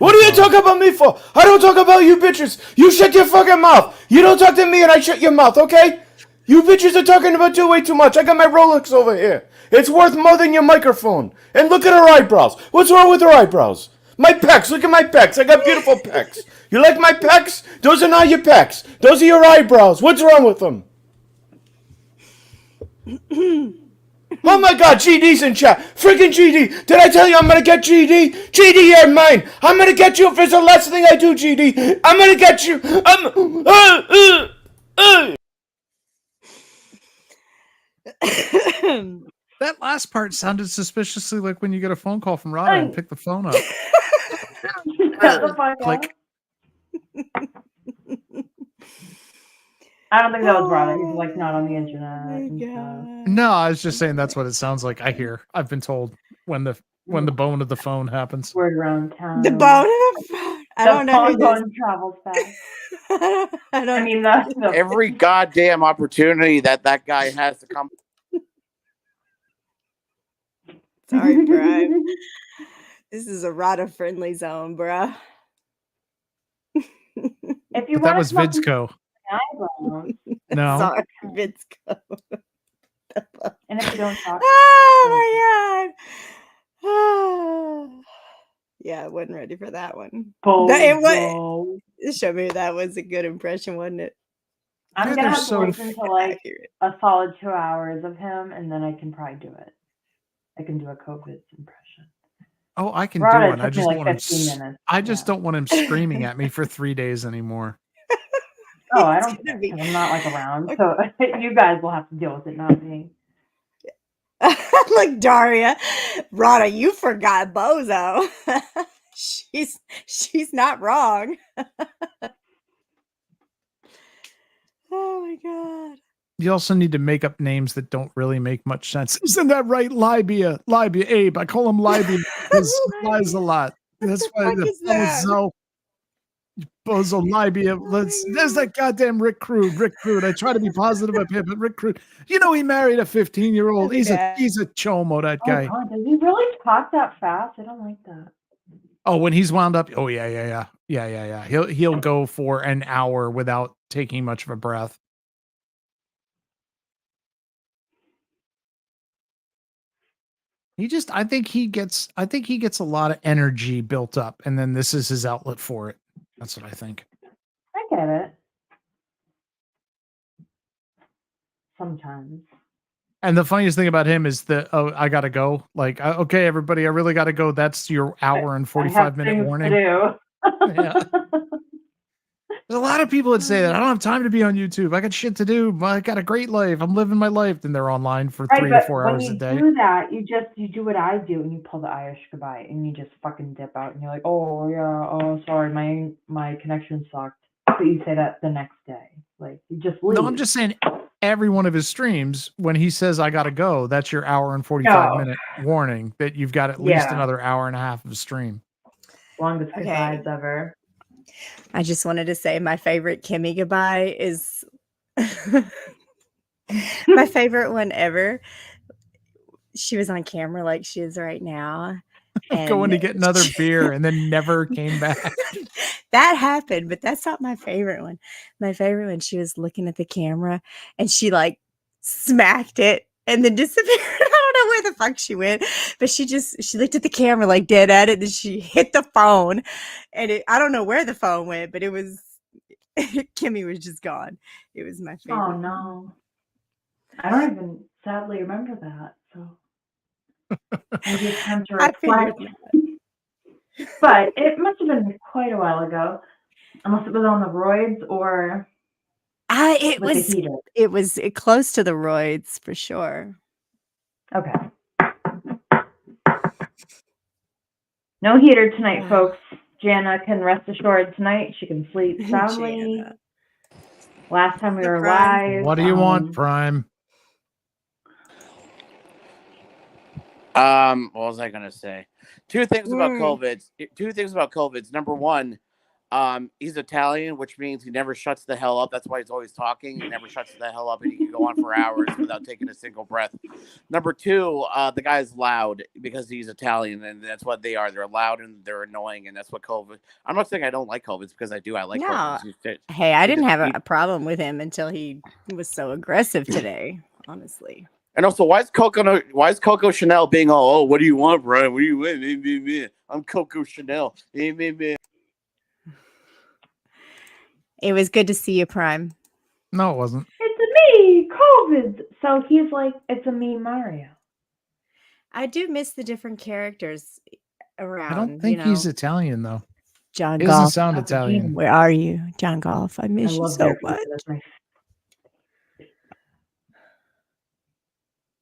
What are you talking about me for? I don't talk about you bitches. You shut your fucking mouth. You don't talk to me and I shut your mouth, okay? You bitches are talking about you way too much. I got my Rolex over here. It's worth more than your microphone. And look at her eyebrows. What's wrong with her eyebrows? My pecs. Look at my pecs. I got beautiful pecs. You like my pecs? Those are not your pecs. Those are your eyebrows. What's wrong with them? Oh my god, GD's in chat. Freaking GD. Did I tell you I'm gonna get GD? GD, you're mine. I'm gonna get you if it's the last thing I do, GD. I'm gonna get you. That last part sounded suspiciously like when you get a phone call from Rada and pick the phone up. Click. I don't think that was Rada. He's like not on the internet. No, I was just saying that's what it sounds like. I've been told when the bone of the phone happens. Word around town. The bone of the phone. I don't know who bone travels fast. I mean, every goddamn opportunity that guy has to come. Sorry, Prime. This is a Rada-friendly zone, bruh. If you But that was Vidsco. No. Sorry, Vidsco. And if you don't talk. Oh my god. Yeah, I wasn't ready for that one. It showed me that was a good impression, wasn't it? I'm gonna have to listen to like a solid 2 hours of him, and then I can probably do it. I can do a COVID impression. Oh, I can Rada do it. I took just me want like him. 15 minutes. I just don't want him screaming at me for 3 days anymore. Oh, I don't care. 'Cause I'm not like around, so you guys will have to deal with it, not me. Like Daria, Rada, you forgot Bozo. she's not wrong. Oh my god. You also need to make up names that don't really make much sense. Isn't that right? Libya, Abe. I call him Libya because he lies a lot. That's why the Bozo Libya. There's that goddamn Rick Crude. I try to be positive up here, but Rick Crude. You know he married a 15-year-old. He's a chomo, that guy. Oh, God, does he really talk that fast? I don't like that. Oh, when he's wound up. Oh yeah. He'll go for an hour without taking much of a breath. I think he gets a lot of energy built up, and then this is his outlet for it. That's what I think. I get it. Sometimes. And the funniest thing about him is that, I gotta go. Like, okay, everybody, I really gotta go. That's your hour and 45-minute warning. Yeah. There's a lot of people that say that I don't have time to be on YouTube. I got shit to do. I got a great life. I'm living my life. Then they're online for 3 to 4 hours a day. When you do that, you do what I do, and you pull the Irish goodbye, and you just fucking dip out, and you're like, oh yeah, oh sorry, my connection sucked. But you say that the next day, like you just leave. No, I'm just saying. Every one of his streams, when he says I gotta go, that's your hour and 45-minute warning that you've got at least another hour and a half of stream. Longest goodbyes ever. I just wanted to say my favorite Kimmy goodbye is my favorite one ever. She was on camera like she is right now. Going to get another beer and then never came back. That happened, but that's not my favorite one. My favorite one, she was looking at the camera and she like smacked it and then disappeared. I don't know where the fuck she went, but she looked at the camera like dead at it and she hit the phone and I don't know where the phone went, but it was Kimmy was just gone. It was my favorite. Oh no. I don't even sadly remember that. So maybe it's time to reflect. But it must have been quite a while ago, unless it was on the roids or it was close to the roids for sure. Okay. No heater tonight, folks. Jana can rest assured tonight. She can sleep soundly. Last time we were live. What do you want, Prime? What was I gonna say? Two things about COVID. Number one, He's Italian, which means he never shuts the hell up. That's why he's always talking. He never shuts the hell up, and he can go on for hours without taking a single breath. Number two, the guy's loud because he's Italian, and that's what they are. They're loud and they're annoying, and that's what COVID. I'm not saying I don't like COVID because I do. I like COVID. Hey, I didn't have a problem with him until he was so aggressive today, honestly. And also, why is Coco Chanel being all, oh, what do you want, Brian? What do you want? I'm Coco Chanel. It was good to see you, Prime. No, it wasn't. It's me, COVID. So he's like, it's a me, Mario. I do miss the different characters around. I don't think he's Italian, though. John He Golf. doesn't sound Italian. Where are you, John Golf? I miss you so much.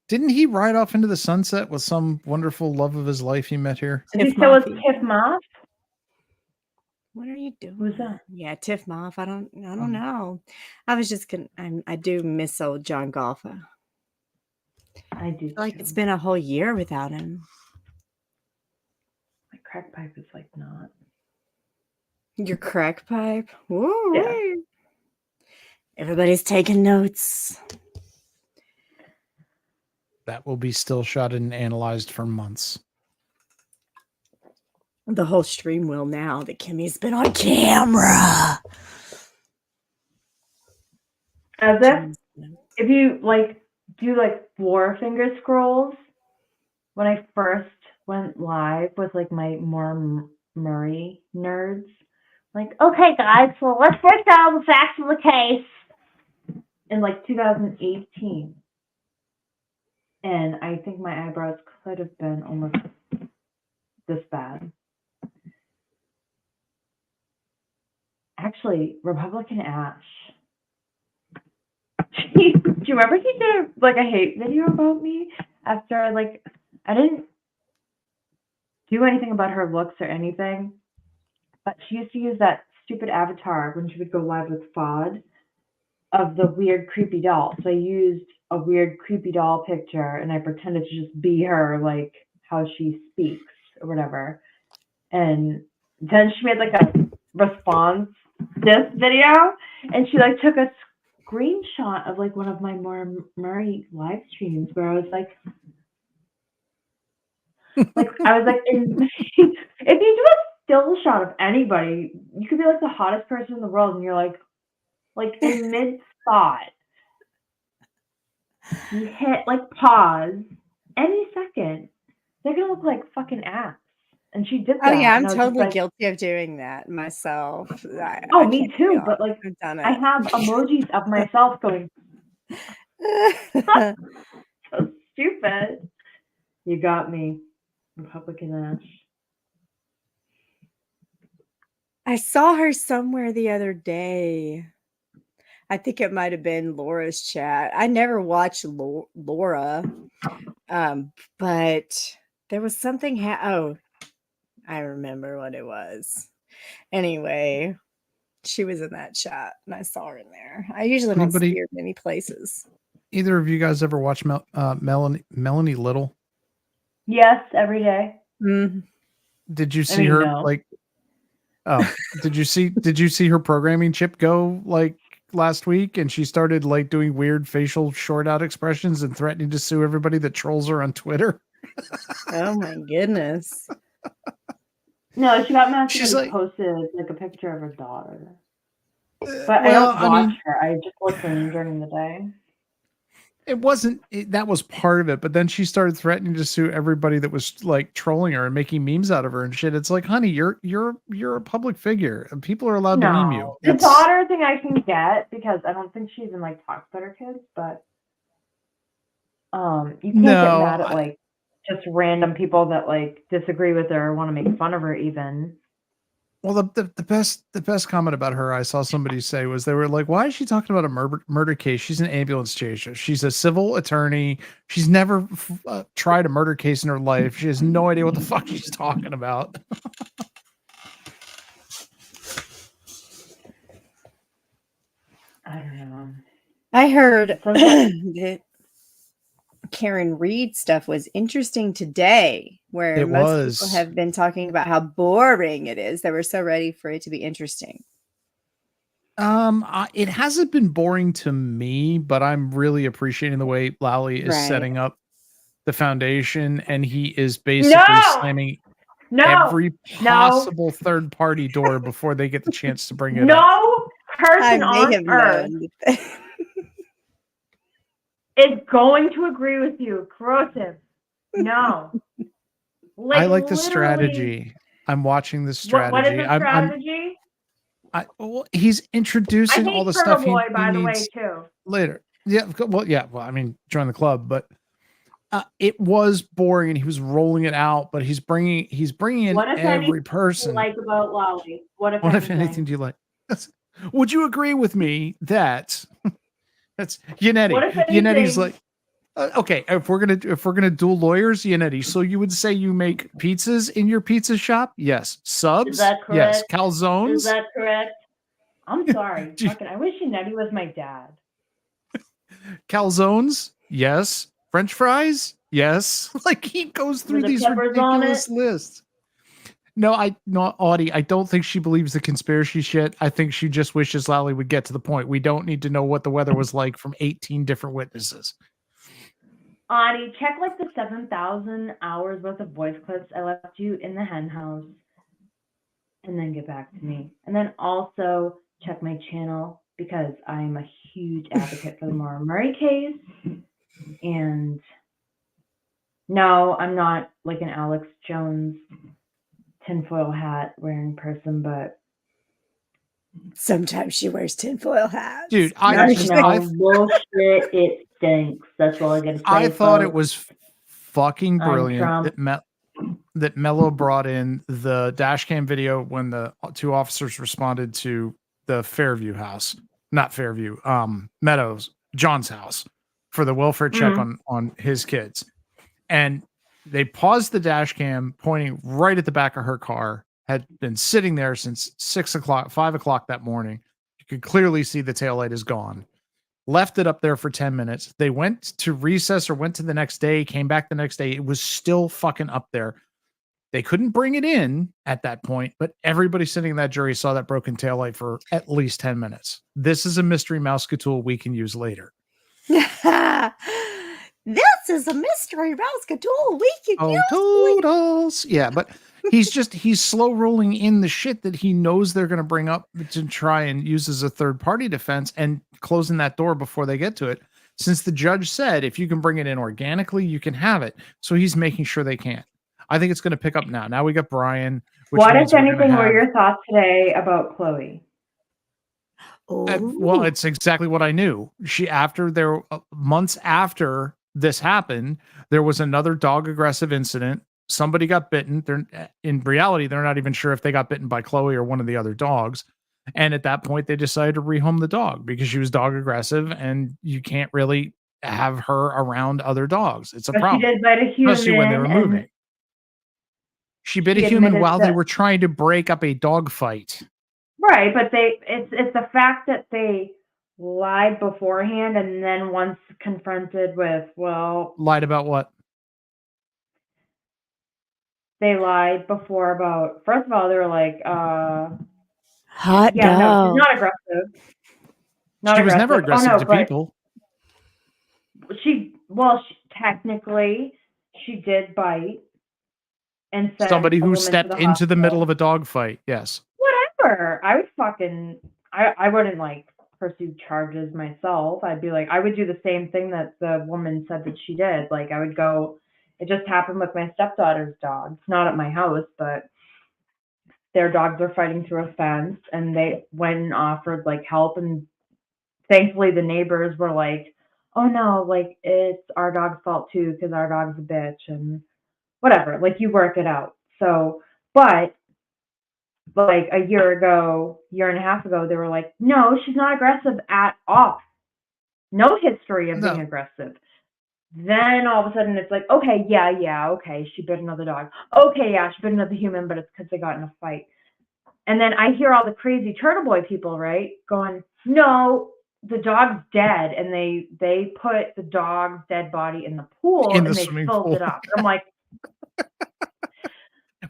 Didn't he ride off into the sunset with some wonderful love of his life he met here? Tiff Moth? What are you doing? Who's that? Yeah, Tiff Moth. I don't know. I was just gonna. I do miss old John Golf. I do. Like it's been a whole year without him. My crack pipe is like not. Your crack pipe. Woo! Yeah. Everybody's taking notes. That will be still shot and analyzed for months. The whole stream will now that Kimmy's been on camera. As if you like do like 4 finger scrolls, when I first went live with like my more Murray nerds, like, okay guys, so let's break down the facts of the case in like 2018. And I think my eyebrows could have been almost this bad. Actually, Republican Ash. Do you remember he did like a hate video about me after like I didn't do anything about her looks or anything, but she used to use that stupid avatar when she would go live with FOD of the weird creepy doll. So I used a weird creepy doll picture and I pretended to just be her, like how she speaks or whatever. And then she made like a response this video and she like took a screenshot of like one of my more Murray live streams where I was like I was like if you do a still shot of anybody, you could be like the hottest person in the world and you're like in mid thought you hit like pause any second, they're gonna look like fucking ass. And she did that. Oh yeah, I'm totally guilty of doing that myself. Me too. But like, I have emojis of myself going. So stupid. You got me, Republican Ash. I saw her somewhere the other day. I think it might have been Laura's chat. I never watched Laura, but there was something. I remember what it was. Anyway, she was in that chat, and I saw her in there. I usually don't see her many places. Either of you guys ever watch Melanie Little? Yes, every day. Mm-hmm. Did you see her like? Oh, did you see her programming chip go like last week? And she started like doing weird facial short out expressions and threatening to sue everybody that trolls her on Twitter. Oh my goodness. No, she got mad. She like, posted like a picture of her daughter. But I don't watch her. I just listen during the day. It wasn't. That was part of it. But then she started threatening to sue everybody that was like trolling her and making memes out of her and shit. It's like, honey, you're a public figure and people are allowed to meme you. The daughter thing I can get because I don't think she even like talks about her kids. But you can't get mad at like just random people that like disagree with her or want to make fun of her even. Well, the best comment about her I saw somebody say was they were like, why is she talking about a murder case? She's an ambulance chaser. She's a civil attorney. She's never tried a murder case in her life. She has no idea what the fuck she's talking about. I don't know. I heard that Karen Reed stuff was interesting today, where most people have been talking about how boring it is. They were so ready for it to be interesting. It hasn't been boring to me, but I'm really appreciating the way Lowry is setting up the foundation, and he is basically slamming every possible third party door before they get the chance to bring it up. No person on earth is going to agree with you. Corrosive. No. I like the strategy. I'm watching the strategy. What is the strategy? He's introducing all the stuff he by the way, needs too. later. Yeah. Well, I mean, join the club, but it was boring, and he was rolling it out. But he's bringing in every person. Like about Lowry? What if anything do you like? Would you agree with me that that's Yannetti? Yannetti's like, okay, if we're gonna duel lawyers, Yannetti. So you would say you make pizzas in your pizza shop? Yes. Subs? Is that correct? Yes. Calzones? Is that correct? I'm sorry. I wish Yannetti was my dad. Calzones? Yes. French fries? Yes. Like, he goes through these ridiculous lists. No, Audie, I don't think she believes the conspiracy shit. I think she just wishes Lowry would get to the point. We don't need to know what the weather was like from 18 different witnesses. Audie, check like the 7,000 hours worth of voice clips I left you in the hen house, and then get back to me. And then also check my channel, because I'm a huge advocate for the Maura Murray case. And no, I'm not like an Alex Jones tinfoil hat wearing person, but sometimes she wears tinfoil hats. Dude, bullshit. It stinks. That's all I gotta say. I thought it was fucking brilliant that Mello brought in the dash cam video when the two officers responded to the Fairview house, not Fairview, Meadows, John's house, for the welfare check on his kids. And they paused the dash cam pointing right at the back of her car, had been sitting there since 5 o'clock that morning. You could clearly see the taillight is gone. Left it up there for 10 minutes. They went to recess or went to the next day, came back the next day. It was still fucking up there. They couldn't bring it in at that point, but everybody sitting in that jury saw that broken taillight for at least 10 minutes. This is a mystery mouse tool we can use later. This is a mystery mouse tool we can use. Toodles. Yeah, but he's slow rolling in the shit that he knows they're going to bring up to try and use as a third party defense, and closing that door before they get to it. Since the judge said, if you can bring it in organically, you can have it. So he's making sure they can't. I think it's going to pick up now. Now we got Brian. What, if anything, were your thoughts today about Chloe? Well, it's exactly what I knew. Months after this happened, there was another dog aggressive incident. Somebody got bitten. In reality, they're not even sure if they got bitten by Chloe or one of the other dogs. And at that point, they decided to rehome the dog because she was dog aggressive, and you can't really have her around other dogs. It's a problem. She did bite a human, especially when they were moving. She bit a human while they were trying to break up a dog fight. Right, but it's the fact that they lied beforehand, and then once confronted with, lied about what? They lied before about, first of all, they were like, hot dog. No, she's not aggressive. She was never aggressive to people. She technically, she did bite. And somebody who stepped into the middle of a dog fight. Yes. Whatever. I wouldn't like pursue charges myself. I'd be like, I would do the same thing that the woman said that she did. Like, I would go, it just happened with my stepdaughter's dogs, not at my house, but their dogs were fighting through a fence, and they went and offered like help. And thankfully the neighbors were like, oh no, like it's our dog's fault too, because our dog's a bitch, and whatever, like you work it out. So, but like a year and a half ago, they were like, no, she's not aggressive at all. No history of being aggressive. Then all of a sudden it's like, okay, okay, she bit another dog. Okay, yeah, she bit another human, but it's because they got in a fight. And then I hear all the crazy Turtle Boy people, right, going, no, the dog's dead, and they put the dog's dead body in the pool, In the and they swimming filled pool. it up. I'm like,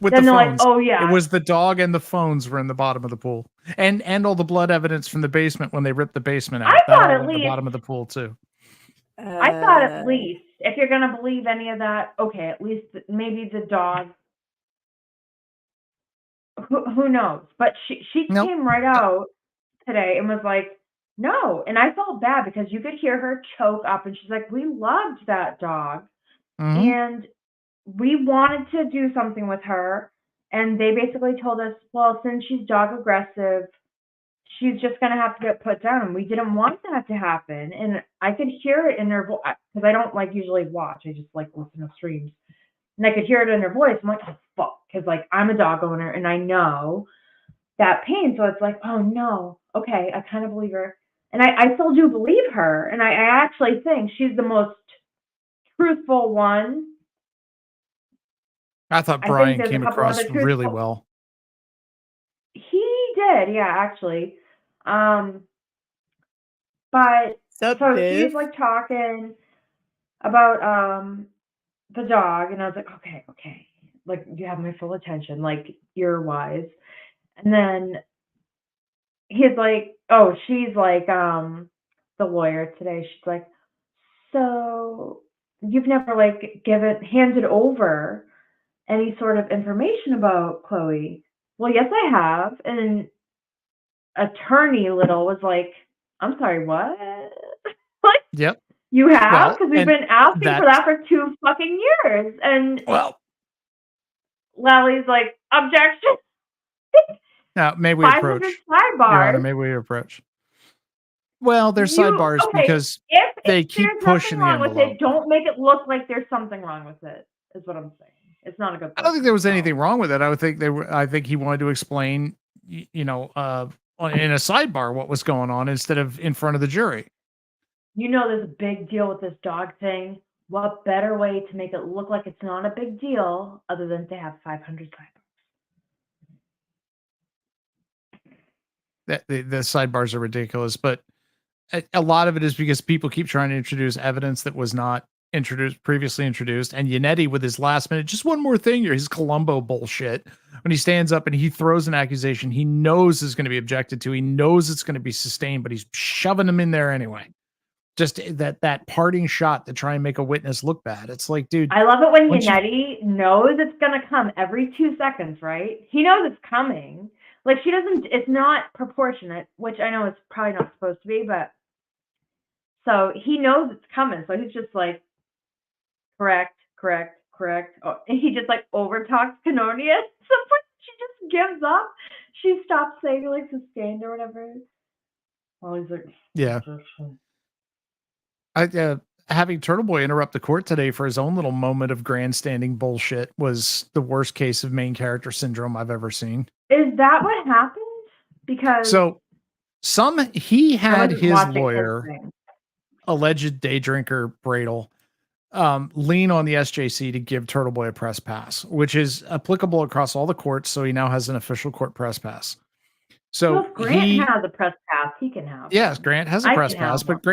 with then the they're phones. like, oh yeah, It was the dog and the phones were in the bottom of the pool, and all the blood evidence from the basement when they ripped the basement out. I That thought all at in the least bottom of the pool too. I thought at least, if you're gonna believe any of that, okay, at least maybe the dog. Who knows? But she Nope. came right out today and was like, no. And I felt bad because you could hear her choke up, and she's like, we loved that dog, and we wanted to do something with her. And they basically told us, well, since she's dog aggressive, she's just going to have to get put down. And we didn't want that to happen. And I could hear it in her voice, because I don't like usually watch. I just like listen to streams. And I could hear it in her voice. I'm like, oh, fuck. Because like I'm a dog owner and I know that pain. So it's like, oh no. Okay. I kind of believe her. And I still do believe her. And I actually think she's the most truthful one. I thought Brian came across really well. He did, yeah, actually. But so she's like talking about the dog, and I was like, okay, like you have my full attention, like ear wise. And then he's like, oh, she's like the lawyer today. She's like, so you've never like handed over any sort of information about Chloe? Well, yes, I have. And attorney Little was like, I'm sorry, what? Like, yep. You have? Because we've been asking for that for 2 fucking years. And Lally's like, objection. Now, may we approach? Sidebars. Your Honor, may we approach? Well, there's sidebars because they keep pushing the envelope. With it, don't make it look like there's something wrong with it, is what I'm saying. It's not a good thing. I don't think there was anything wrong with it. I think he wanted to explain, in a sidebar what was going on instead of in front of the jury. There's a big deal with this dog thing. What better way to make it look like it's not a big deal other than to have 500 sidebars? The sidebars are ridiculous, but a lot of it is because people keep trying to introduce evidence that was not previously introduced, and Yannetti with his last minute, just one more thing here, his Columbo bullshit, when he stands up and he throws an accusation he knows is going to be objected to, he knows it's going to be sustained, but he's shoving them in there anyway. Just that parting shot to try and make a witness look bad. It's like, dude, I love it when Yannetti knows it's going to come every 2 seconds, right? He knows it's coming. Like it's not proportionate, which I know it's probably not supposed to be, but so he knows it's coming. So he's just like, correct. Oh, and he just like overtalks Canonia. So she just gives up. She stops saying like sustained or whatever. Oh, he's like, yeah. Having Turtle Boy interrupt the court today for his own little moment of grandstanding bullshit was the worst case of main character syndrome I've ever seen. Is that what happened? Because he had his lawyer, alleged day drinker Bradle, lean on the SJC to give Turtle Boy a press pass, which is applicable across all the courts. So he now has an official court press pass. So if Grant has a press pass, he can have. Yes, Grant has a press pass, but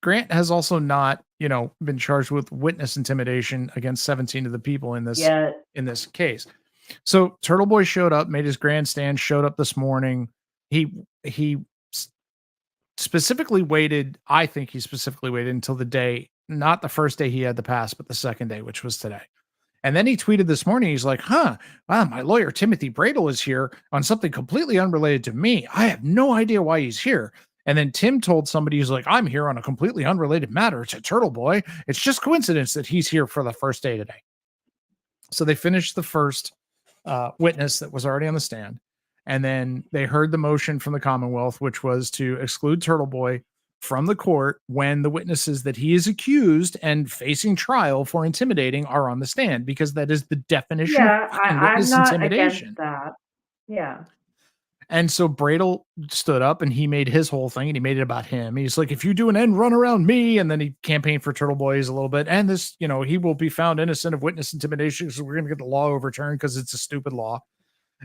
Grant has also not, been charged with witness intimidation against 17 of the people in this case. So Turtle Boy showed up, made his grandstand, showed up this morning. He specifically waited. I think he specifically waited until the day, not the first day he had the pass, but the second day, which was today. And then he tweeted this morning. He's like, wow, my lawyer, Timothy Bradle, is here on something completely unrelated to me. I have no idea why he's here. And then Tim told somebody, he's like, I'm here on a completely unrelated matter to Turtle Boy. It's just coincidence that he's here for the first day today. So they finished the first witness that was already on the stand. And then they heard the motion from the Commonwealth, which was to exclude Turtle Boy from the court when the witnesses that he is accused and facing trial for intimidating are on the stand, because that is the definition of witness intimidation. Against that. Yeah. And so Bradle stood up and he made his whole thing, and he made it about him. He's like, if you do an end run around me, and then he campaigned for Turtle Boys a little bit. And this, he will be found innocent of witness intimidation, so we're going to get the law overturned because it's a stupid law.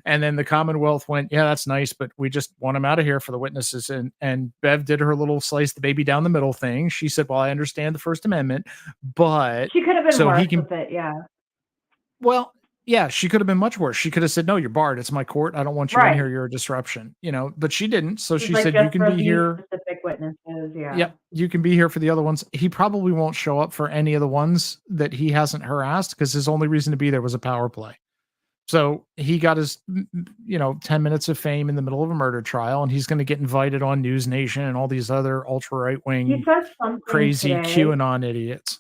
And then the Commonwealth went, yeah, that's nice, but we just want him out of here for the witnesses. And Bev did her little slice the baby down the middle thing. She said, well, I understand the First Amendment, but She could have been so worse he can, with it, yeah. well, yeah, she could have been much worse. She could have said, no, you're barred. It's my court. I don't want you in here. You're a disruption, you know, but she didn't. So she said, you can be here. Specific witnesses, yeah. Yep. You can be here for the other ones. He probably won't show up for any of the ones that he hasn't harassed because his only reason to be there was a power play. So he got his, 10 minutes of fame in the middle of a murder trial, and he's going to get invited on News Nation and all these other ultra right wing, crazy today. QAnon idiots.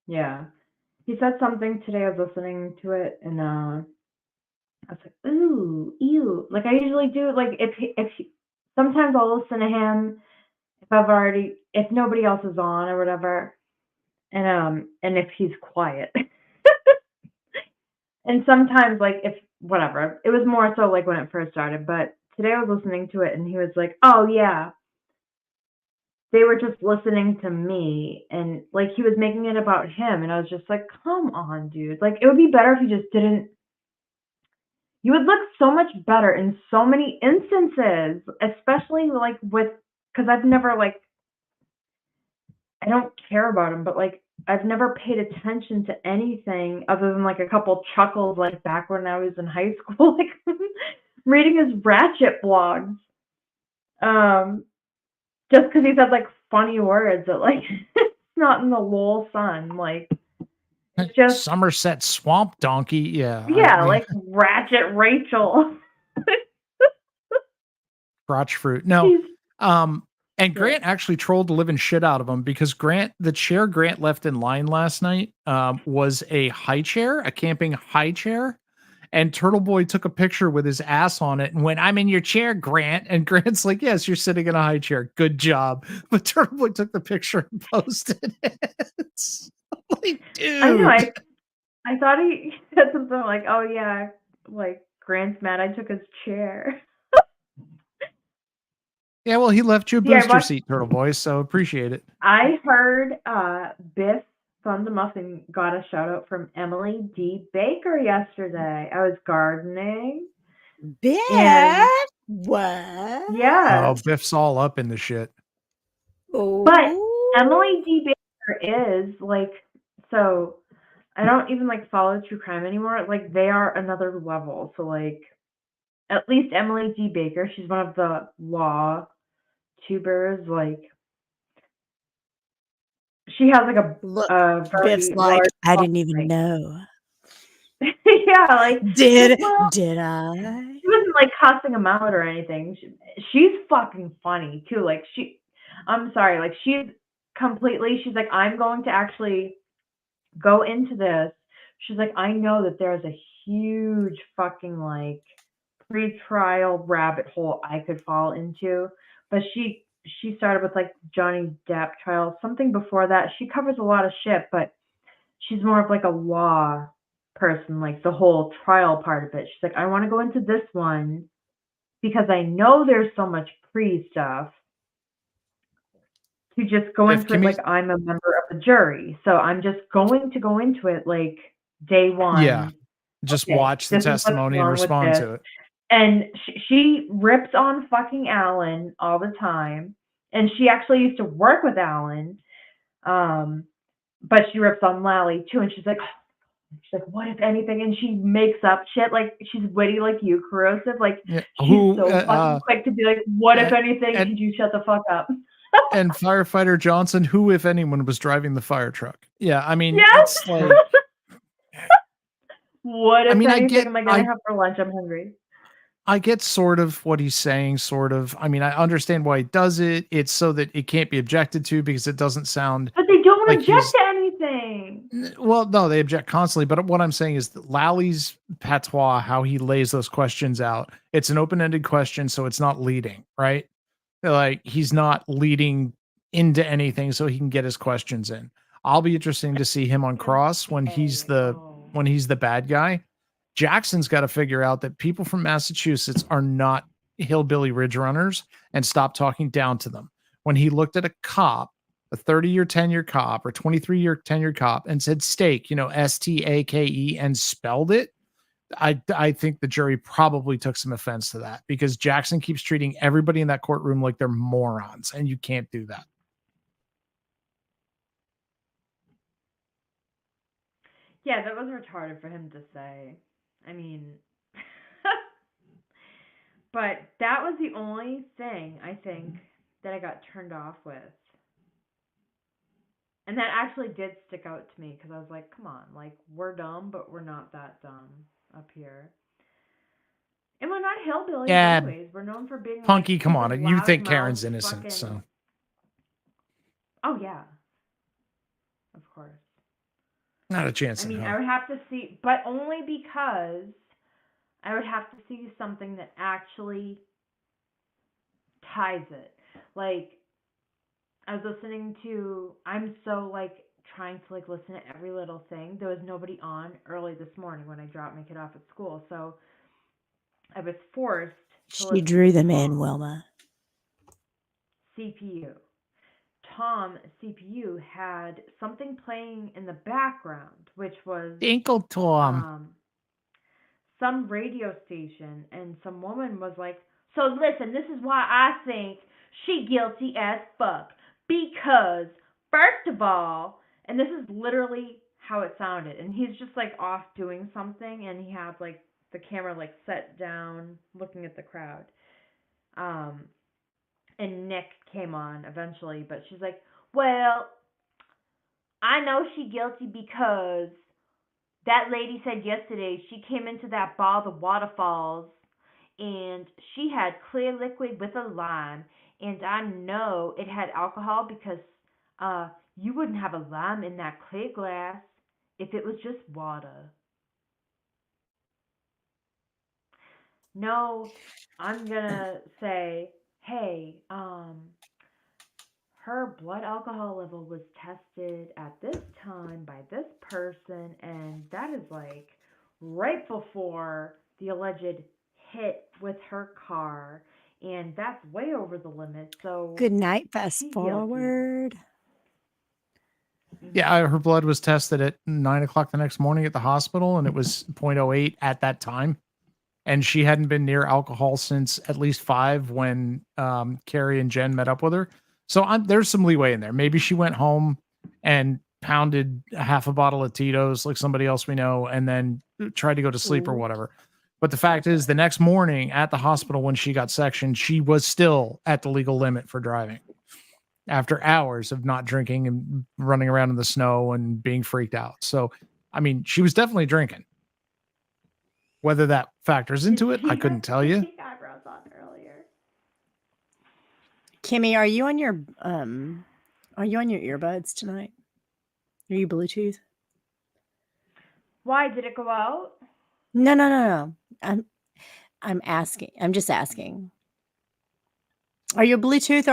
Yeah. He said something today. I was listening to it, and I was like, ooh, ew. Like I usually do. Like if sometimes I'll listen to him if nobody else is on or whatever, and if he's quiet. And sometimes, like, if whatever, it was more so like when it first started. But today I was listening to it, and he was like, "Oh yeah, they were just listening to me," and like he was making it about him, and I was just like, "Come on, dude! Like, it would be better if you just didn't. You would look so much better in so many instances, especially like because I've never I don't care about him, but like." I've never paid attention to anything other than like a couple chuckles, like back when I was in high school, like reading his Ratchet blogs. Just because he said like funny words that like it's not in the LOL Sun, like it's just Somerset Swamp Donkey, yeah. Yeah, like Ratchet Rachel. Crotch fruit. No. And Grant actually trolled the living shit out of him because the chair Grant left in line last night was a high chair, a camping high chair. And Turtle Boy took a picture with his ass on it and went, I'm in your chair, Grant. And Grant's like, yes, you're sitting in a high chair. Good job. But Turtle Boy took the picture and posted it. Like, dude. I know. I thought he said something like, oh, yeah, like Grant's mad I took his chair. Yeah, well, he left you a booster seat, Turtle Boy, so appreciate it. I heard Biff Sons of Muffin got a shout out from Emily D. Baker yesterday. I was gardening. Biff? What? Yeah. Oh, Biff's all up in the shit. But Emily D. Baker is like, so I don't even like follow true crime anymore. Like they are another level. So like at least Emily D. Baker, she's one of the law tubers. Like she has like a Biff's like, I didn't even know. Yeah, like did I? She wasn't like cussing him out or anything. She's fucking funny too. Like I'm sorry, like she's like, I'm going to actually go into this. She's like, I know that there's a huge fucking like pre-trial rabbit hole I could fall into, but she started with like Johnny Depp trial, something before that. She covers a lot of shit, but she's more of like a law person, like the whole trial part of it. She's like, I want to go into this one because I know there's so much pre stuff to just go into it like I'm a member of the jury. So I'm just going to go into it like day one. Yeah. Just watch the testimony and respond to it. And she rips on fucking Alan all the time. And she actually used to work with Alan. But she rips on Lally too. And she's like, what if anything? And she makes up shit. Like she's witty like you, corrosive. Like she's so fucking quick to be like, what if anything? Could you shut the fuck up? And firefighter Johnson, who, if anyone, was driving the fire truck? Yeah, I mean, it's like, what if anything am I gonna have for lunch? I'm hungry. I get sort of what he's saying, sort of. I mean, I understand why he does it. It's so that it can't be objected to because it doesn't sound. But they don't object to anything. Well, no, they object constantly. But what I'm saying is that Lally's patois, how he lays those questions out, it's an open-ended question, so it's not leading, right? Like he's not leading into anything, so he can get his questions in. I'll be interesting to see him on Cross when he's the bad guy. Jackson's got to figure out that people from Massachusetts are not hillbilly ridge runners and stop talking down to them. When he looked at a cop, a 30-year tenure cop or 23-year tenure cop and said steak, STAKE, and spelled it, I think the jury probably took some offense to that because Jackson keeps treating everybody in that courtroom like they're morons, and you can't do that. Yeah, that was retarded for him to say. I mean, but that was the only thing I think that I got turned off with. And that actually did stick out to me because I was like, come on, like, we're dumb, but we're not that dumb up here. And we're not hillbillies anyways. We're known for being Punky, like, come on. You think Karen's loudmouth innocent, fucking... so. Oh, yeah. Of course. Not a chance. I mean, I would have to see, but only because I would have to see something that actually ties it. Like, I was listening to, I'm so, like, trying to, like, listen to every little thing. There was nobody on early this morning when I dropped my kid off at school, so I was forced to listen She drew to them in, Tom, Wilma. CPU. Tom, CPU, had something playing in the background, which was Inkle Tom. Some radio station, and some woman was like, so listen, this is why I think she guilty as fuck. Because, first of all, and this is literally how it sounded, and he's just like off doing something, and he had like the camera like set down, looking at the crowd. And Nick came on eventually, but she's like, well, I know she guilty because that lady said yesterday she came into that bar, the Waterfalls, and she had clear liquid with a lime, and I know it had alcohol because you wouldn't have a lime in that clear glass if it was just water. No, I'm gonna say, hey, her blood alcohol level was tested at this time by this person, and that is like right before the alleged hit with her car, and that's way over the limit. So good night, fast forward. Yeah, her blood was tested at 9 o'clock the next morning at the hospital, and it was 0.08 at that time. And she hadn't been near alcohol since at least 5 when Carrie and Jen met up with her. So there's some leeway in there. Maybe she went home and pounded half a bottle of Tito's like somebody else we know, and then tried to go to sleep or whatever. But the fact is, the next morning at the hospital when she got sectioned, she was still at the legal limit for driving after hours of not drinking and running around in the snow and being freaked out. So, I mean, she was definitely drinking. Whether that factors into it, I couldn't tell you. Eyebrows on earlier. Kimmy, are you on your earbuds tonight? Are you Bluetooth? Why did it go out? No. I'm asking. I'm just asking. Are you Bluetooth or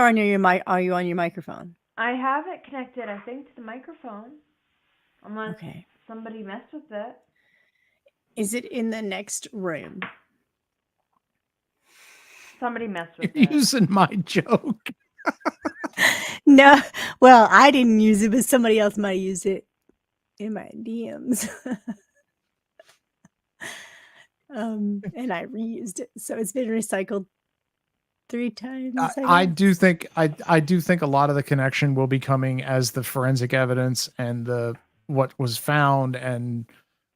are you on your microphone? I have it connected, I think, to the microphone. Unless somebody messed with it. Is it in the next room? Somebody messed with it. Using my joke. No. Well, I didn't use it, but somebody else might use it in my DMs. And I reused it. So it's been recycled 3 times. I do think a lot of the connection will be coming as the forensic evidence and what was found and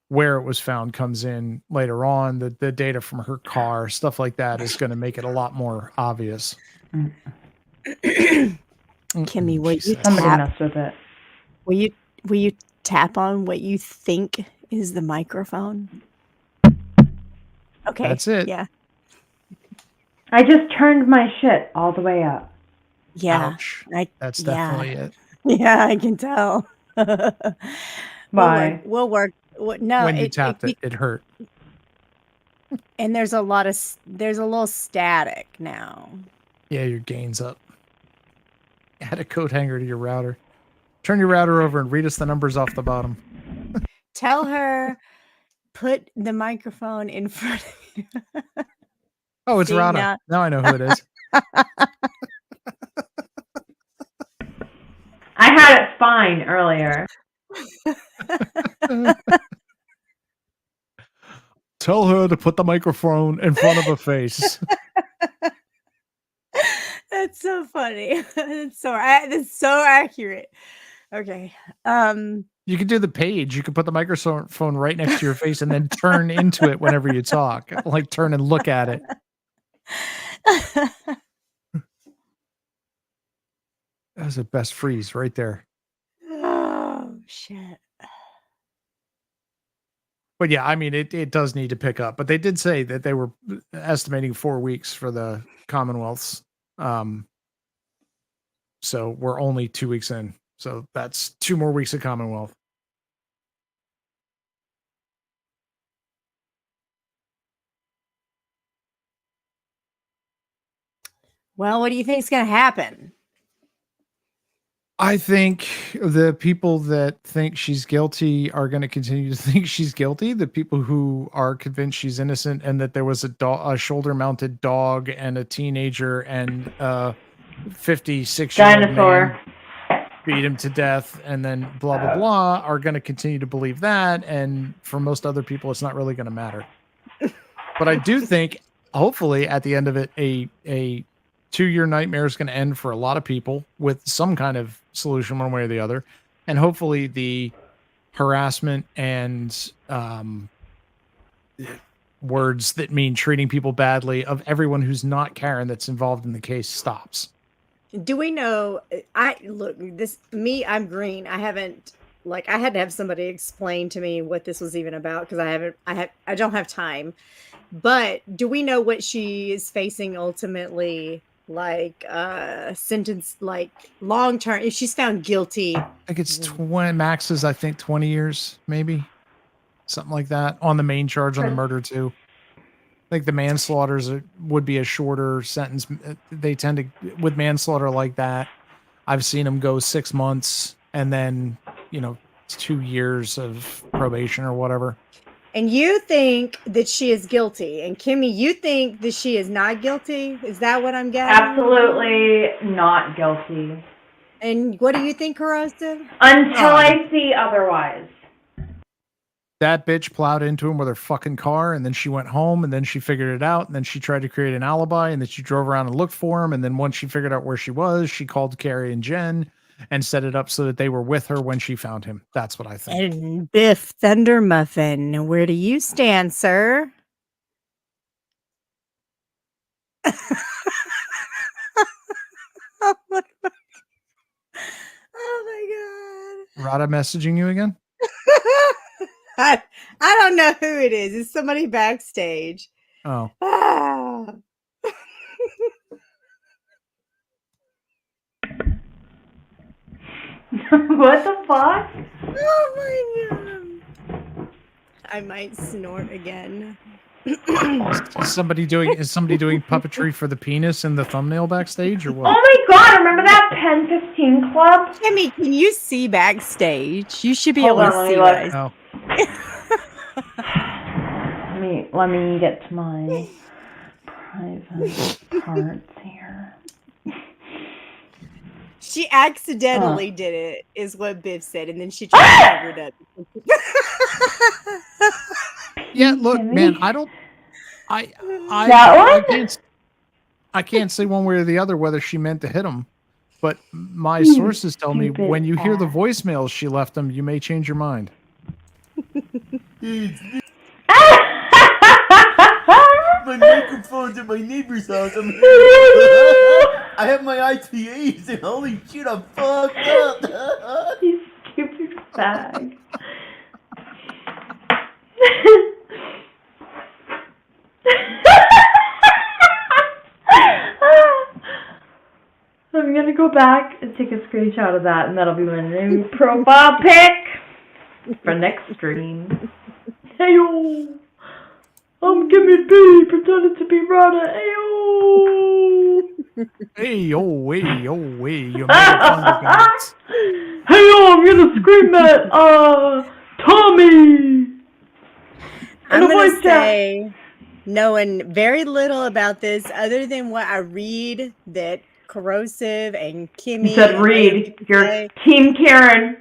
where it was found comes in later on. The data from her car, stuff like that, is going to make it a lot more obvious. Kimmy, will you somebody messed with it? Will you tap on what you think is the microphone? Okay, that's it. Yeah. I just turned my shit all the way up. Yeah, Ouch. That's definitely it. Yeah, I can tell. Why? We'll work. No, when you tapped it hurt. And there's a little static now. Yeah, your gain's up. Add a coat hanger to your router. Turn your router over and read us the numbers off the bottom. Tell her, put the microphone in front of you. Oh, it's Rada. Now I know who it is. I had it fine earlier. Tell her to put the microphone in front of her face. That's so funny. That's so accurate. Okay. You could do the page. You could put the microphone right next to your face and then turn into it whenever you talk. Like turn and look at it. That was the best freeze right there. Oh shit. But yeah, I mean, it does need to pick up. But they did say that they were estimating 4 weeks for the Commonwealths. So we're only 2 weeks in. So that's 2 more weeks of Commonwealth. Well, what do you think is going to happen? I think the people that think she's guilty are going to continue to think she's guilty. The people who are convinced she's innocent and that there was a shoulder-mounted dog and a teenager and a 56-year-old man beat him to death and then blah, blah, blah are going to continue to believe that. And for most other people, it's not really going to matter. But I do think, hopefully, at the end of it, a 2-year nightmare is going to end for a lot of people with some kind of solution one way or the other. And hopefully the harassment and words that mean treating people badly of everyone who's not Karen that's involved in the case stops. Do we know? I'm green. I haven't, I had to have somebody explain to me what this was even about because I don't have time. But do we know what she is facing ultimately? Sentence, long term, if she's found guilty? I think it's 20 maxes. I think 20 years, maybe something like that on the main charge on the murder too. I think the manslaughters would be a shorter sentence. They tend to, with manslaughter like that, I've seen them go 6 months and then 2 years of probation or whatever. And you think that she is guilty. And Kimmy, you think that she is not guilty? Is that what I'm getting? Absolutely not guilty. And what do you think, Corrosive? Until I see otherwise. That bitch plowed into him with her fucking car, and then she went home, and then she figured it out, and then she tried to create an alibi, and then she drove around and looked for him, and then once she figured out where she was, she called Carrie and Jen and set it up so that they were with her when she found him. That's what I think. And Biff Thunder Muffin, where do you stand, sir? Oh my god. Rada messaging you again? I don't know who it is. It's somebody backstage. Oh. Ah. What the fuck? Oh my god. I might snort again. Is somebody doing puppetry for the penis in the thumbnail backstage or what? Oh my god, remember that Pen 15 Club? Kimmy, can you see backstage? You should be able to see what I see. Oh. Let me get to my private parts here. She accidentally did it, is what Biff said, and then she tried to cover it up. Yeah, look, man, I can't say one way or the other whether she meant to hit him, but my sources tell me when you hear the voicemails she left him, you may change your mind. My microphone's at my neighbor's house. I have my IPAs and holy shit, I'm fucked up. You stupid bag. I'm gonna go back and take a screenshot of that, and that'll be my new profile pic for next stream. Heyo! I'm Kimmy B, pretending to be Rada. Heyo! Hey, you made it fun to dance. Heyo, I'm gonna scream at Tommy. I'm gonna say, knowing very little about this, other than what I read, that Corrosive and Kimmy. You said read. You're Team Karen.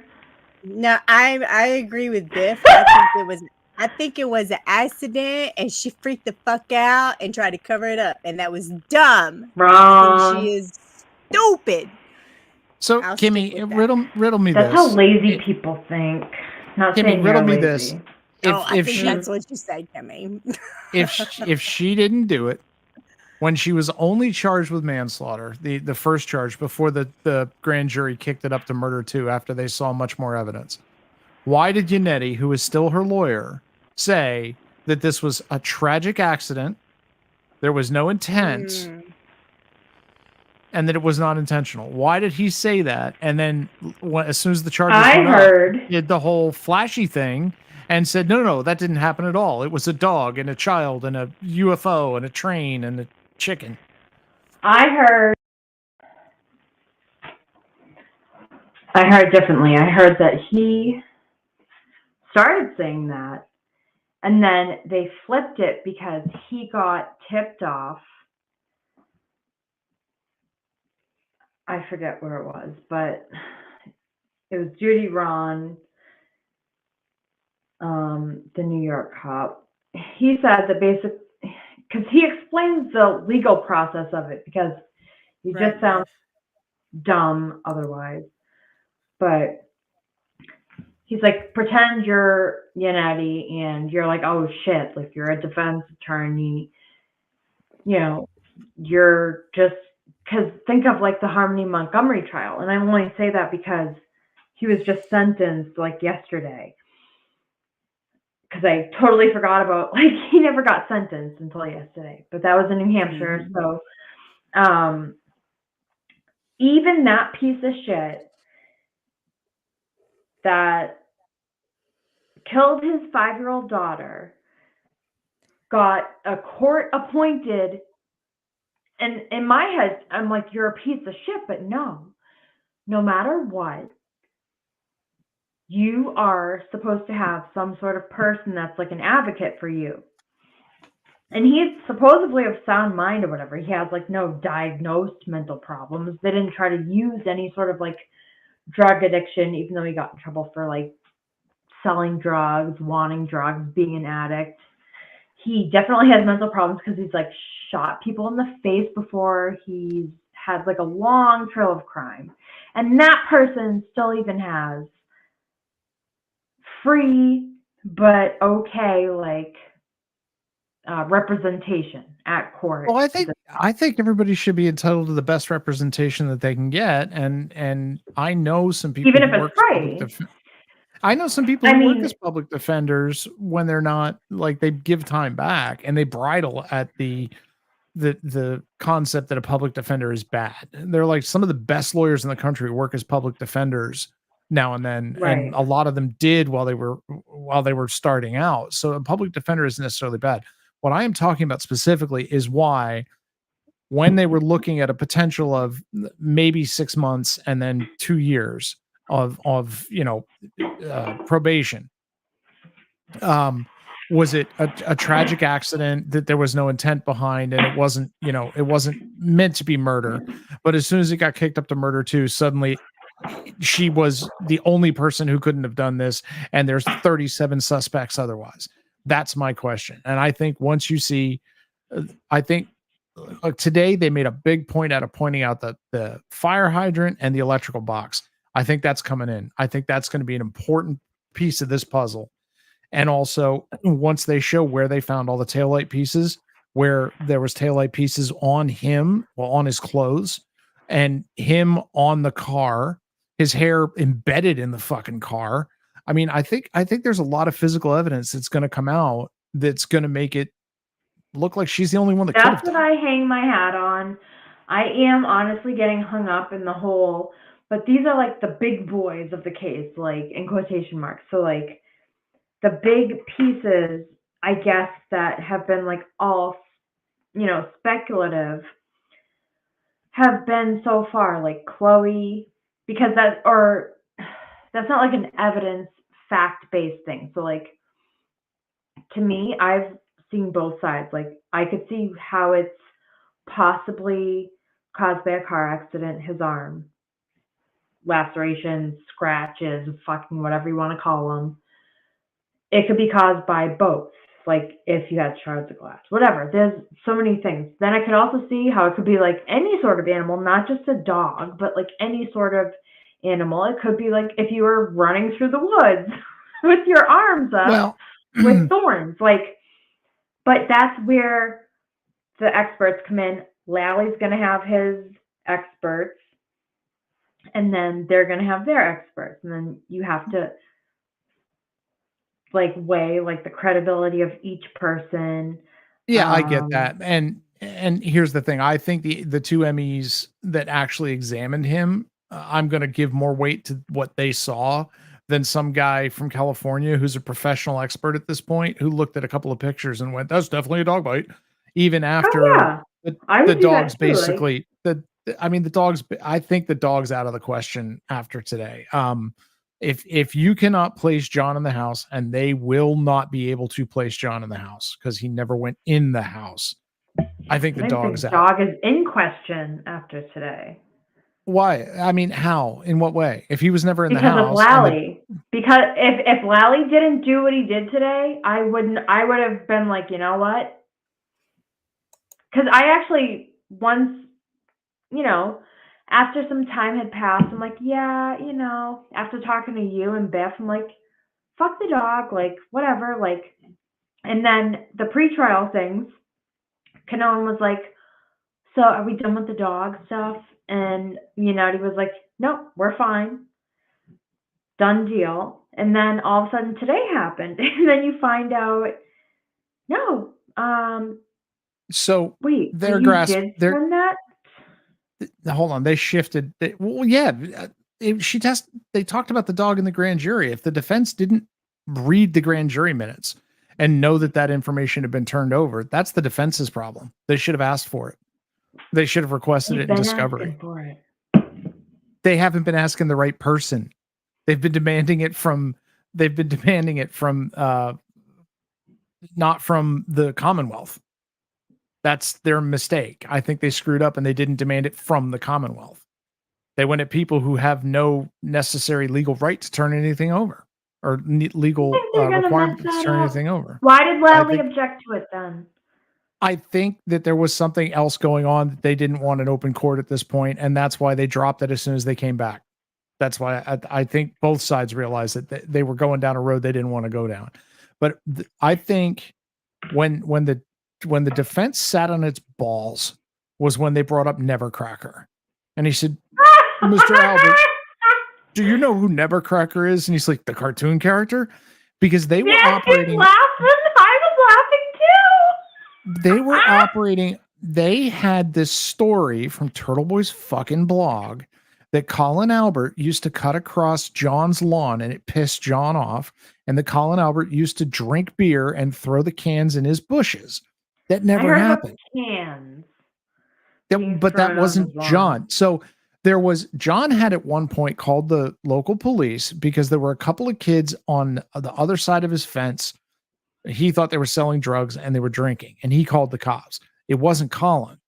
No, I agree with Biff. I think it was I think it was an accident, and she freaked the fuck out and tried to cover it up, and that was dumb. Wrong. I think she is stupid. So, Kimmy, riddle me That's this. how lazy people think. Not Kimmy, saying riddle you're me lazy. this. I think that's what you said, Kimmy. if she didn't do it, when she was only charged with manslaughter, the first charge before the grand jury kicked it up to murder 2 after they saw much more evidence, why did Yannetti, who is still her lawyer, say that this was a tragic accident, there was no intent, and that it was not intentional? Why did he say that? And then as soon as the charges went up, did the whole flashy thing and said, no, that didn't happen at all. It was a dog and a child and a UFO and a train and a chicken. I heard differently. I heard that he started saying that, and then they flipped it because he got tipped off. I forget where it was, but it was Judy Ron, the New York cop. He said that because he explains the legal process of it, because he just sounds dumb otherwise. But he's like, pretend you're Yannetti and you're like, oh shit, like you're a defense attorney, you know, you're just, because think of like the Harmony Montgomery trial. And I only say that because he was just sentenced like yesterday. Because I totally forgot about, like, he never got sentenced until yesterday, but that was in New Hampshire. So even that piece of shit that killed his 5-year-old daughter got a court appointed. And in my head, I'm like, you're a piece of shit, but no matter what, you are supposed to have some sort of person that's like an advocate for you. And he's supposedly of sound mind or whatever. He has like no diagnosed mental problems. They didn't try to use any sort of like drug addiction, even though he got in trouble for like selling drugs, wanting drugs, being an addict. He definitely has mental problems because he's like shot people in the face before. He's had like a long trail of crime. And that person still even has free but okay like representation at court. Well, I think everybody should be entitled to the best representation that they can get, and I know some people even if it's free. I know some people who work as public defenders when they're not, like, they give time back and they bridle at the concept that a public defender is bad. They're like, some of the best lawyers in the country work as public defenders now and then, and a lot of them did while they were starting out. So a public defender isn't necessarily bad. What I am talking about specifically is why, when they were looking at a potential of maybe 6 months and then 2 years of probation, was it a tragic accident that there was no intent behind, and it wasn't meant to be murder? But as soon as it got kicked up to murder 2, suddenly she was the only person who couldn't have done this, and there's 37 suspects otherwise. That's my question. And I think once you see, today they made a big point out of pointing out the fire hydrant and the electrical box. I think that's coming in. I think that's going to be an important piece of this puzzle. And also, once they show where they found all the taillight pieces, where there was taillight pieces on him, on his clothes, and him on the car, his hair embedded in the fucking car. I mean, I think there's a lot of physical evidence that's going to come out that's going to make it look like she's the only one that could have That's what I hang my hat on. I am honestly getting hung up in the whole, but these are like the big boys of the case, like in quotation marks. So like the big pieces, I guess, that have been like all, speculative, have been so far like Chloe, because that's not like an evidence fact-based thing. So like, to me, I've seen both sides. Like, I could see how it's possibly caused by a car accident, his arm, lacerations, scratches, fucking whatever you want to call them. it could be caused by both. Like if you had shards of glass, whatever. There's so many things. Then I could also see how it could be like any sort of animal, not just a dog, but like any sort of animal. It could be like if you were running through the woods with your arms up with thorns. Like, but that's where the experts come in. Lally's going to have his experts, and then they're going to have their experts, and then you have to like weigh like the credibility of each person. Yeah, I get that. And here's the thing. I think the two MEs that actually examined him, I'm going to give more weight to what they saw than some guy from California who's a professional expert at this point who looked at a couple of pictures and went, that's definitely a dog bite. Even after the dog's basically the dogs, I think the dog's out of the question after today. If you cannot place John in the house, and they will not be able to place John in the house because he never went in the house, I think the dog's out. Dog is in question after today. Why? I mean, how? In what way? If he was never in the house, because of Lally. Because if Lally didn't do what he did today, I would have been like, you know what? Because I actually once, after some time had passed, I'm like, yeah, after talking to you and Beth, I'm like, fuck the dog, like, whatever, like, and then the pretrial things, Canon was like, so are we done with the dog stuff? And, he was like, nope, we're fine. Done deal. And then all of a sudden today happened. And then you find out, no, so wait, they're that? Hold on, they shifted. They talked about the dog in the grand jury. If the defense didn't read the grand jury minutes and know that information had been turned over, that's the defense's problem. They should have asked for it. They should have requested it in discovery. They haven't been asking the right person. They've been demanding it from not from the Commonwealth. That's their mistake. I think they screwed up and they didn't demand it from the Commonwealth. They went at people who have no necessary legal right to turn anything over or legal requirement to turn anything over. Why did Lally object to it then? I think that there was something else going on that they didn't want an open court at this point, and that's why they dropped it as soon as they came back. That's why I think both sides realized that they were going down a road they didn't want to go down. But I think when the defense sat on its balls was when they brought up Nevercracker. And he said, Mr. Albert, do you know who Nevercracker is? And he's like, the cartoon character? Because they were operating. I was laughing too. They were operating. They had this story from Turtle Boy's fucking blog that Colin Albert used to cut across John's lawn and it pissed John off. And that Colin Albert used to drink beer and throw the cans in his bushes. That never happened. But that wasn't John. So John had at one point called the local police because there were a couple of kids on the other side of his fence. He thought they were selling drugs and they were drinking, and he called the cops. It wasn't Colin.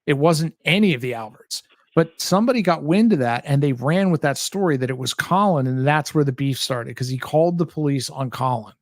It wasn't any of the Alberts, but somebody got wind of that and they ran with that story that it was Colin. And that's where the beef started because he called the police on Colin.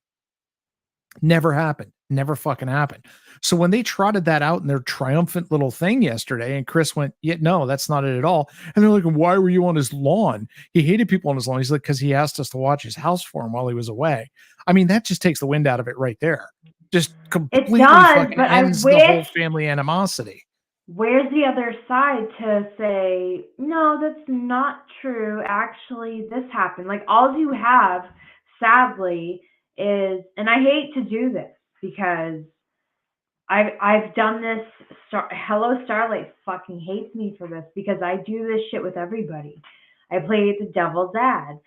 Never happened. Never fucking happened. So when they trotted that out in their triumphant little thing yesterday, and Chris went, yeah, no, that's not it at all. And they're like, why were you on his lawn? He hated people on his lawn. He's like, because he asked us to watch his house for him while he was away. I mean, that just takes the wind out of it right there. Just completely fucking ends the whole family animosity. Where's the other side to say, no, that's not true. Actually, this happened. Like all you have, sadly, is, and I hate to do this because I've done this. Hello Starlight fucking hates me for this because I do this shit with everybody. I play the devil's ad,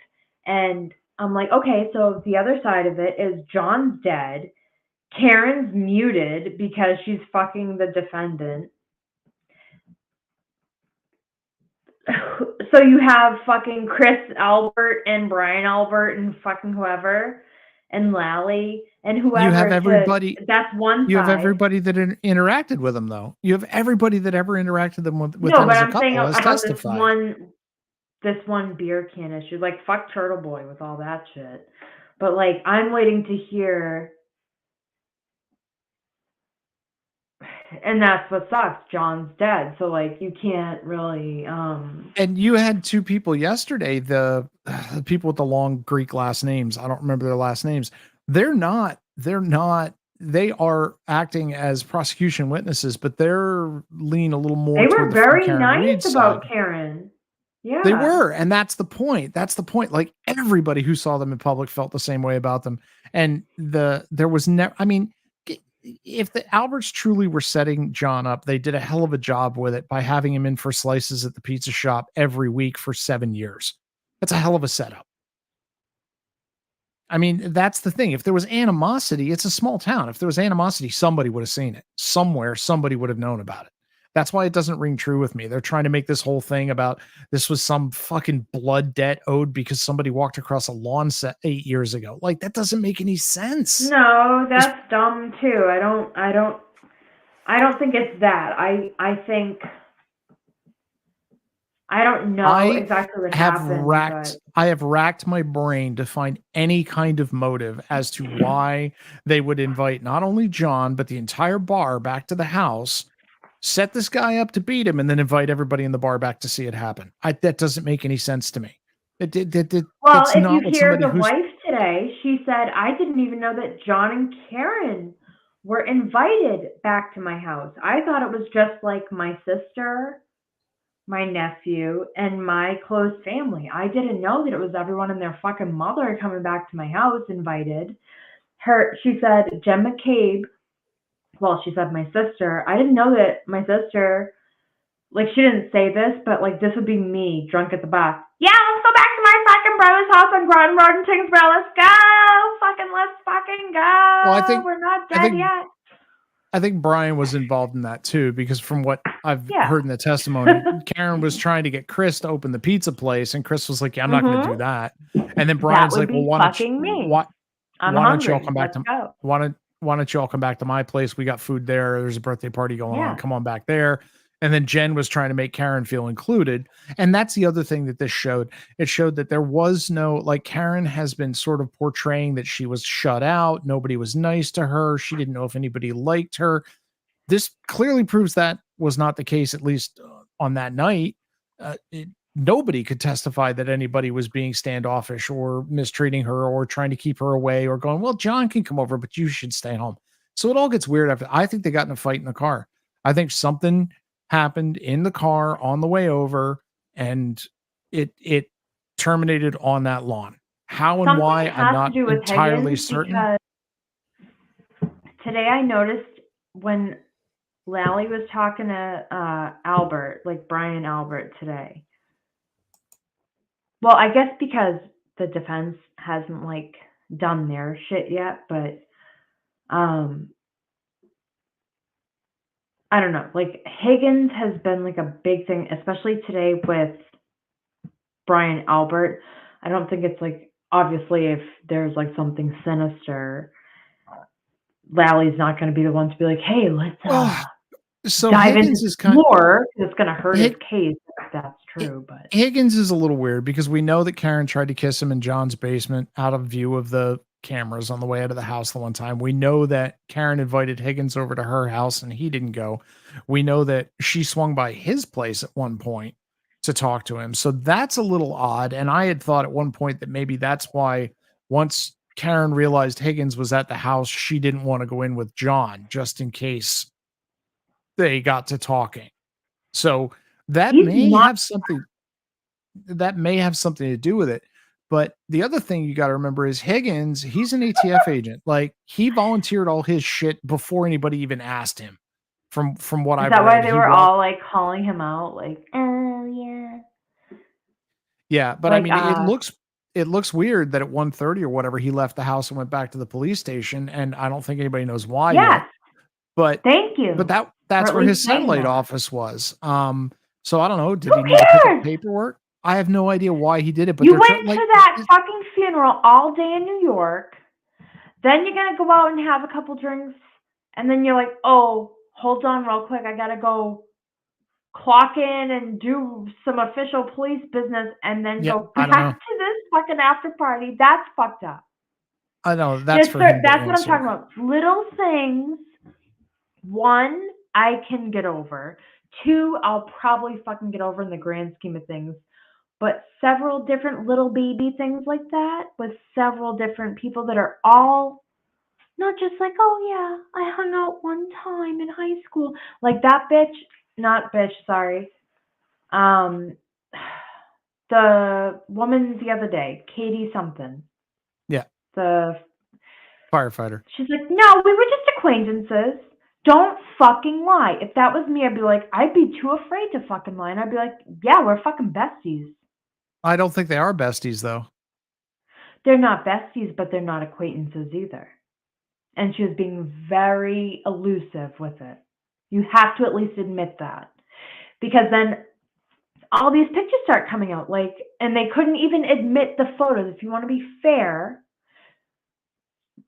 and I'm like, okay, so the other side of it is John's dead, Karen's muted because she's fucking the defendant. So you have fucking Chris Albert and Brian Albert and fucking whoever. And Lally and whoever. You have everybody. That's one side. You have everybody that interacted with him, though. You have everybody that ever interacted with him as a couple has testified. This one beer can issue. Like fuck Turtle Boy with all that shit. But like, I'm waiting to hear. And that's what sucks. John's dead. So like, you can't really, And you had two people yesterday, the people with the long Greek last names. I don't remember their last names. They are acting as prosecution witnesses, but they're leaning a little more they toward were the Free very Karen nice Reed about side. Karen. Yeah. They were, and that's the point. That's the point. Like everybody who saw them in public felt the same way about them. And there was never, I mean, if the Alberts truly were setting John up, they did a hell of a job with it by having him in for slices at the pizza shop every week for 7 years. That's a hell of a setup. I mean, that's the thing. If there was animosity, it's a small town. If there was animosity, somebody would have seen it. Somewhere, somebody would have known about it. That's why it doesn't ring true with me. They're trying to make this whole thing about this was some fucking blood debt owed because somebody walked across a lawn set 8 years ago. Like, that doesn't make any sense. No, that's dumb too. I don't think it's that. I think I don't know exactly what happened. I have racked my brain to find any kind of motive as to why they would invite not only John, but the entire bar back to the house, set this guy up to beat him, and then invite everybody in the bar back to see it happen. That doesn't make any sense to me. Well, if you hear the wife today, she said, I didn't even know that John and Karen were invited back to my house. I thought it was just like my sister, my nephew, and my close family. I didn't know that it was everyone and their fucking mother coming back to my house invited. She said, Jen McCabe, well, she said my sister. I didn't know that my sister, like, she didn't say this, but like, this would be me drunk at the bar. Yeah, let's go back to my fucking brother's house on Groton Road in Tingsboro. Let's fucking go. Well, we're not dead yet. I think Brian was involved in that too, because from what I've heard in the testimony, Karen was trying to get Chris to open the pizza place, and Chris was like, "Yeah, I'm not going to do that." And then Brian's like, "Well, why don't y'all come back to why don't y'all come back to my place? We got food there. There's a birthday party going on. Come on back there." And then Jen was trying to make Karen feel included. And that's the other thing that this showed. It showed that there was no, like, Karen has been sort of portraying that she was shut out. Nobody was nice to her. She didn't know if anybody liked her. This clearly proves that was not the case, at least on that night. Nobody could testify that anybody was being standoffish or mistreating her or trying to keep her away or going, well, John can come over, but you should stay home. So it all gets weird after. I think they got in a fight in the car. I think something happened in the car on the way over, and it terminated on that lawn. How and why, I'm not entirely certain. Today I noticed when Lally was talking to Albert, like Brian Albert today. Well, I guess because the defense hasn't like done their shit yet, but I don't know, like Higgins has been like a big thing, especially today with Brian Albert. I don't think it's like, obviously if there's like something sinister, Lally's not going to be the one to be like, hey, let's so dive Higgins into is kind more. It's going to hurt his case if that's true. But Higgins is a little weird because we know that Karen tried to kiss him in John's basement out of view of the cameras on the way out of the house the one time. We know that Karen invited Higgins over to her house and he didn't go. We know that she swung by his place at one point to talk to him. So that's a little odd. And I had thought at one point that maybe that's why once Karen realized Higgins was at the house, she didn't want to go in with John just in case they got to talking. So that may have something to do with it. But the other thing you got to remember is Higgins, he's an ATF agent. Like, he volunteered all his shit before anybody even asked him. From what I've read. Is that why they were all like calling him out? Like, oh yeah. Yeah, but like, I mean, it looks weird that at 1:30 or whatever he left the house and went back to the police station, and I don't think anybody knows why yet. But thank you. But that's where his satellite office was. So I don't know. Did he need to pick up paperwork? I have no idea why he did it. But you went to that fucking funeral all day in New York. Then you're gonna go out and have a couple drinks, and then you're like, oh, hold on real quick. I gotta go clock in and do some official police business, and then go back to this fucking after party. That's fucked up. I know that's for him. That's what I'm talking about. Little things. 1, I can get over. 2, I'll probably fucking get over in the grand scheme of things. But several different little baby things like that with several different people that are all not just like, oh yeah, I hung out one time in high school. Like that bitch, not bitch, sorry. The woman the other day, Katie something. Yeah. The firefighter. She's like, no, we were just acquaintances. Don't fucking lie. If that was me, I'd be like, I'd be too afraid to fucking lie. And I'd be like, yeah, we're fucking besties. I don't think they are besties, though. They're not besties, but they're not acquaintances either. And she was being very elusive with it. You have to at least admit that. Because then all these pictures start coming out. Like, and they couldn't even admit the photos. If you want to be fair,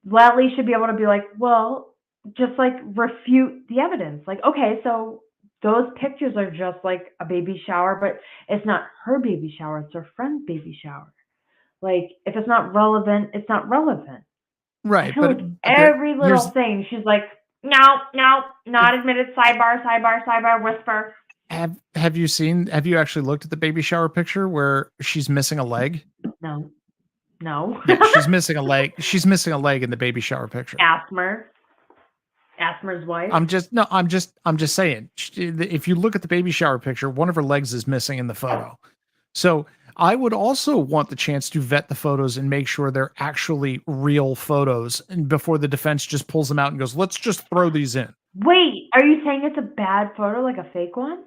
Lally should be able to be like, well, just like refute the evidence. Like, okay, so those pictures are just like a baby shower, but it's not her baby shower, it's her friend's baby shower. Like, if it's not relevant, it's not relevant. Right. I feel like every little thing, she's like, no, not admitted, sidebar, whisper. Have you actually looked at the baby shower picture where she's missing a leg? No. Yeah, she's missing a leg. She's missing a leg in the baby shower picture. Asmer's wife. I'm just saying, if you look at the baby shower picture, one of her legs is missing in the photo. So I would also want the chance to vet the photos and make sure they're actually real photos, and before the defense just pulls them out and goes, let's just throw these in. Wait, are you saying it's a bad photo, like a fake one?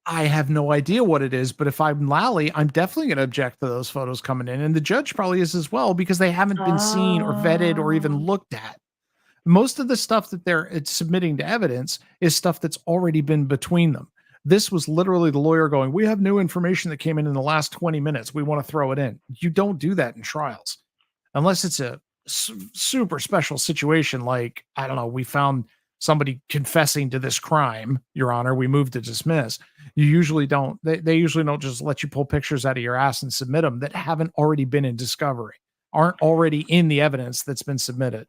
I have no idea what it is, but if I'm Lally, I'm definitely going to object to those photos coming in. And the judge probably is as well, because they haven't been seen or vetted or even looked at. Most of the stuff that they're submitting to evidence is stuff that's already been between them. This was literally the lawyer going, we have new information that came in the last 20 minutes. We want to throw it in. You don't do that in trials unless it's a super special situation. Like, I don't know, we found somebody confessing to this crime, Your Honor, we moved to dismiss. You usually don't, they usually don't just let you pull pictures out of your ass and submit them that haven't already been in discovery, aren't already in the evidence that's been submitted.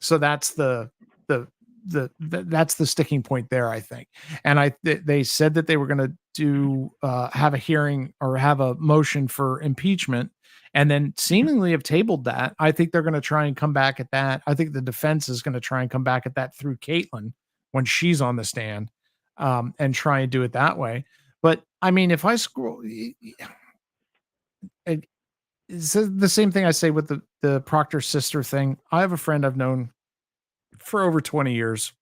So that's that's the sticking point there, I think. And they said that they were going to have a hearing or have a motion for impeachment, and then seemingly have tabled that. I think they're going to try and come back at that. I think the defense is going to try and come back at that through Caitlin when she's on the stand, and try and do it that way. But I mean, if I scroll, it's the same thing I say with the Proctor sister thing. I have a friend I've known for over 20 years.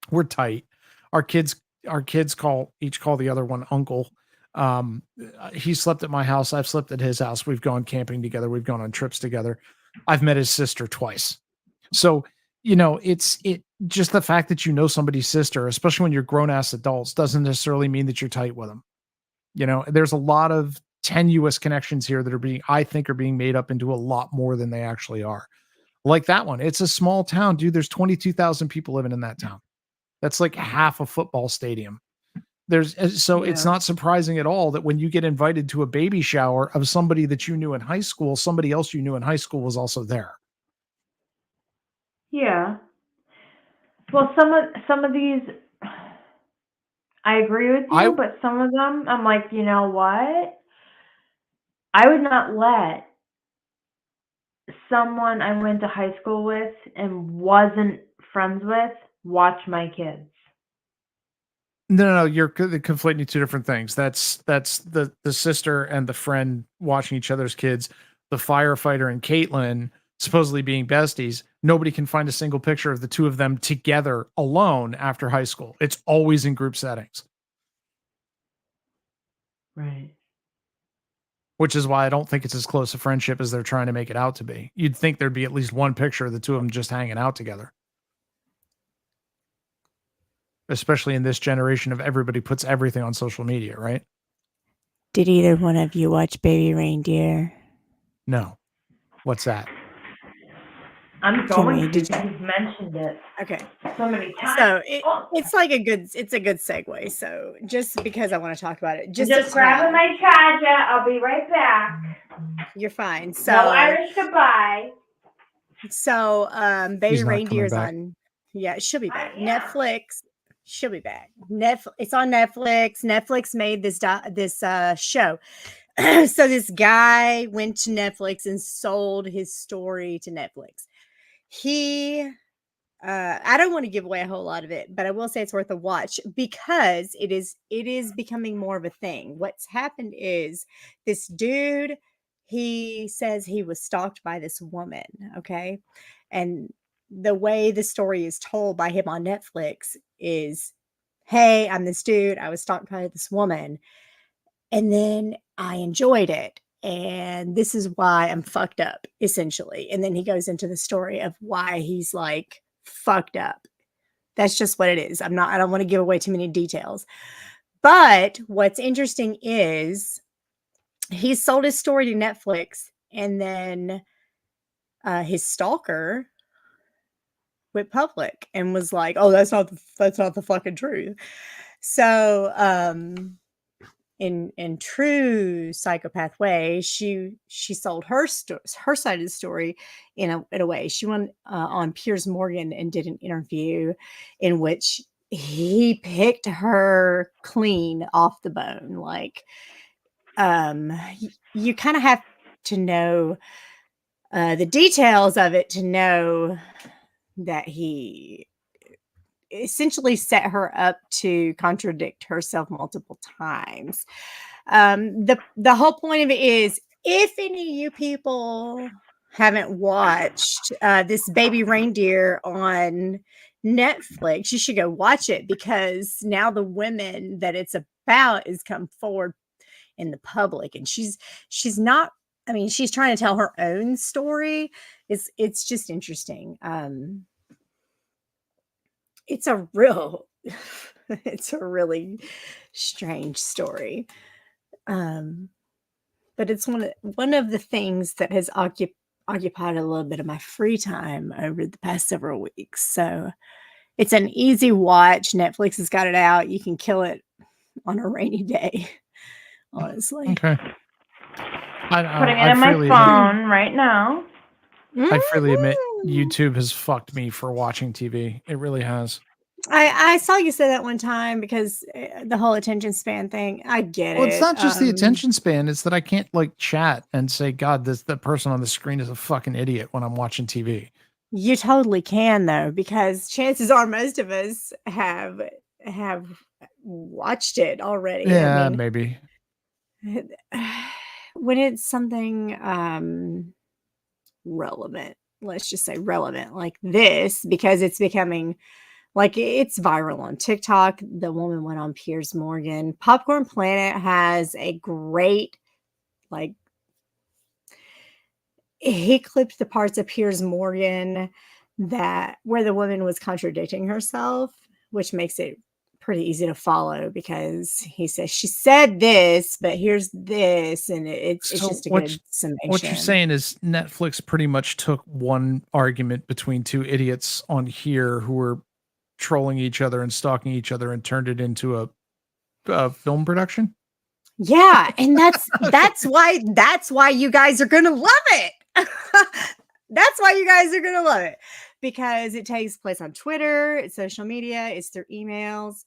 We're tight. Our kids call the other one uncle. He slept at my house. I've slept at his house. We've gone camping together. We've gone on trips together. I've met his sister twice. So, it's just the fact that you know somebody's sister, especially when you're grown ass adults, doesn't necessarily mean that you're tight with them. There's a lot of tenuous connections here that are being made up into a lot more than they actually are. Like that one. It's a small town, dude. There's 22,000 people living in that town. That's like half a football stadium. It's not surprising at all that when you get invited to a baby shower of somebody that you knew in high school, somebody else you knew in high school was also there. Yeah. Well, some of these, I agree with you, but some of them, I'm like, you know what? I would not let someone I went to high school with and wasn't friends with watch my kids. No, you're conflating two different things. That's the sister and the friend watching each other's kids. The firefighter and Caitlin supposedly being besties. Nobody can find a single picture of the two of them together alone after high school. It's always in group settings. Right. Which is why I don't think it's as close a friendship as they're trying to make it out to be. You'd think there'd be at least one picture of the two of them just hanging out together. Especially in this generation of everybody puts everything on social media, right? Did either one of you watch Baby Reindeer? No. What's that? I'm going to. You've mentioned it. Okay. So many times. So it's a good segue. So just because I want to talk about it, just grabbing my charger. I'll be right back. You're fine. So no Irish goodbye. So, Baby She's not coming Reindeer's back. on. Yeah, she'll be back. Netflix. She'll be back. It's on Netflix. Netflix made this show. So this guy went to Netflix and sold his story to Netflix. I don't want to give away a whole lot of it, but I will say it's worth a watch because it is becoming more of a thing. What's happened is this dude, he says he was stalked by this woman, okay? And the way the story is told by him on Netflix is, hey, I'm this dude, I was stalked by this woman, and then I enjoyed it. And this is why I'm fucked up, essentially. And then he goes into the story of why he's like fucked up. That's just what it is. I don't want to give away too many details. But what's interesting is he sold his story to Netflix, and then his stalker went public and was like, "Oh, that's not the fucking truth." So, in true psychopath way, she sold her side of the story in a way. She went on Piers Morgan and did an interview in which he picked her clean off the bone. Like, you kind of have to know the details of it to know that he essentially set her up to contradict herself multiple times. The whole point of it is, if any of you people haven't watched this Baby Reindeer on Netflix, you should go watch it, because now the women that it's about is come forward in the public, and she's not, I mean, she's trying to tell her own story. It's just interesting. It's a really strange story. But it's one of the things that has occupied a little bit of my free time over the past several weeks. So it's an easy watch. Netflix has got it out. You can kill it on a rainy day, honestly. Okay. Putting it in my phone right now. I freely admit YouTube has fucked me for watching TV. It really has. I saw you say that one time, because the whole attention span thing, I get it. Well, it's not just the attention span. It's that I can't like chat and say, God, the person on the screen is a fucking idiot when I'm watching TV. You totally can, though, because chances are most of us have watched it already. Yeah, I mean, maybe. When it's something relevant, let's just say relevant, like this, because it's becoming like, it's viral on TikTok. The woman went on Piers Morgan. Popcorn Planet has a great, like, he clipped the parts of Piers Morgan where the woman was contradicting herself, which makes it pretty easy to follow, because he says she said this, but here's this, and it's just a good summation. What you're saying is Netflix pretty much took one argument between two idiots on here who were trolling each other and stalking each other and turned it into a film production. Yeah, and that's why you guys are gonna love it. That's why you guys are gonna love it, because it takes place on Twitter, it's social media, it's their emails.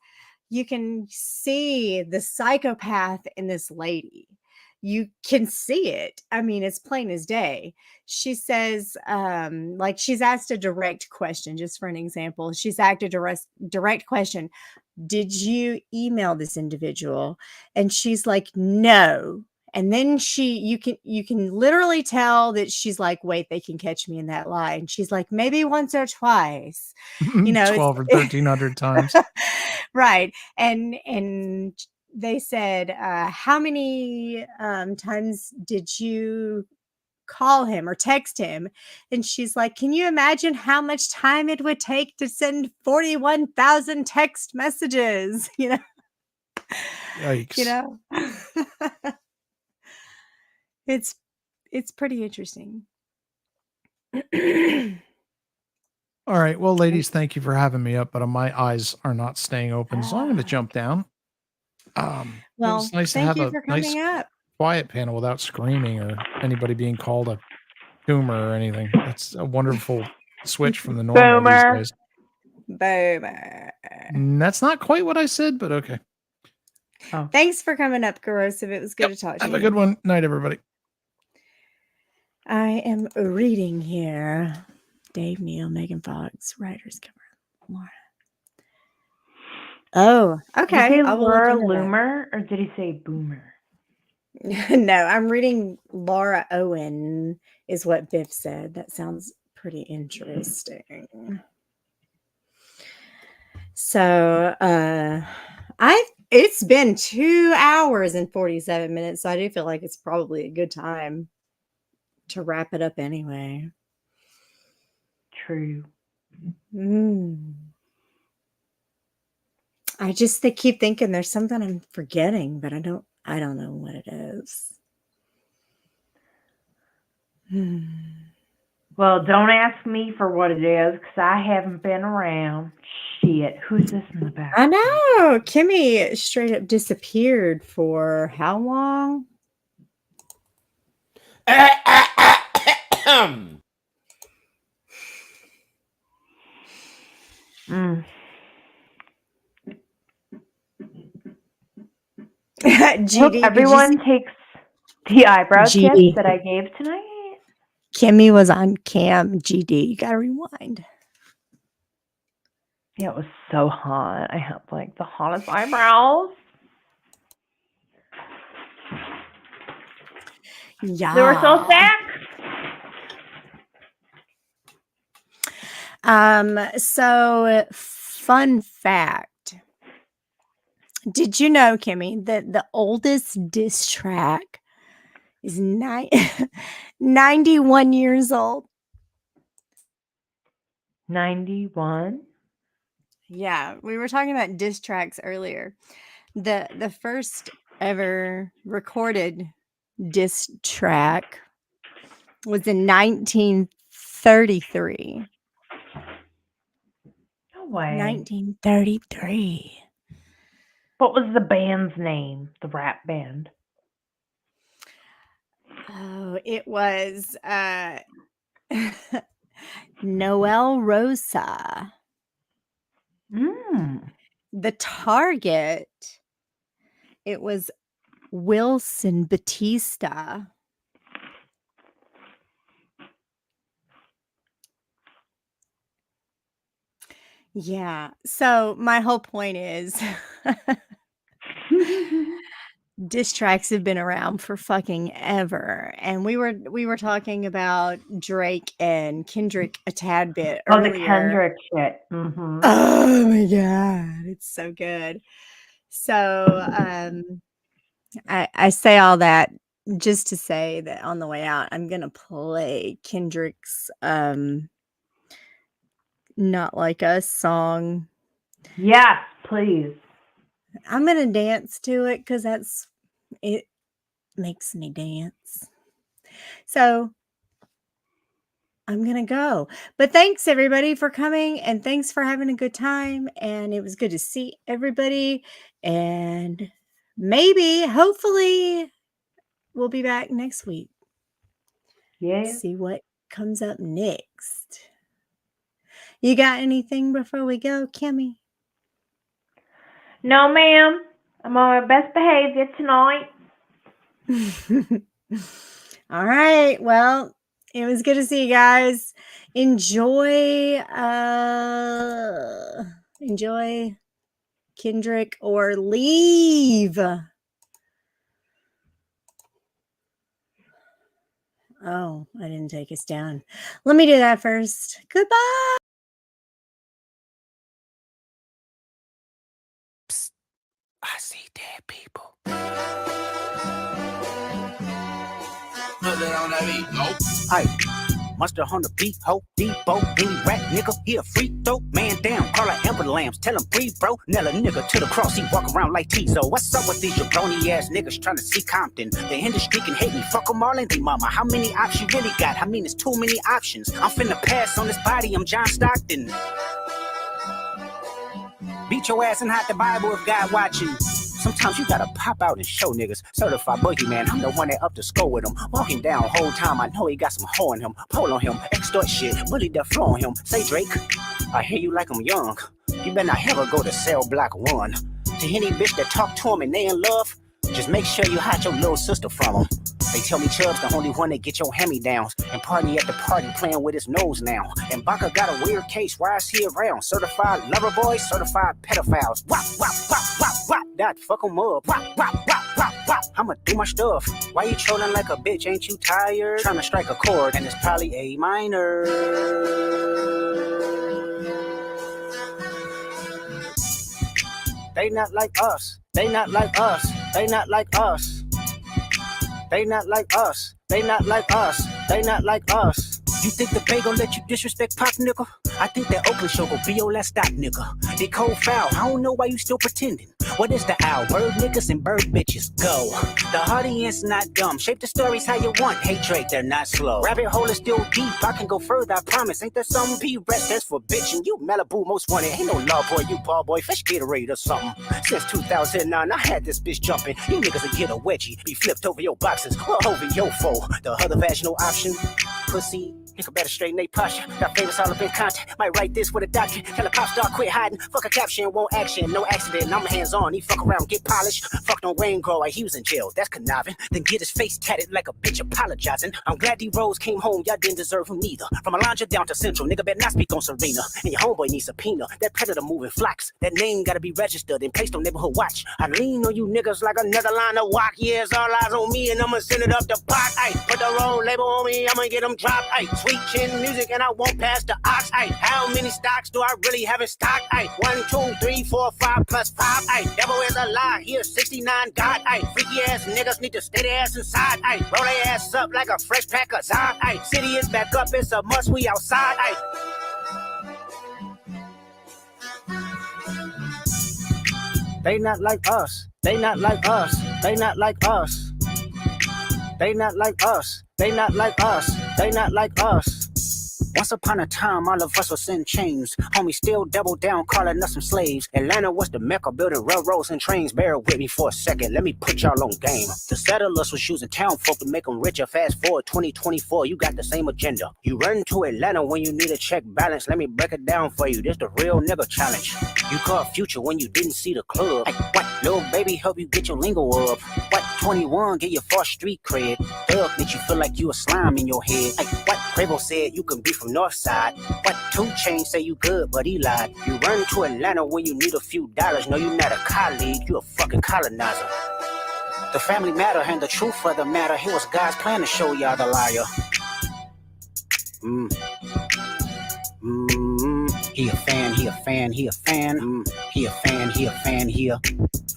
You can see the psychopath in this lady. You can see it. I mean, it's plain as day. She says, like, she's asked a direct question, just for an example. She's asked a direct question. Did you email this individual? And she's like, no. And then you can literally tell that she's like, wait, they can catch me in that lie. And she's like, maybe once or twice, 12 or 1,300 times. Right. And they said, how many times did you call him or text him? And she's like, can you imagine how much time it would take to send 41,000 text messages? Yikes. It's pretty interesting. All right. Well, ladies, thank you for having me up, but my eyes are not staying open, so I'm going to jump down. Well, it's nice to thank have you a for coming nice up. quiet panel without screaming or anybody being called a boomer or anything. That's a wonderful switch from the normal these days. Boomer. That's not quite what I said, but okay. Oh. Thanks for coming up, Corrosive. It was good to talk to you. Have a good one. Night, everybody. I am reading here. Dave Neal, Megan Fox, writers cover. Laura. Oh, okay. Did he say Laura Loomer or did he say boomer? No, I'm reading Laura Owen is what Biff said. That sounds pretty interesting. So it's been 2 hours and 47 minutes, so I do feel like it's probably a good time to wrap it up anyway. True. I just keep thinking there's something I'm forgetting, but I don't know what it is. Well, don't ask me for what it is because I haven't been around. Shit, who's this in the back? I know. Kimmy straight up disappeared for how long? GD, everyone takes the eyebrow tips that I gave tonight. Kimmy was on cam. GD, you gotta rewind. Yeah, it was so hot. I have like the hottest eyebrows. Yeah, they were so thick. So fun fact. Did you know, Kimmy, that the oldest diss track is 91 years old? 91? Yeah, we were talking about diss tracks earlier. The first ever recorded diss track was in 1933. No way. 1933. What was the band's name? The rap band? Oh, it was Noel Rosa. The Target, it was Wilson Batista. Yeah. So my whole point is diss tracks have been around for fucking ever. And we were talking about Drake and Kendrick a tad bit earlier. The Kendrick shit. Mm-hmm. Oh my God. It's so good. So I say all that just to say that on the way out, I'm gonna play Kendrick's Not Like Us song. Yes, please. I'm gonna dance to it because it makes me dance. So I'm gonna go. But thanks everybody for coming and thanks for having a good time. And it was good to see everybody. And maybe, hopefully, we'll be back next week. Yeah. See what comes up next. You got anything before we go, Kimmy? No, ma'am. I'm on my best behavior tonight. All right. Well, it was good to see you guys. Enjoy Kendrick or leave. Oh, I didn't take us down. Let me do that first. Goodbye. Psst, I see dead people. Hey, Mustard on the beat, ho, Depot, any rat nigga, he a free throw, man down, call her Amber Lambs, tell him breathe, bro, Nella nigga to the cross, he walk around like Tizo, what's up with these jabroni ass niggas trying to see Compton, the industry can hate me, fuck them all and they mama, how many options you really got, I mean it's too many options, I'm finna pass on this body, I'm John Stockton, beat your ass and hide the Bible if God watching. Sometimes you gotta pop out and show niggas. Certified boogeyman, I'm the one that up the score with him. Walking down whole time, I know he got some hoe in him. Pull on him, extort shit, bully the floor on him. Say Drake, I hear you like I'm young. You better not ever go to cell block 1. To any bitch that talk to him and they in love, just make sure you hide your little sister from him. They tell me Chubb's the only one that get your hand-me-downs and party at the party playing with his nose now. And Baca got a weird case, why is he around? Certified lover boys, certified pedophiles. Wop, wop, wop, wop, wop, that fuck him up. Wop, wop, wop, wop, wop, I'ma do my stuff. Why you trolling like a bitch, ain't you tired? Trying to strike a chord and it's probably A minor. They not like us, they not like us, they not like us. They not like us, they not like us, they not like us. You think the Bay gon' let you disrespect Pop, nigga? I think that Oakland show gon' be your last stop, nigga. They cold foul, I don't know why you still pretending. What is the owl? Bird niggas and bird bitches, go. The audience not dumb, shape the stories how you want. Hey Drake, they're not slow. Rabbit hole is still deep, I can go further, I promise. Ain't there some P-rest that's for bitching? You Malibu most wanted, ain't no love boy, you ball boy, fish Gatorade or something. Since 2009, I had this bitch jumping. You niggas will get a wedgie, be flipped over your boxes, or over your foe. The other vaginal option, pussy. Nigga better straighten they posture. Got famous all up in content. Might write this with a doctor. Tell a pop star quit hiding. Fuck a caption, won't action. No accident. I'm hands on. He fuck around, get polished. Fuck no rain grow. He was in jail. That's conniving. Then get his face tatted like a bitch apologizing. I'm glad D-Rose came home. Y'all didn't deserve him neither. From Alondra down to Central. Nigga better not speak on Serena. And your homeboy needs subpoena. That predator moving flocks. That name gotta be registered and placed on neighborhood watch. I lean on you niggas like another line of walk. Yeah, it's all eyes on me and I'ma send it up the pot. Ay, put the wrong label on me. I'ma get them dropped. Ay, sweet chin music and I won't pass the ox. Ay, how many stocks do I really have in stock? Ay, 1, 2, 3, 4, 5 plus 5. Ay, devil is a lie. Here 69 God. Ay, freaky ass niggas need to stay their ass inside. Ay, roll their ass up like a fresh pack of Zod. Ay, city is back up. It's a must. We outside. Ay. They not like us. They not like us. They not like us. They not like us. They not like us. They not like us. Once upon a time, all of us was in chains. Homie still double down, calling us some slaves. Atlanta was the mecca, building railroads and trains. Bear with me for a second, let me put y'all on game. The settlers was using town folk to make them richer. Fast forward 2024, you got the same agenda. You run to Atlanta when you need a check balance. Let me break it down for you, this the real nigga challenge. You caught Future when you didn't see the club. Hey, what, little baby help you get your lingo up? What, 21 get your false street cred? Thug make you feel like you a slime in your head. Hey, what, Quavo said you can be from Northside. What, 2 Chainz say you good, but he lied. You run to Atlanta when you need a few dollars. No, you're not a colleague, you a fucking colonizer. The family matter and the truth of the matter. Here was God's plan to show y'all the liar. He a fan, he a fan, he a fan. He a fan, he a fan, he a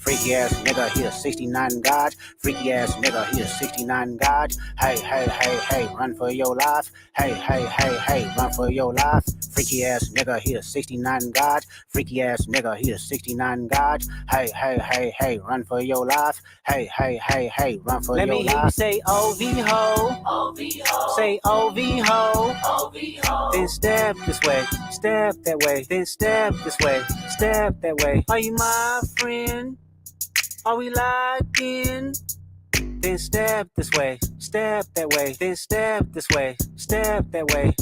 freaky ass nigga, he a 69 God. Freaky ass nigga, he a 69 God. Hey, hey, hey, hey, run for your life. Hey, hey, hey, hey, run for your life. Freaky ass nigga, he a 69 God. Freaky ass nigga, he a 69 God. Hey, hey, hey, hey, run for your life. Hey, hey, hey, hey, run for your life. Let me hear you say OV ho. OV ho. Say OV ho. OV ho. Then step this way, step that way. Then step this way, step that way. Are you my friend? Are we locked in? Then step this way, step that way. Then step this way, step that way.